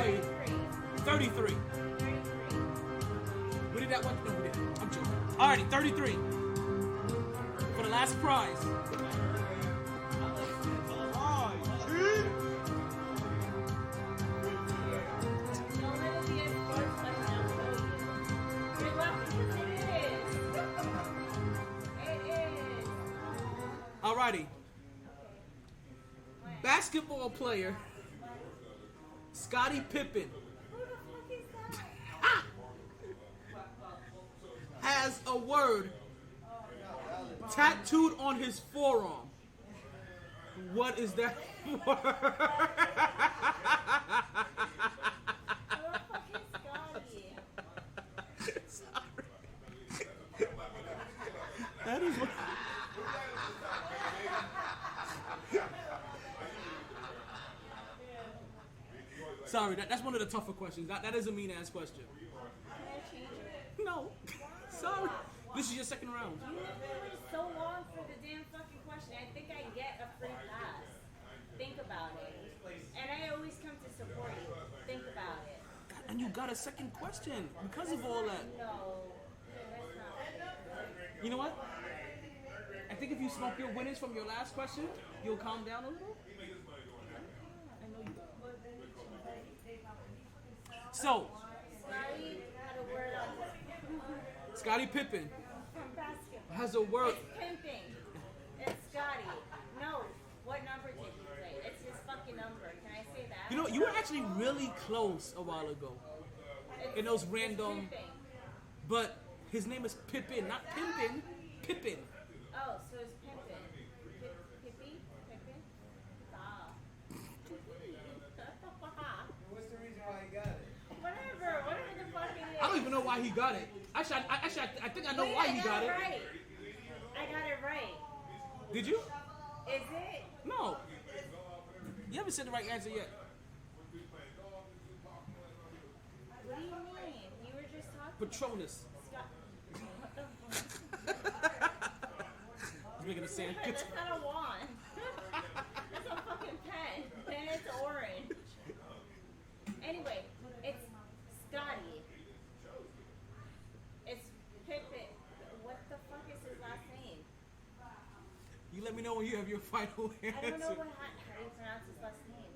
33. 33. We did that one. No, we didn't. I'm joking. Alrighty, 33. For the last prize. Don't let it be a sports question, I'll show you. You're laughing because it is. Alrighty. Basketball player Scottie Pippen Who the fuck is that? has a word tattooed on his forearm. What is that word? Who the fuck is Scotty? Sorry. That is what. Sorry, that's one of the tougher questions. That is a mean ass question. Can I change it? No. Sorry. This is your second round. You waited so long for the damn fucking question. I think I get a free pass. Think about it. And I always come to support you. Think about it. And you got a second question because of all that. No. That's not. You know what? I think if you smoke your winners from your last question, you'll calm down a little. I know you. So, Scotty had a word on Scottie Pippen from basketball. has a word. It's pimping. It's Scotty. No. What number did he play? It's his fucking number. Can I say that? You know, you were actually really close a while ago. In those random. It's pimping. But his name is Pippen, not Pimpin. Pippen. Oh, so it's pimping. Pippy? Pippin? Ah. What's the reason why he got it? Whatever the fuck it is. I don't even know why he got it. Actually, I think I know why he got it. Right. I got it right. Did you? Is it? No. You haven't said the right answer yet. What do you mean? You were just talking. Patronus. Scott. What the fuck? He's making a sand. That's not a wand. That's a fucking pen. And it's orange. Anyway, it's Scotty. It's Pippin. What the fuck is his last name? You let me know when you have your final answer. I don't know how do you pronounce his last name.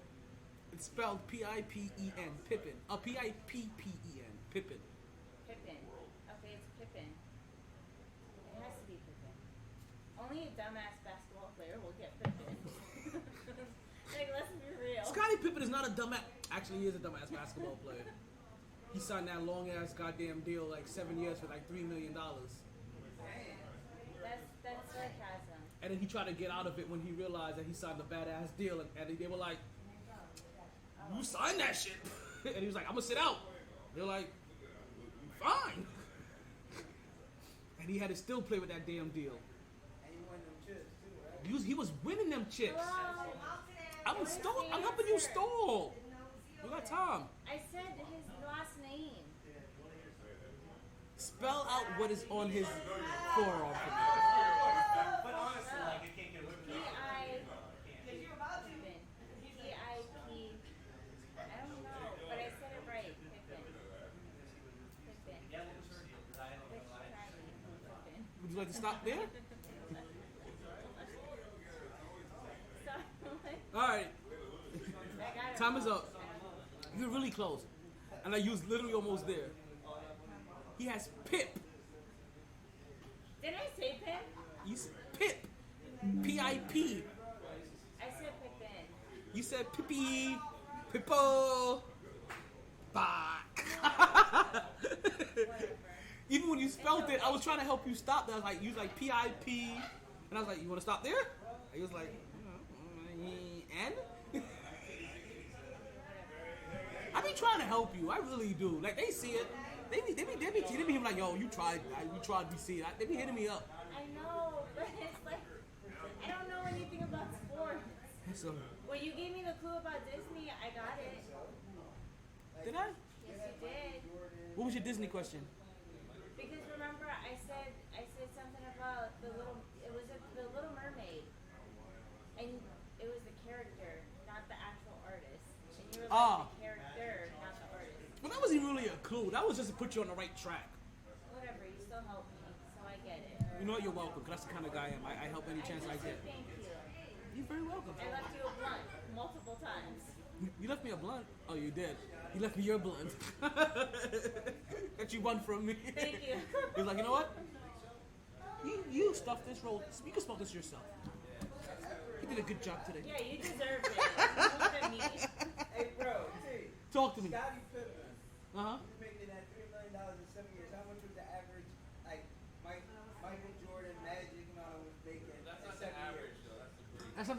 It's spelled P-I-P-E-N. Pippen. P-I-P-P-E-N. Pippen. Pippen. Okay, it's Pippen. It has to be Pippen. Only a dumbass basketball player will get Pippen. Like, let's be real. Scottie Pippen is not a dumbass. Actually, he is a dumbass basketball player. He signed that long-ass goddamn deal, like 7 years for like $3 million. That's sarcasm. And then he tried to get out of it when he realized that he signed a badass deal. And they were like, you signed that shit. And he was like, I'm going to sit out. They're like, fine. And he had to still play with that damn deal. And he won them chips too, right? He was winning them chips. Hello. I'm helping you stall. You got time. I said his last name. Spell out what is on his forearm for me. But honestly, like, it can't get away from that. P-I-P. I don't know, but I said it right. Pippen. Would you like to stop there? All right. Time is up. You're really close. And I was literally almost there. He has Pip. Did I say Pip? You said Pip. P-I-P. I said Pippen. You said Pippy. Pippo. Bah. Even when you spelled it, I was trying to help you stop that. I was like, you was like P-I-P. And I was like, you want to stop there? And he was like, N? I be trying to help you. I really do. Like, they see it. They be hitting me like, yo, you tried to see it. They be hitting me up. I know, but it's like, I don't know anything about sports. So, Well, you gave me the clue about Disney. I got it. did I? Yes, you did. What was your Disney question? Because remember, I said something about the Little Mermaid, and it was the character, not the actual artist. And you were like the character, not the artist. Well, that wasn't really a clue. That was just to put you on the right track. Whatever, you still helped me, so I get it. You know what? You're welcome. Cause that's the kind of guy I am. I help any chance I get. Thank you. You're very welcome. I left you a blunt multiple times. You left me a blunt? Oh, you did. You left me your blunt. That you won from me. Thank you. He's like, you know what? You stuff this roll. You can smoke this yourself. You did a good job today. Yeah, you deserve it. Look at me. Hey, bro, T. Talk to me. Scottie Pippen. Uh-huh. He's making that $3 million in 7 years. How much was the average, like, Michael Jordan, Magic, and all was making in 7 years? That's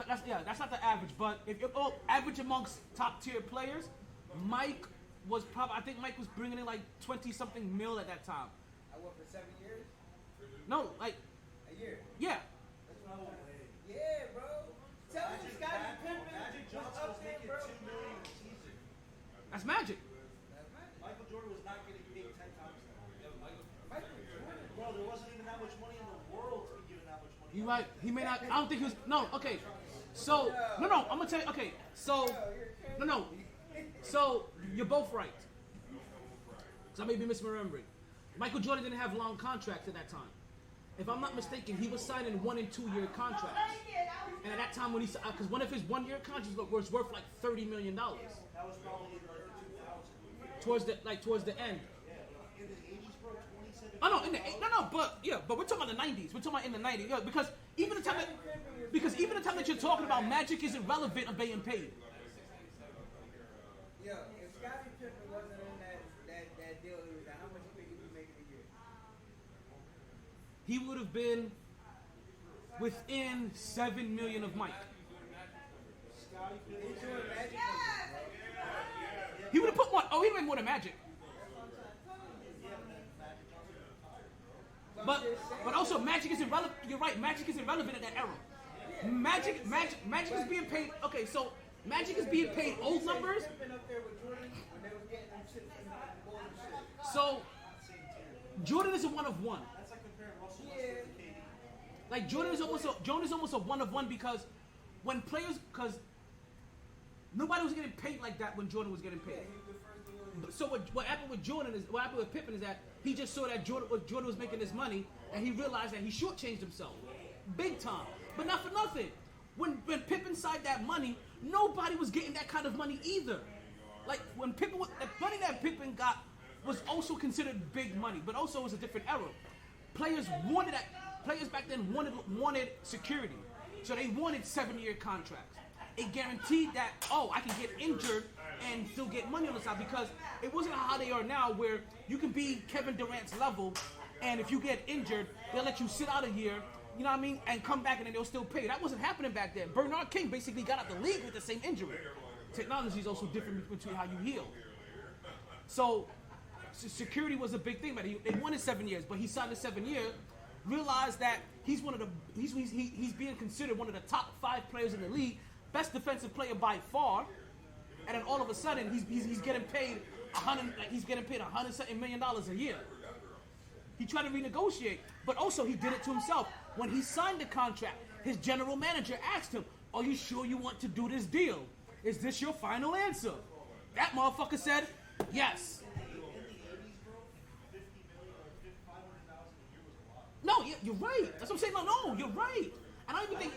not the average. But if you're average amongst top tier players, Mike was I think Mike was bringing in like 20-something mil at that time. I worked for 7 years? No, like A year? yeah. That's what I want. Yeah, bro. Tell me Scottie Pippen was up there, bro. $2 million a season. That's magic. Michael Jordan was not getting paid 10 times that. Michael Jordan. Bro, there wasn't even that much money in the world to be given that much money. He might. He may not. I don't think he was. No. Okay. So no. I'm gonna tell you. Okay. So no. So you're both right. So I may be misremembering. Michael Jordan didn't have long contracts at that time. If I'm not mistaken, he was signing 1- and 2-year contracts. And at that time, when because one of his 1-year contracts was worth like $30 million. That was probably in the 2000s. Towards the end. In the 80s, bro, 27. Oh no, but we're talking about the 90s. We're talking about in the 90s. Yeah, because even the time that you're talking about, Magic isn't relevant of being paid. Yo, if Scottie Pippen wasn't in that deal he was at, how much you think he would make in a year? He would have been within $7 million of Mike. He's doing Magic. He would have put one. Oh, he would have made more than Magic. But also Magic isn't relevant. You're right. Magic isn't relevant in that era. Magic is being paid. Okay, so Magic is being paid old numbers. So Jordan is a one of one. That's like comparing Russell Westbrook to KD. Like Jordan is almost a one of one because when players, because nobody was getting paid like that when Jordan was getting paid. So what happened with Pippen is that he just saw that Jordan was making this money and he realized that he shortchanged himself, big time. But not for nothing. When Pippen signed that money, nobody was getting that kind of money either. Like when Pippen, the money that Pippen got was also considered big money, but also it was a different era. Players back then wanted security, so they wanted 7-year contracts. It guaranteed that I can get injured and still get money on the side, because it wasn't how they are now, where you can be Kevin Durant's level, and if you get injured, they'll let you sit out a year. You know what I mean? And come back and then they'll still pay. That wasn't happening back then. Bernard King basically got out the league with the same injury. Technology is also different between how you heal. So security was a big thing, but they wanted 7 years, but he signed a 7-year, realized that he's being considered one of the top 5 players in the league, best defensive player by far, and then all of a sudden he's getting paid $100 million a year. He tried to renegotiate, but also he did it to himself. When he signed the contract, his general manager asked him, "Are you sure you want to do this deal? Is this your final answer?" That motherfucker said, "Yes." No, you're right. That's what I'm saying. No, you're right. And I don't even think.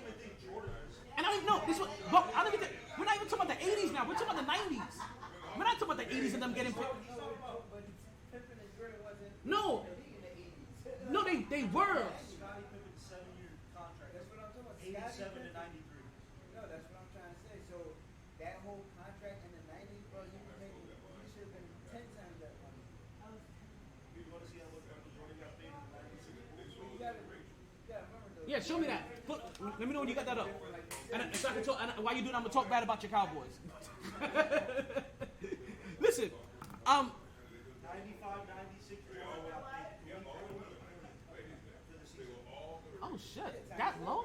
And I don't even know this. But I don't even think, we're not even talking about the 80s now. We're talking about the 90s. We're not talking about the 80s and them getting paid. No, they were. Scottie Pippen's 7-year contract. That's what I'm talking about. 87 to 93. No, that's what I'm trying to say. So that whole contract in the 90s, bro, you should have been 10 times that money. You want to see how much Jordan got paid in the 90s? You gotta remember those. Yeah, show me that. Let me know when you got that up. And so I can talk. And while you do that, I'm gonna talk bad about your Cowboys. Listen, 95, 96, Jordan got paid for the season. Oh shit, that low?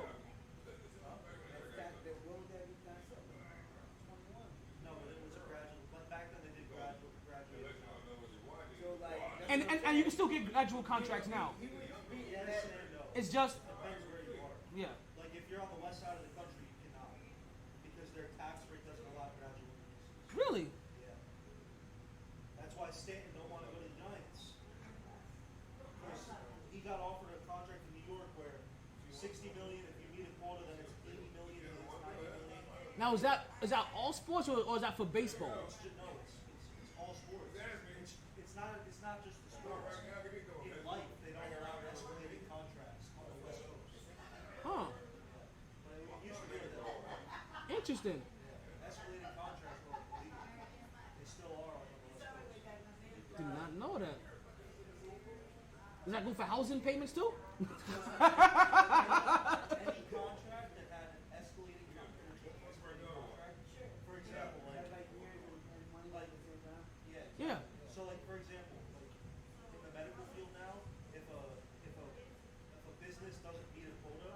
No, it was a gradual. But back then they did gradual. And you can still get gradual contracts now. It's just Depends where you are. yeah. Like if you're on the west side of the country, you cannot, because their tax rate doesn't allow gradual release. Really? Yeah. That's why Stanton don't want to go to the Giants. Because he got offered a contract in New York where $60 million if you meet a quota, then it's $80 million, then it's $90 million. Now is that all sports or is that for baseball? It's all sports. It's not just the sports. In life, they don't allow escalating contracts on the West Coast. Huh. But it used to be like that. Interesting. Escalating contracts were illegal. They still are on the West Coast. Did not know that. Does that go for housing payments too? Any contract that had an escalating contract, for example, Yeah. So like for example, like in the medical field now, if a business doesn't meet a quota,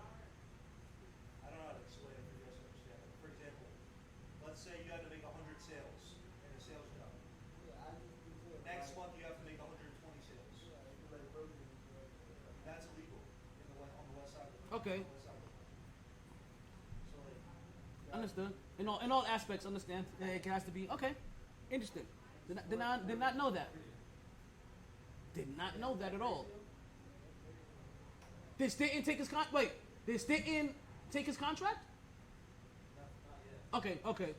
I don't know how to explain it for you guys to understand. For example, let's say you had to make 100 sales in a sales job. Next month you have to make 120 sales. That's illegal on the west side of the Okay. So like, Understood. In all aspects, understand. It has to be okay. Interesting. Did not know that. Did not know that at all. Did Stanton take his contract? Wait, did Stanton take his contract? Okay. Okay.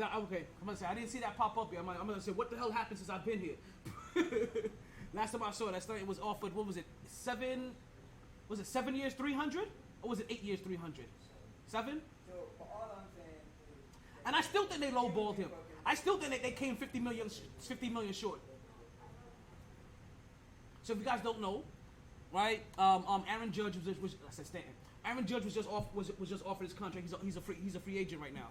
I'm gonna say I didn't see that pop up here. I'm gonna say what the hell happened since I've been here. Last time I saw that Stanton was offered. What was it? 7? Was it 7 years, 300, or was it 8 years, 300? 7? So all I'm saying is, And I still think they lowballed him. I still think they came 50 million short. So if you guys don't know, right? Aaron Judge I said Stanton. Aaron Judge was just offered his contract. He's a free agent right now.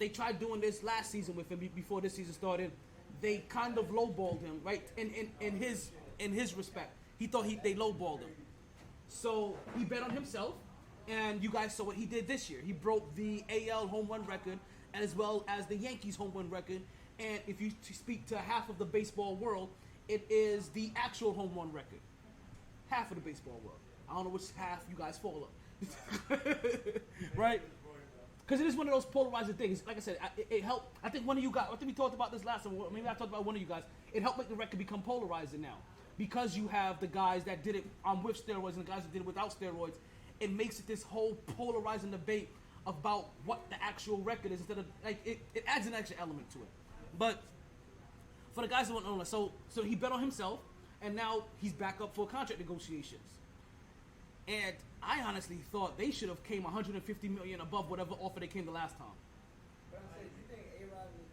They tried doing this last season with him before this season started. They kind of lowballed him, right? In his respect, he thought they lowballed him. So he bet on himself, and you guys saw what he did this year. He broke the AL home run record as well as the Yankees home run record. And if you speak to half of the baseball world, it is the actual home run record. Half of the baseball world. I don't know which half you guys fall on. Right? Because it is one of those polarizing things. Like I said, it helped. I think one of you guys, I think we talked about this last time. Maybe I talked about one of you guys. It helped make the record become polarizing now. Because you have the guys that did it with steroids and the guys that did it without steroids. It makes it this whole polarizing debate about what the actual record is instead of like it adds an extra element to it. But for the guys who don't know, so he bet on himself, and now he's back up for contract negotiations. And I honestly thought they should have came $150 million above whatever offer they came the last time. But I said, you think A-Rod was,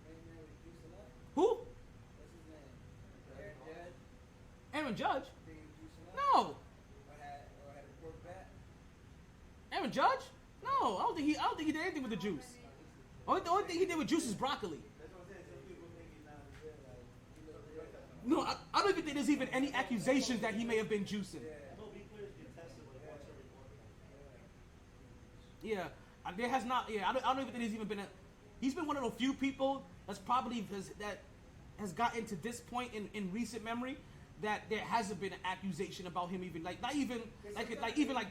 main man with juice enough? Who? What's his name? Aaron Judge? Aaron Judge? Think he was juice enough? No. Or had a pork bat? Aaron Judge? No, I don't think he did anything with the juice. The only thing he did with juice is broccoli. That's what I'm saying. Some people think he's not as good. Like, he looks good. No, I don't even think there's even any accusations that he may have been juicing. MLB players get tested like once every month. Yeah, there has not. Yeah, I don't even think there's even been he's been one of the few people that's probably has gotten to this point in recent memory that there hasn't been an accusation about him even not even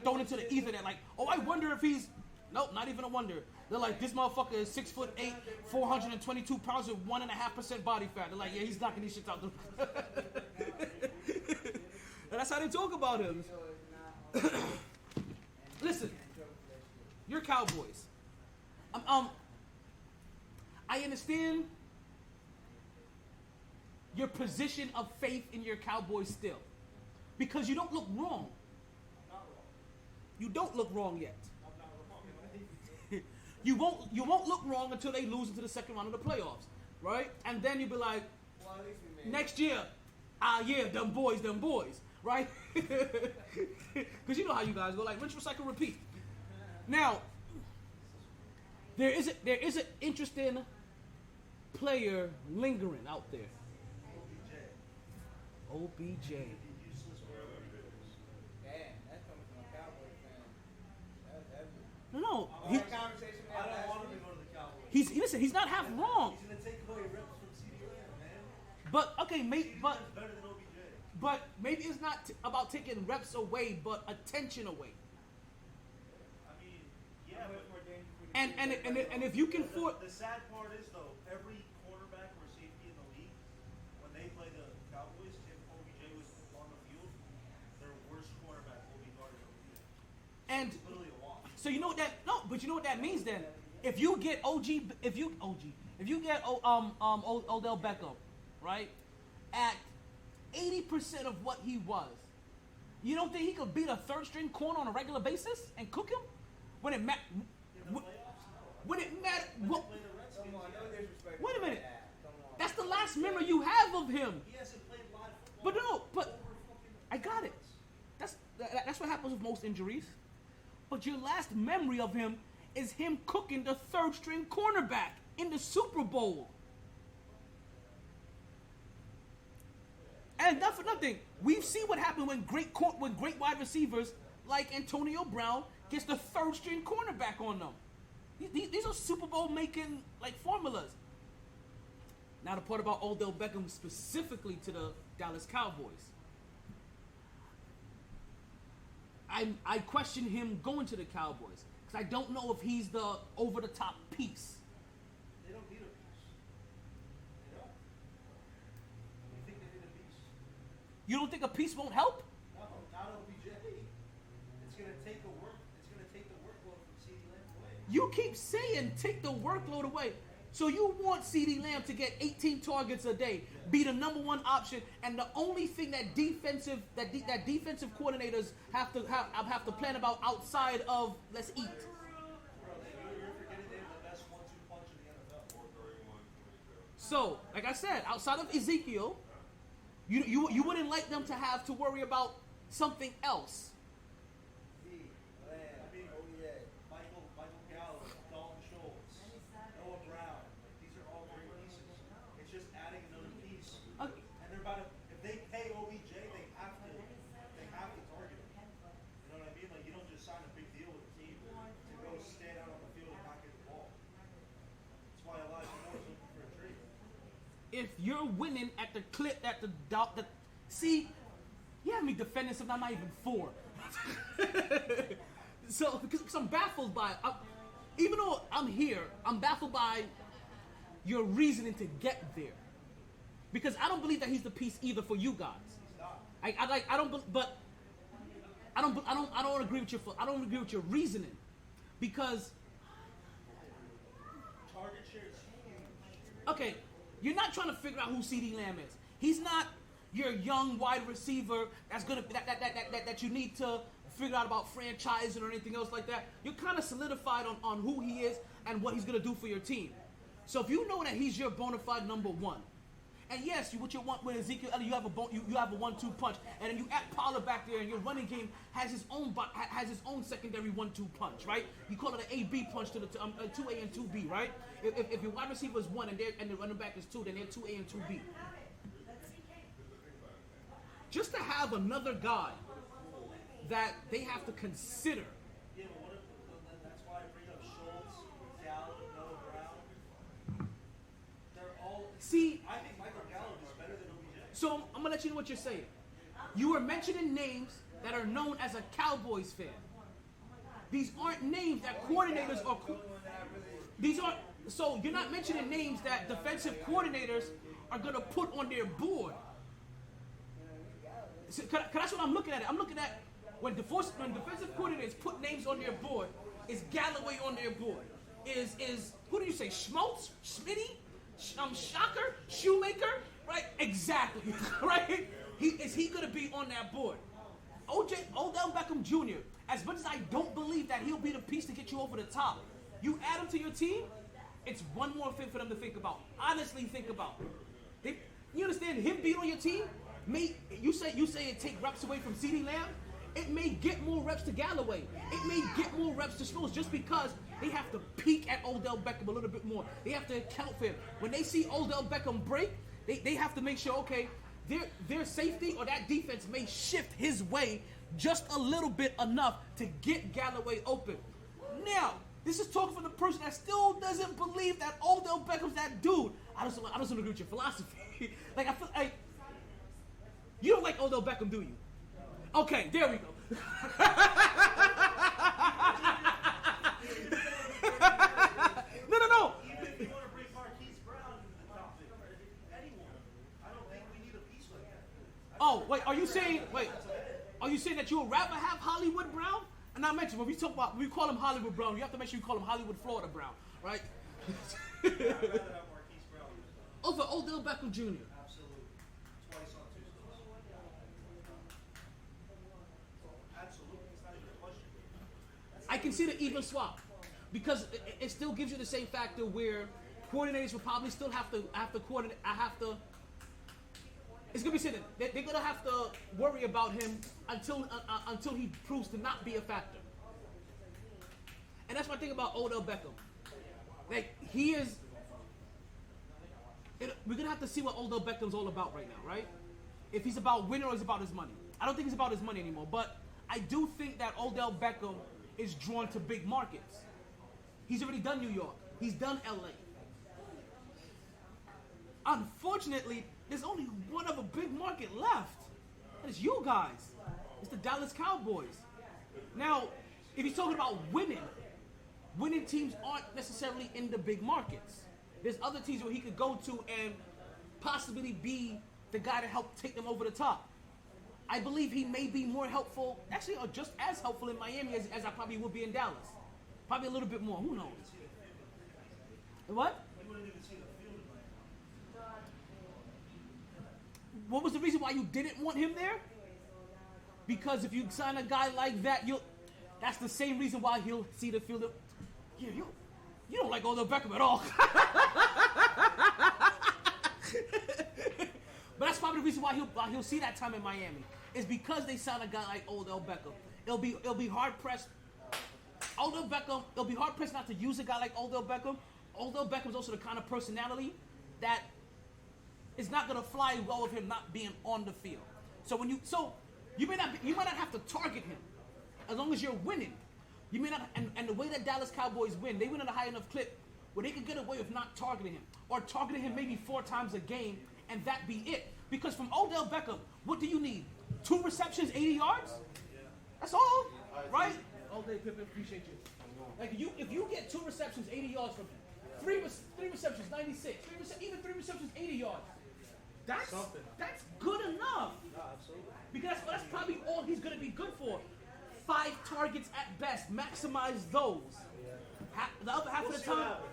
thrown into the ether that like, oh, I wonder if he's. Nope, not even a wonder. They're like, this motherfucker is 6'8", 422 pounds with 1.5% body fat. They're like, yeah, he's knocking these shits out. And that's how they talk about him. Listen, you're Cowboys. I understand your position of faith in your Cowboys still, because you don't look wrong. You don't look wrong yet. You won't look wrong until they lose into the second round of the playoffs, right? And then you'll be like, Well, at least we made next year, yeah, them boys, right? Because you know how you guys go, like rinse, recycle, repeat. Now, there is an interesting player lingering out there. OBJ. Damn, that's coming from a Cowboys fan. No. I don't want him to go to the Cowboys. He's not half wrong. He's gonna take away reps from CeeDee Lamb, man. But okay, CeeDee Lamb's better than OBJ. but maybe it's not about taking reps away, but attention away. I mean, yeah, but And if you can the sad part is though, every quarterback or safety in the league, when they play the Cowboys, if OBJ was on the field, their worst cornerback will be guarded over the field. and It's literally a wash. so you know what that but you know what that means then. If you get Odell Beckham, right, at 80% of what he was, you don't think he could beat a third string corner on a regular basis and cook him when it matters? When it matters? Come on, no disrespect. Wait a minute. Come on. That's the last memory you have of him. He hasn't played live football. But no, but I got it. That's what happens with most injuries. But your last memory of him is him cooking the third string cornerback in the Super Bowl. And not for nothing, we've seen what happened when great wide receivers like Antonio Brown gets the third string cornerback on them. These are Super Bowl making like formulas. Now the part about Odell Beckham specifically to the Dallas Cowboys. I question him going to the Cowboys because I don't know if he's the over the top piece. They don't need a piece. They don't. You think they need a piece? You don't think a piece won't help? No, not OBJ. It's gonna take the workload from CeeDee Lamb away. You keep saying take the workload away. So you want CeeDee Lamb to get 18 targets a day, be the number one option, and the only thing that defensive coordinators have to plan about outside of let's eat. Bro, you're forgetting they have the best 1-2 punch in the NFL. So, like I said, outside of Ezekiel, you wouldn't like them to have to worry about something else. Michael Gallup, Dalton Schultz, Noah Brown. These are all great pieces. It's just adding another piece. And they're about to, if they pay OBJ, they have to target him. You know what I mean? Like you don't just sign a big deal with a team to go stand out on the field and not get the ball. That's why Elijah Moore is looking for a trade. If you're winning at the clip that see, you have me defending something I'm not even for. So because I'm baffled by even though I'm here, I'm baffled by your reasoning to get there. Because I don't believe that he's the piece either for you guys. I don't agree with your reasoning. because Target share is huge. okay, you're not trying to figure out who CeeDee Lamb is. He's not your young wide receiver that's gonna that you need to figure out about franchising or anything else like that. You're kind of solidified on who he is and what he's gonna do for your team. So if you know that he's your bona fide number one, and yes, what you want with Ezekiel Elliott, you have a 1-2 punch, and then you add Pollard back there, and your running game has his own secondary 1-2 punch, right? You call it an A-B punch to the 2A and 2B, right? If your wide receiver is 1 and the running back is 2, then they're 2A and 2B. Just to have another guy that they have to consider. Yeah, but what if, that's why I bring up Schultz, Gallup, Noah Brown. They're all. See, I think Michael Gallup is better than OBJ. so I'm gonna let you know what you're saying. You are mentioning names that are known as a Cowboys fan. These aren't names that coordinators are. These aren't. So you're not mentioning names that defensive coordinators are gonna put on their board. So, that's what I'm looking at. I'm looking at when defensive coordinators put names on their board. Is Galloway on their board? Is who do you say? Schmaltz, Schmitty, Shocker, Shoemaker? Right? Exactly. Right? Is he gonna be on that board? Odell Beckham Jr. As much as I don't believe that he'll be the piece to get you over the top, you add him to your team. It's one more thing for them to think about. Honestly, think about. You understand? Him being on your team. You say it take reps away from CeeDee Lamb. It may get more reps to Galloway. It may get more reps to Schultz just because they have to peek at Odell Beckham a little bit more. They have to account for him. When they see Odell Beckham break, they have to make sure, okay, their safety or that defense may shift his way just a little bit enough to get Galloway open. Now, this is talking from the person that still doesn't believe that Odell Beckham's that dude. I just don't agree with your philosophy. Like, I feel like you don't like Odell Beckham, do you? Okay, there we go. No. Even if you want to bring Marquise Brown into the topic, anyone, I don't think we need a piece like that. Oh, wait, are you saying that you would rather have Hollywood Brown? And I mentioned when we call him Hollywood Brown, you have to make sure you call him Hollywood Florida Brown, right? I'd rather have Marquise Brown. Over Odell Beckham Jr. Absolutely. Twice on Tuesdays. Absolutely. It's not even a question. I can see the even swap because it still gives you the same factor where coordinators will probably still have to coordinate. It's gonna be sitting. They're gonna have to worry about him until he proves to not be a factor. And that's my thing about Odell Beckham. Like he is. We're gonna have to see what Odell Beckham's all about right now, right? If he's about winning or he's about his money. I don't think he's about his money anymore, but I do think that Odell Beckham is drawn to big markets. He's already done New York. He's done LA. Unfortunately, there's only one other big market left. And it's you guys. It's the Dallas Cowboys. Now, if he's talking about winning teams aren't necessarily in the big markets. There's other teams where he could go to and possibly be the guy to help take them over the top. I believe he may be more helpful, actually, or just as helpful in Miami as I probably would be in Dallas. Probably a little bit more. Who knows? What? What was the reason why you didn't want him there? Because if you sign a guy like that, that's the same reason why he'll see the field. Yeah, you don't like Odell Beckham at all. But that's probably the reason why he'll see that time in Miami. Is because they signed a guy like Odell Beckham. It'll be hard pressed. It'll be hard pressed not to use a guy like Odell Beckham. Odell Beckham's also the kind of personality that is not gonna fly well with him not being on the field. So you might not have to target him as long as you're winning. You may not, and the way that Dallas Cowboys win, they win at a high enough clip where they can get away with not targeting him or targeting him maybe 4 times a game and that be it. Because from Odell Beckham, what do you need? 2 receptions, 80 yards? That's all, right? All day, Pippen, appreciate you. Like if you get 2 receptions, 80 yards from him, 3 receptions, 96, even 3 receptions, 80 yards. That's good enough. No, absolutely. Because that's probably all he's going to be good for. 5 targets at best. Maximize those. the other half We'll of the see what time. happens.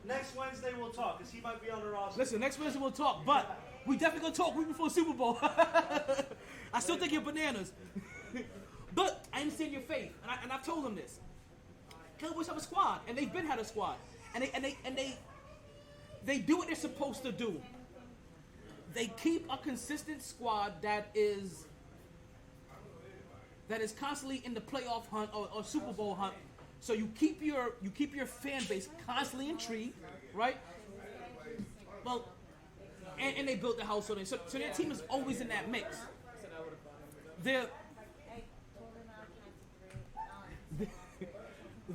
Next Wednesday we'll talk, because he might be on the roster. Listen, next Wednesday we'll talk, but we definitely gonna talk week before Super Bowl. I still think you're bananas. But I understand your faith, and I've told them this. Cowboys have a squad, and they've been had a squad, and they do what they're supposed to do. They keep a consistent squad that is constantly in the playoff hunt or Super Bowl hunt. So you keep your fan base constantly intrigued, right? Well, and they built the house on it. So their team is always in that mix. They're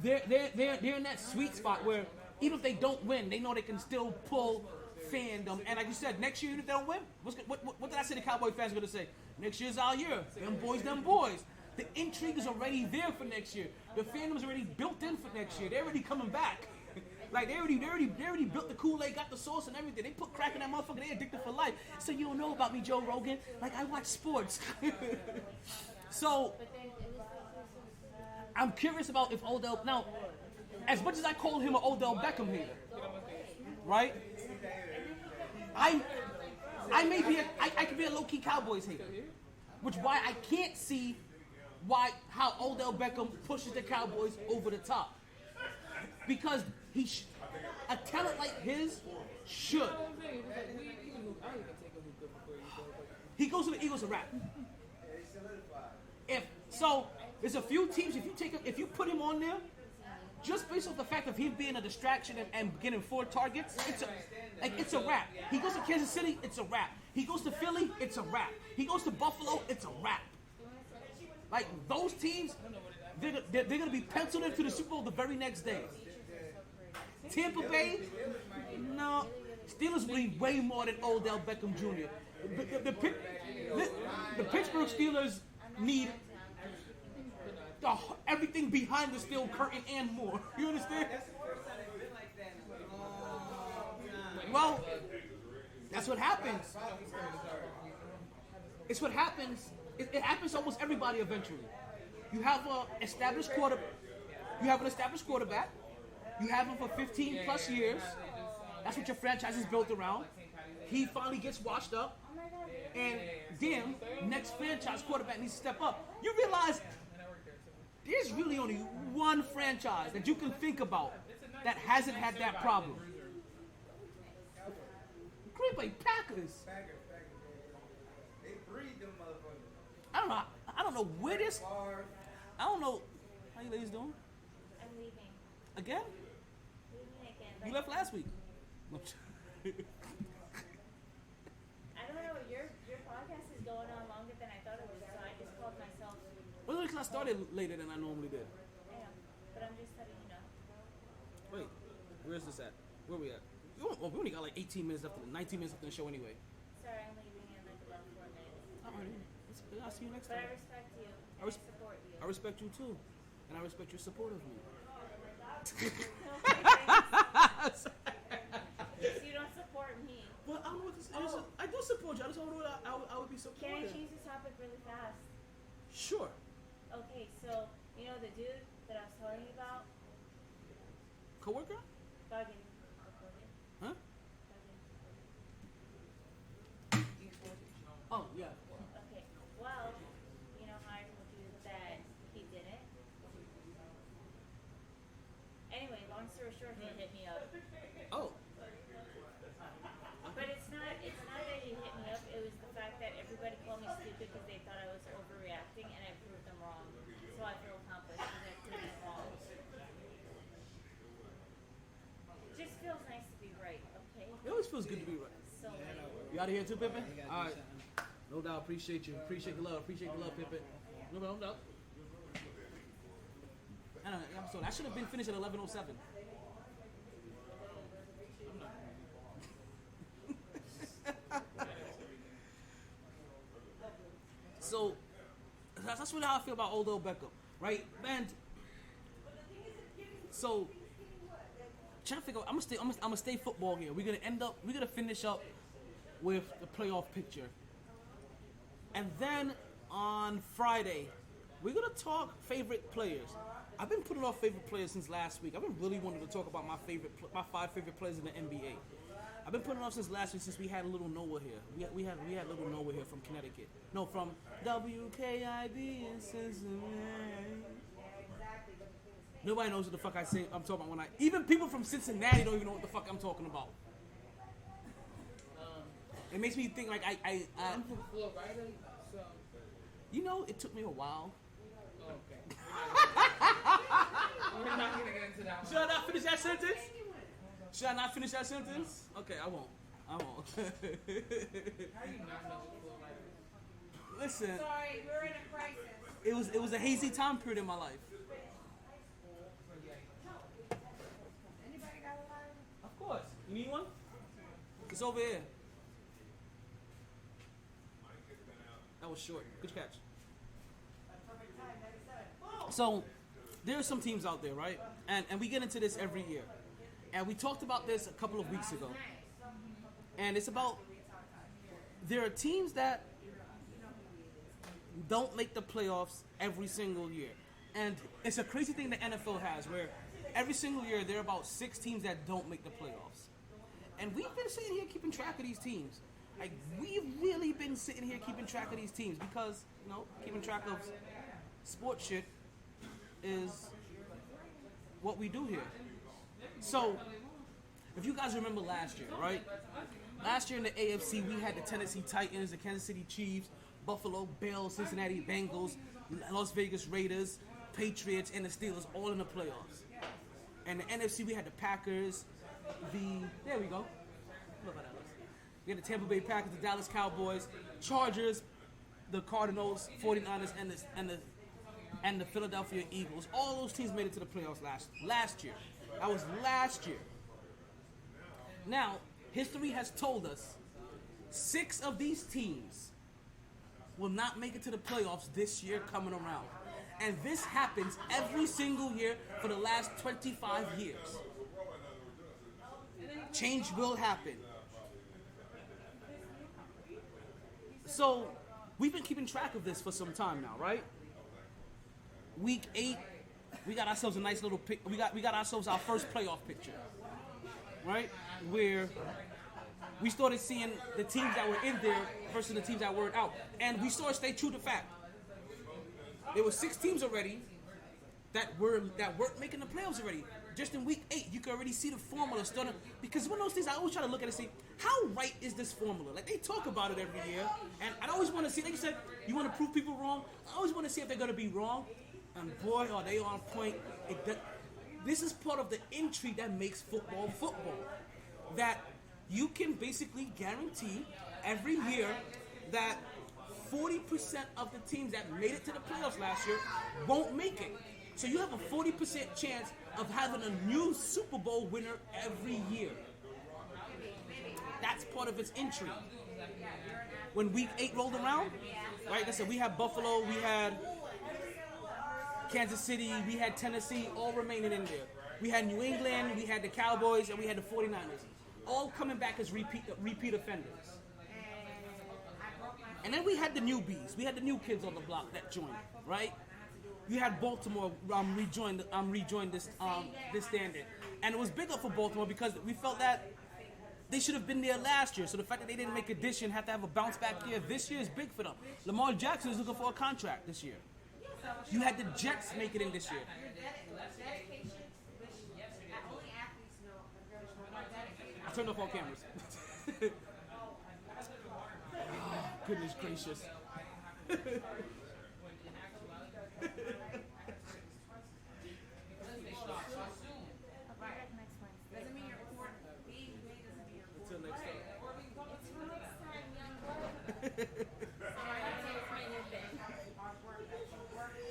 in that sweet spot where even if they don't win, they know they can still pull fandom. And like you said, next year, even if they don't win, what did I say the Cowboy fans are going to say? Next year's our year. Them boys. The intrigue is already there for next year. The fandom is already built in for next year. They're already coming back. Like they already built the Kool-Aid, got the sauce and everything. They put crack in that motherfucker. They addicted for life. So you don't know about me, Joe Rogan. Like I watch sports. So I'm curious about if Odell now, as much as I call him an Odell Beckham hater, right? I could be a low-key Cowboys hater, which why I can't see how Odell Beckham pushes the Cowboys over the top, because a talent like his should. He goes to the Eagles a wrap. There's a few teams. If you put him on there, just based off the fact of him being a distraction and getting 4 targets, it's a wrap. He goes to Kansas City, it's a wrap. He goes to Philly, it's a wrap. He goes to Buffalo, it's a wrap. Like those teams, they're gonna be penciled into the Super Bowl the very next day. Tampa Bay, no. Steelers need way more than Odell Beckham Jr. The Pittsburgh Steelers need everything behind the steel curtain and more. You understand? Well, that's what happens. It's what happens. It happens to almost everybody eventually. You have an established quarterback. You have him for 15 plus years. That's what your franchise is built around. He finally gets washed up, and damn, next franchise quarterback needs to step up. You realize there's really only one franchise that you can think about that hasn't had that problem. Green Bay Packers. They breed them motherfuckers. I don't know where this. I don't know. How you ladies doing? I'm leaving. Again? Leaving again. You left last week. I don't know. Your podcast is going on longer than I thought it was, so I just called myself. Well, because I started later than I normally did. I know, but I'm just letting you know. Wait, where's this at? Where we at? We only got like 19 minutes left in the show anyway. Sorry, I'm leaving in like about 4 minutes. Alright, I'll see you next But time. I respect you. And I support you. I respect you too, and I respect your support of me. You don't support me. Well, I don't know what this is. I do support you. I just don't know what I would be supportive. Can I change the topic really fast? Sure. Okay, so you know the dude that I was telling you about? Coworker? Bugging. Huh? Oh yeah. Okay. Well, you know how I told you that he didn't? Anyway, long story short, he hit me up. Oh. But it's not that he hit me up, it was the fact that everybody called me stupid because they thought I was overreacting, and I proved them wrong. So I feel accomplished because I proved them wrong. It just feels nice to be right, okay? It always feels good to be right. So You out of here too, Pippin? All right. No doubt. Appreciate you. Appreciate the love. Pippin. No doubt. So that should have been finished at 11:07. So that's really how I feel about Odell Beckham, right? And so trying to figure out, I'm gonna stay football here. We're gonna finish up with the playoff picture, and then on Friday we're gonna talk favorite players. I've been putting off favorite players since last week. I've been really wanting to talk about my 5 favorite players in the NBA. I've been putting off since last week since we had Little Noah here. We had Little Noah here from Connecticut. No, from WKIB in Cincinnati. Nobody knows what the fuck I'm talking about when even people from Cincinnati don't even know what the fuck I'm talking about. It makes me think like I'm from Florida, so. You know, it took me a while. Okay. We're not gonna get into that one. Should I not finish that sentence? Should I not finish that sentence? Okay, I won't. How do you not know what Florida is? Listen. Sorry, we're in a crisis. It was a hazy time period in my life. Anybody got a line? Of course. You need one? It's over here. That was short. Good catch. So, there are some teams out there, right? And we get into this every year. And we talked about this a couple of weeks ago. And it's about, there are teams that don't make the playoffs every single year. And it's a crazy thing the NFL has, where every single year there are about 6 teams that don't make the playoffs. And we've been sitting here keeping track of these teams. Like, we've really been sitting here keeping track of these teams because, you know, keeping track of sports shit is what we do here. So, if you guys remember last year, right? Last year in the AFC, we had the Tennessee Titans, the Kansas City Chiefs, Buffalo Bills, Cincinnati Bengals, Las Vegas Raiders, Patriots, and the Steelers all in the playoffs. And the NFC, we had the Packers, there we go. Look at that. We had the Tampa Bay Packers, the Dallas Cowboys, Chargers, the Cardinals, 49ers, and the Philadelphia Eagles. All those teams made it to the playoffs last year. That was last year. Now, history has told us 6 of these teams will not make it to the playoffs this year coming around. And this happens every single year for the last 25 years. Change will happen. So, we've been keeping track of this for some time now, right? Week 8, we got ourselves a nice little pick. We got ourselves our first playoff picture, right? Where we started seeing the teams that were in there versus the teams that weren't out, and we sort of stayed true to fact. There were 6 teams already that weren't making the playoffs already. Just in week 8, you can already see the formula starting. Because one of those things I always try to look at and say, how right is this formula? Like, they talk about it every year, and I always want to see, like you said, you want to prove people wrong. I always want to see if they're going to be wrong. And boy, are they on point. This is part of the intrigue that makes football football. That you can basically guarantee every year that 40% of the teams that made it to the playoffs last year won't make it. So you have a 40% chance of having a new Super Bowl winner every year. That's part of its intrigue. When week 8 rolled around, right, like I said, we had Buffalo, we had Kansas City, we had Tennessee, all remaining in there. We had New England, we had the Cowboys, and we had the 49ers. All coming back as repeat offenders. And then we had the newbies. We had the new kids on the block that joined, right? You had Baltimore rejoin this standard. And it was bigger for Baltimore because we felt that they should have been there last year. So the fact that they didn't make addition, have to have a bounce back year this year is big for them. Lamar Jackson is looking for a contract this year. You had the Jets make it in this year. I turned off all cameras. Oh, goodness gracious.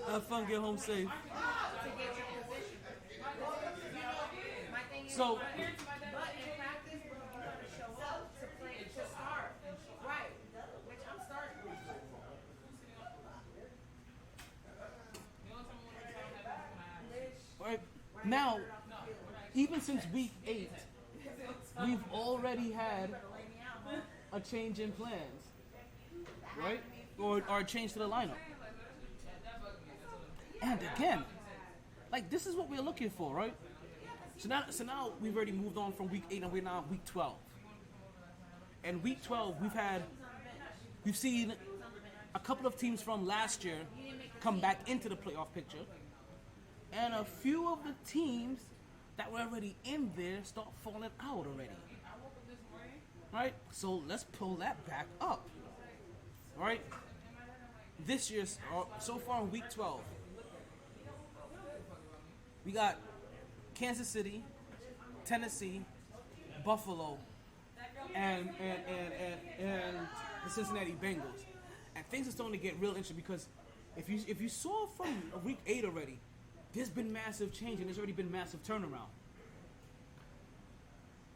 Have fun, get home safe. So, right now, even since week 8, we've already had a change in plans, right? Or a change to the lineup. And again, Like, this is what we're looking for, right? So now we've already moved on from week 8 and we're now in week 12. And week 12, we've seen a couple of teams from last year come back into the playoff picture. And a few of the teams that were already in there start falling out already. Right? So let's pull that back up. Right? This year, so far in week 12, we got Kansas City, Tennessee, Buffalo, and the Cincinnati Bengals. And things are starting to get real interesting because if you saw from week 8 already, there's been massive change and there's already been massive turnaround.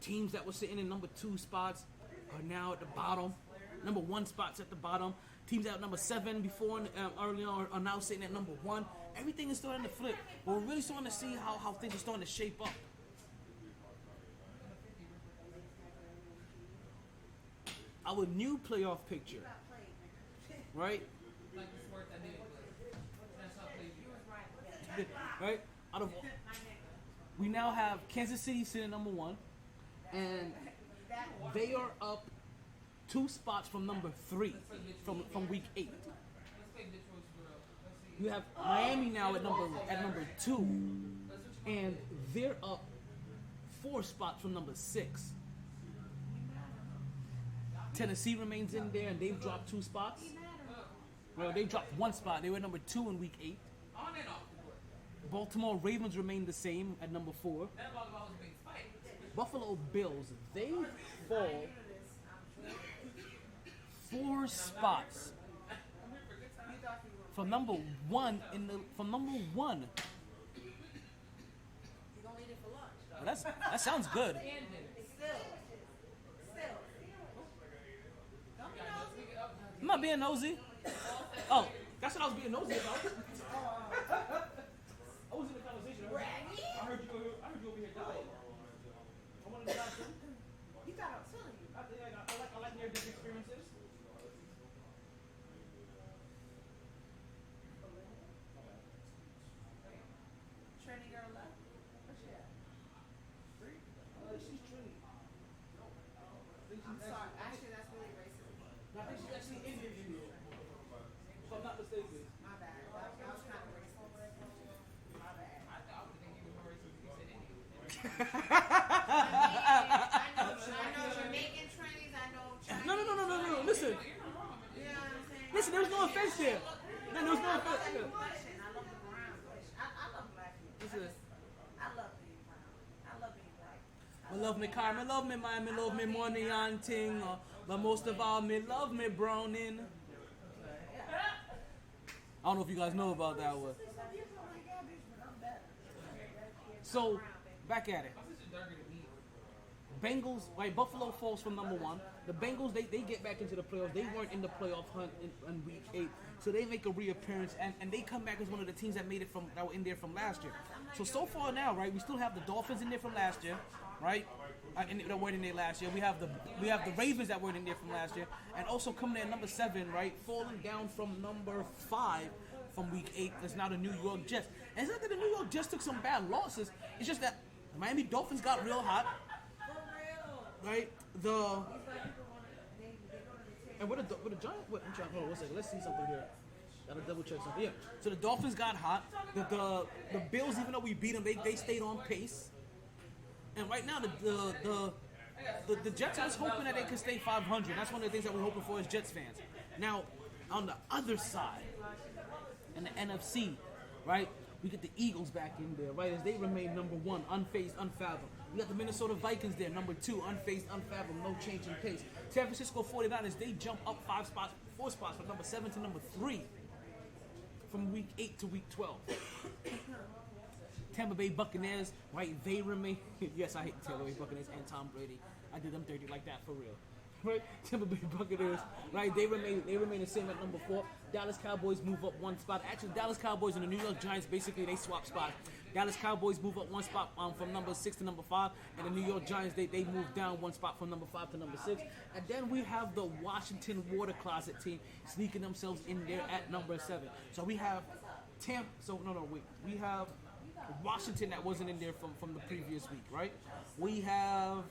Teams that were sitting in number 2 spots are now at the bottom. Number 1 spots at the bottom. Teams at number 7 before early on are now sitting at number 1. Everything is starting to flip. But we're really starting to see how things are starting to shape up. Our new playoff picture, right? Right? We now have Kansas City sitting at number 1, and they are up 2 spots from number 3 from week 8. You have Miami now at number 2, and they're up 4 spots from number 6. Tennessee remains in there, and they've dropped 2 spots. Well, they dropped 1 spot. They were number 2 in week 8. Baltimore Ravens remain the same at number 4. Buffalo Bills, they fall 4 spots from number 1 Well, that sounds good. I'm not being nosy. Oh, that's what I was being nosy about. I was in a conversation. I heard you over here dying. I wanted to die too. You got out too. I like their different experiences. Trini girl left. Where's she at? She's Trini. I'm sorry. Actually, that's really racist. I think she's actually Indian. If I'm not mistaken. My bad. That was kind of racist. My bad. I would think he was more racist if he said Indian. I know Jamaican Trinis. I know Chinese. No. Listen. You know what I'm saying? Listen, there was no offense there. No, there was no offense there. I love the brown fish. I love black people. I love being brown. I love being white. I love me Carmen, love me Miami, love me money and ting. But most of all, me love me browning. I don't know if you guys know about that one. So, back at it. Bengals, right? Buffalo falls from number 1. The Bengals, they get back into the playoffs. They weren't in the playoff hunt in week 8, so they make a reappearance and they come back as one of the teams that were in there from last year. So far now, right? We still have the Dolphins in there from last year, right? That weren't in there last year. We have the Ravens that weren't in there from last year, and also coming in at number 7, right? Falling down from number 5 from week 8. That's now the New York Jets. And it's not that the New York Jets took some bad losses. It's just that the Miami Dolphins got real hot. Right? And with the Giants, I'm trying. Hold on 1 second. Let's see something here. Gotta double check something. Yeah. So the Dolphins got hot. The Bills, even though we beat them, they stayed on pace. And right now the Jets are just hoping that they can stay 500. That's one of the things that we're hoping for as Jets fans. Now, on the other side, in the NFC, right? We get the Eagles back in there, right? As they remain number 1, unfazed, unfathomed. We got the Minnesota Vikings there, number 2, unfazed, unfathomed, no change in pace. San Francisco 49ers, they jump up 4 spots from number 7 to number 3 from week 8 to week 12. Tampa Bay Buccaneers, right? They remain. Yes, I hate Tampa Bay Buccaneers and Tom Brady. I did them dirty like that for real. Right? Tampa Bay Buccaneers, right? They remain the same at number 4. Dallas Cowboys move up 1 spot. Actually, Dallas Cowboys and the New York Giants, basically, they swap spots. Dallas Cowboys move up 1 spot from number 6 to number 5, and the New York Giants, they move down 1 spot from number 5 to number 6. And then we have the Washington Water Closet team sneaking themselves in there at number 7. So we have we have Washington that wasn't in there from the previous week, right? We have,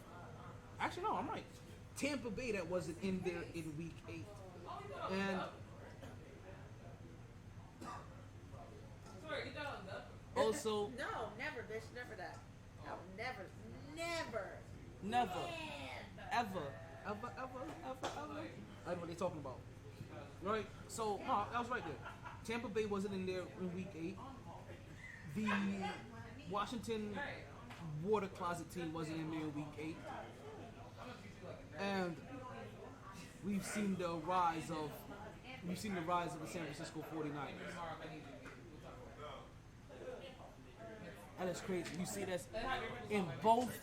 actually no, I'm right. Tampa Bay that wasn't in there in week 8, and also No, never, bitch, never that. No, never. ever. I know what they're talking about, right? So no, I was right there. Tampa Bay wasn't in there in week 8. The Washington water closet team wasn't in there in week 8. And we've seen the rise of the San Francisco 49ers. That is crazy. You see this in both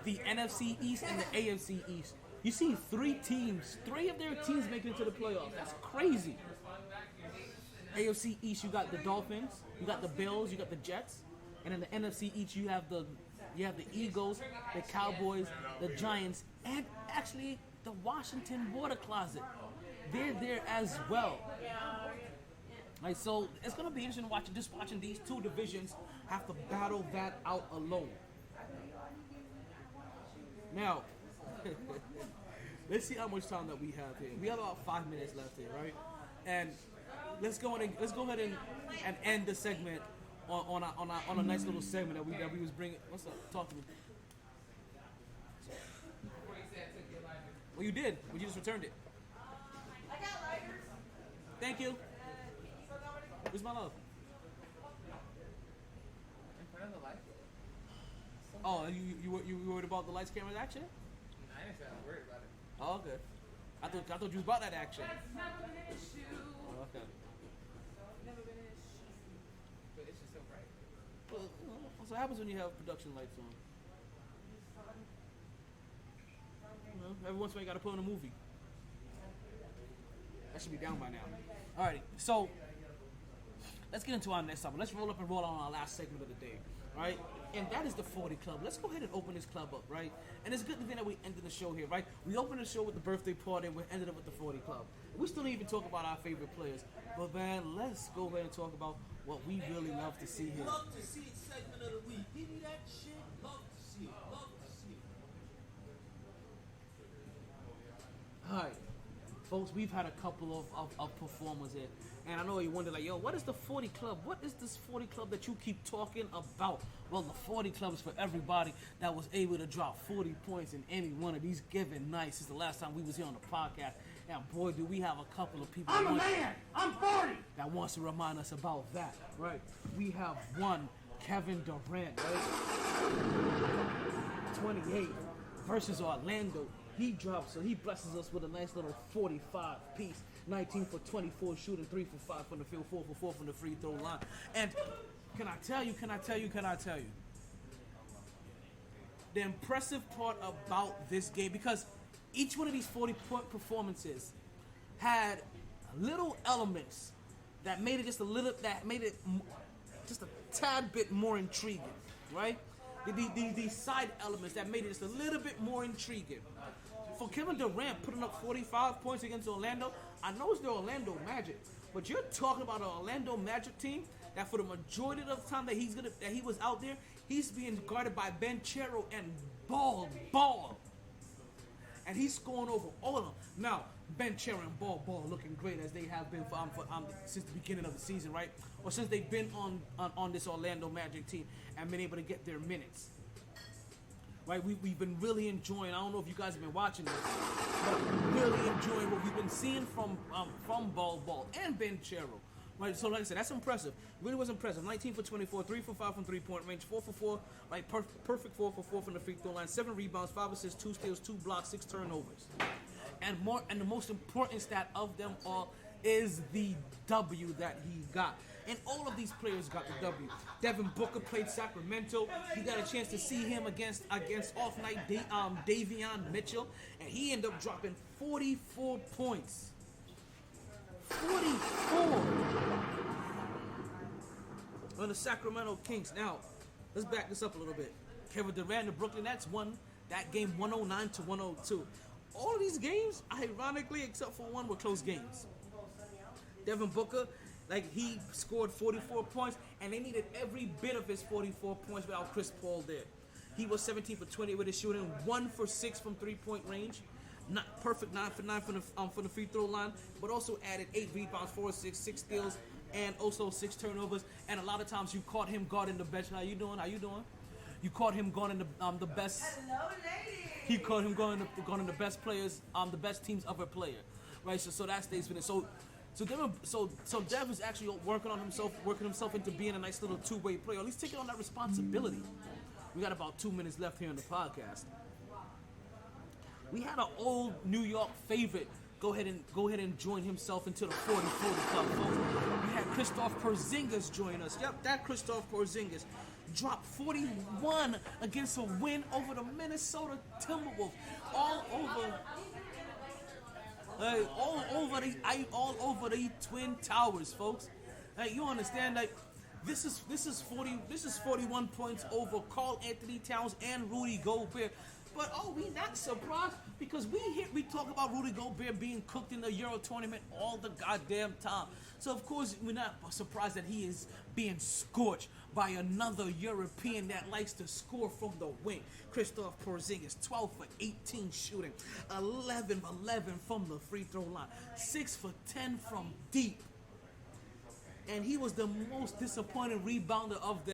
the NFC East and the AFC East. You see three of their teams making it to the playoffs. That's crazy. AFC East, you got the Dolphins, you got the Bills, you got the Jets, and in the NFC East, you have the Eagles, the Cowboys, the Giants, and actually the Washington water closet. They're there as well. Right, so it's gonna be interesting watching these two divisions have to battle that out alone. Now, let's see how much time that we have here. We have about 5 minutes left here, right? And let's go ahead and end the segment on a nice little segment that we was bringing. What's up? Talk to me. Well, you did. Well, you just returned it. I got lighters. Thank you. Where's my love? In front of the light? Oh, you worried about the lights, cameras, action? I didn't say I was worried about it. Oh, okay. I thought you was about that action. That's never been an issue. Oh, okay. Never been an issue. But it's just so bright. Well, that's what happens when you have production lights on. Every once in a while you gotta put on a movie. That should be down by now. Alrighty, so let's get into our next topic. Let's roll up and roll on our last segment of the day, right? And that is the 40 Club. Let's go ahead and open this club up, right? And it's good to be that we ended the show here, right? We opened the show with the birthday party and we ended up with the 40 Club. We still didn't even talk about our favorite players. But man, let's go ahead and talk about what we really love to see here. Love to see it segment of the week. Give me that shit. Love to see it. Love to see it. Alright, folks, we've had a couple of performers here. And I know you wonder, like, yo, what is the 40 Club? What is this 40 Club that you keep talking about? Well, the 40 Club is for everybody that was able to drop 40 points in any one of these given nights since the last time we was here on the podcast. And boy, do we have a couple of people I'm a man! I'm 40! that wants to remind us about that, right? We have one, Kevin Durant, right? 28 versus Orlando. He drops, so he blesses us with a nice little 45 piece. 19 for 24, shooting 3 for 5 from the field, 4 for 4 from the free throw line. And can I tell you, the impressive part about this game, because each one of these 40-point performances had little elements that made it just a tad bit more intriguing, right? These side elements that made it just a little bit more intriguing. For Kevin Durant putting up 45 points against Orlando, I know it's the Orlando Magic, but you're talking about an Orlando Magic team that for the majority of the time that he was out there, he's being guarded by Banchero and Ball. And he's scoring over all of them. Now, Banchero and Ball looking great as they have been for since the beginning of the season, right? Or since they've been on this Orlando Magic team and been able to get their minutes. Right, we've been really enjoying. I don't know if you guys have been watching this, but really enjoying what we've been seeing from Ball and Banchero. Right, so like I said, that's impressive. Really was impressive. 19 for 24, 3 for 5 from 3-point range, 4 for 4. Right, perfect 4 for 4 from the free throw line. 7 rebounds, 5 assists, 2 steals, 2 blocks, 6 turnovers. And the most important stat of them all is the W that he got. And all of these players got the W. Devin Booker played Sacramento. He got a chance to see him against off night Davion Mitchell, and he ended up dropping 44 points. 44 on the Sacramento Kings. Now, let's back this up a little bit. Kevin Durant, the Brooklyn Nets won that game 109-102. All of these games, ironically, except for one, were close games. Devin Booker, Like, he scored 44 points, and they needed every bit of his 44 points without Chris Paul there. He was 17 for 20 with his shooting, 1 for 6 from three-point range. Not perfect, 9 for 9 from the free throw line, but also added 8 rebounds, 4 assists, 6 steals, and also 6 turnovers. And a lot of times you caught him guarding the bench. How you doing? You caught him guarding the best. Hello, ladies. He caught him guarding the best players, the best team's other player, right? So that stays with it. So Dev is actually working himself into being a nice little two-way player. At least taking on that responsibility. We got about 2 minutes left here in the podcast. We had an old New York favorite go ahead and join himself into the 40-40 club, folks. We had Kristaps Porzingis join us. Yep, that Kristaps Porzingis dropped 41 against a win over the Minnesota Timberwolves. All over the Twin Towers, folks. You understand? Like, this is 41 points over Karl Anthony Towns and Rudy Gobert. But we not surprised, because we talk about Rudy Gobert being cooked in the Euro tournament all the goddamn time. So of course we're not surprised that he is being scorched by another European that likes to score from the wing. Kristaps Porzingis, 12 for 18 shooting, 11 for 11 from the free throw line, 6 for 10 from deep. And he was the most disappointing rebounder of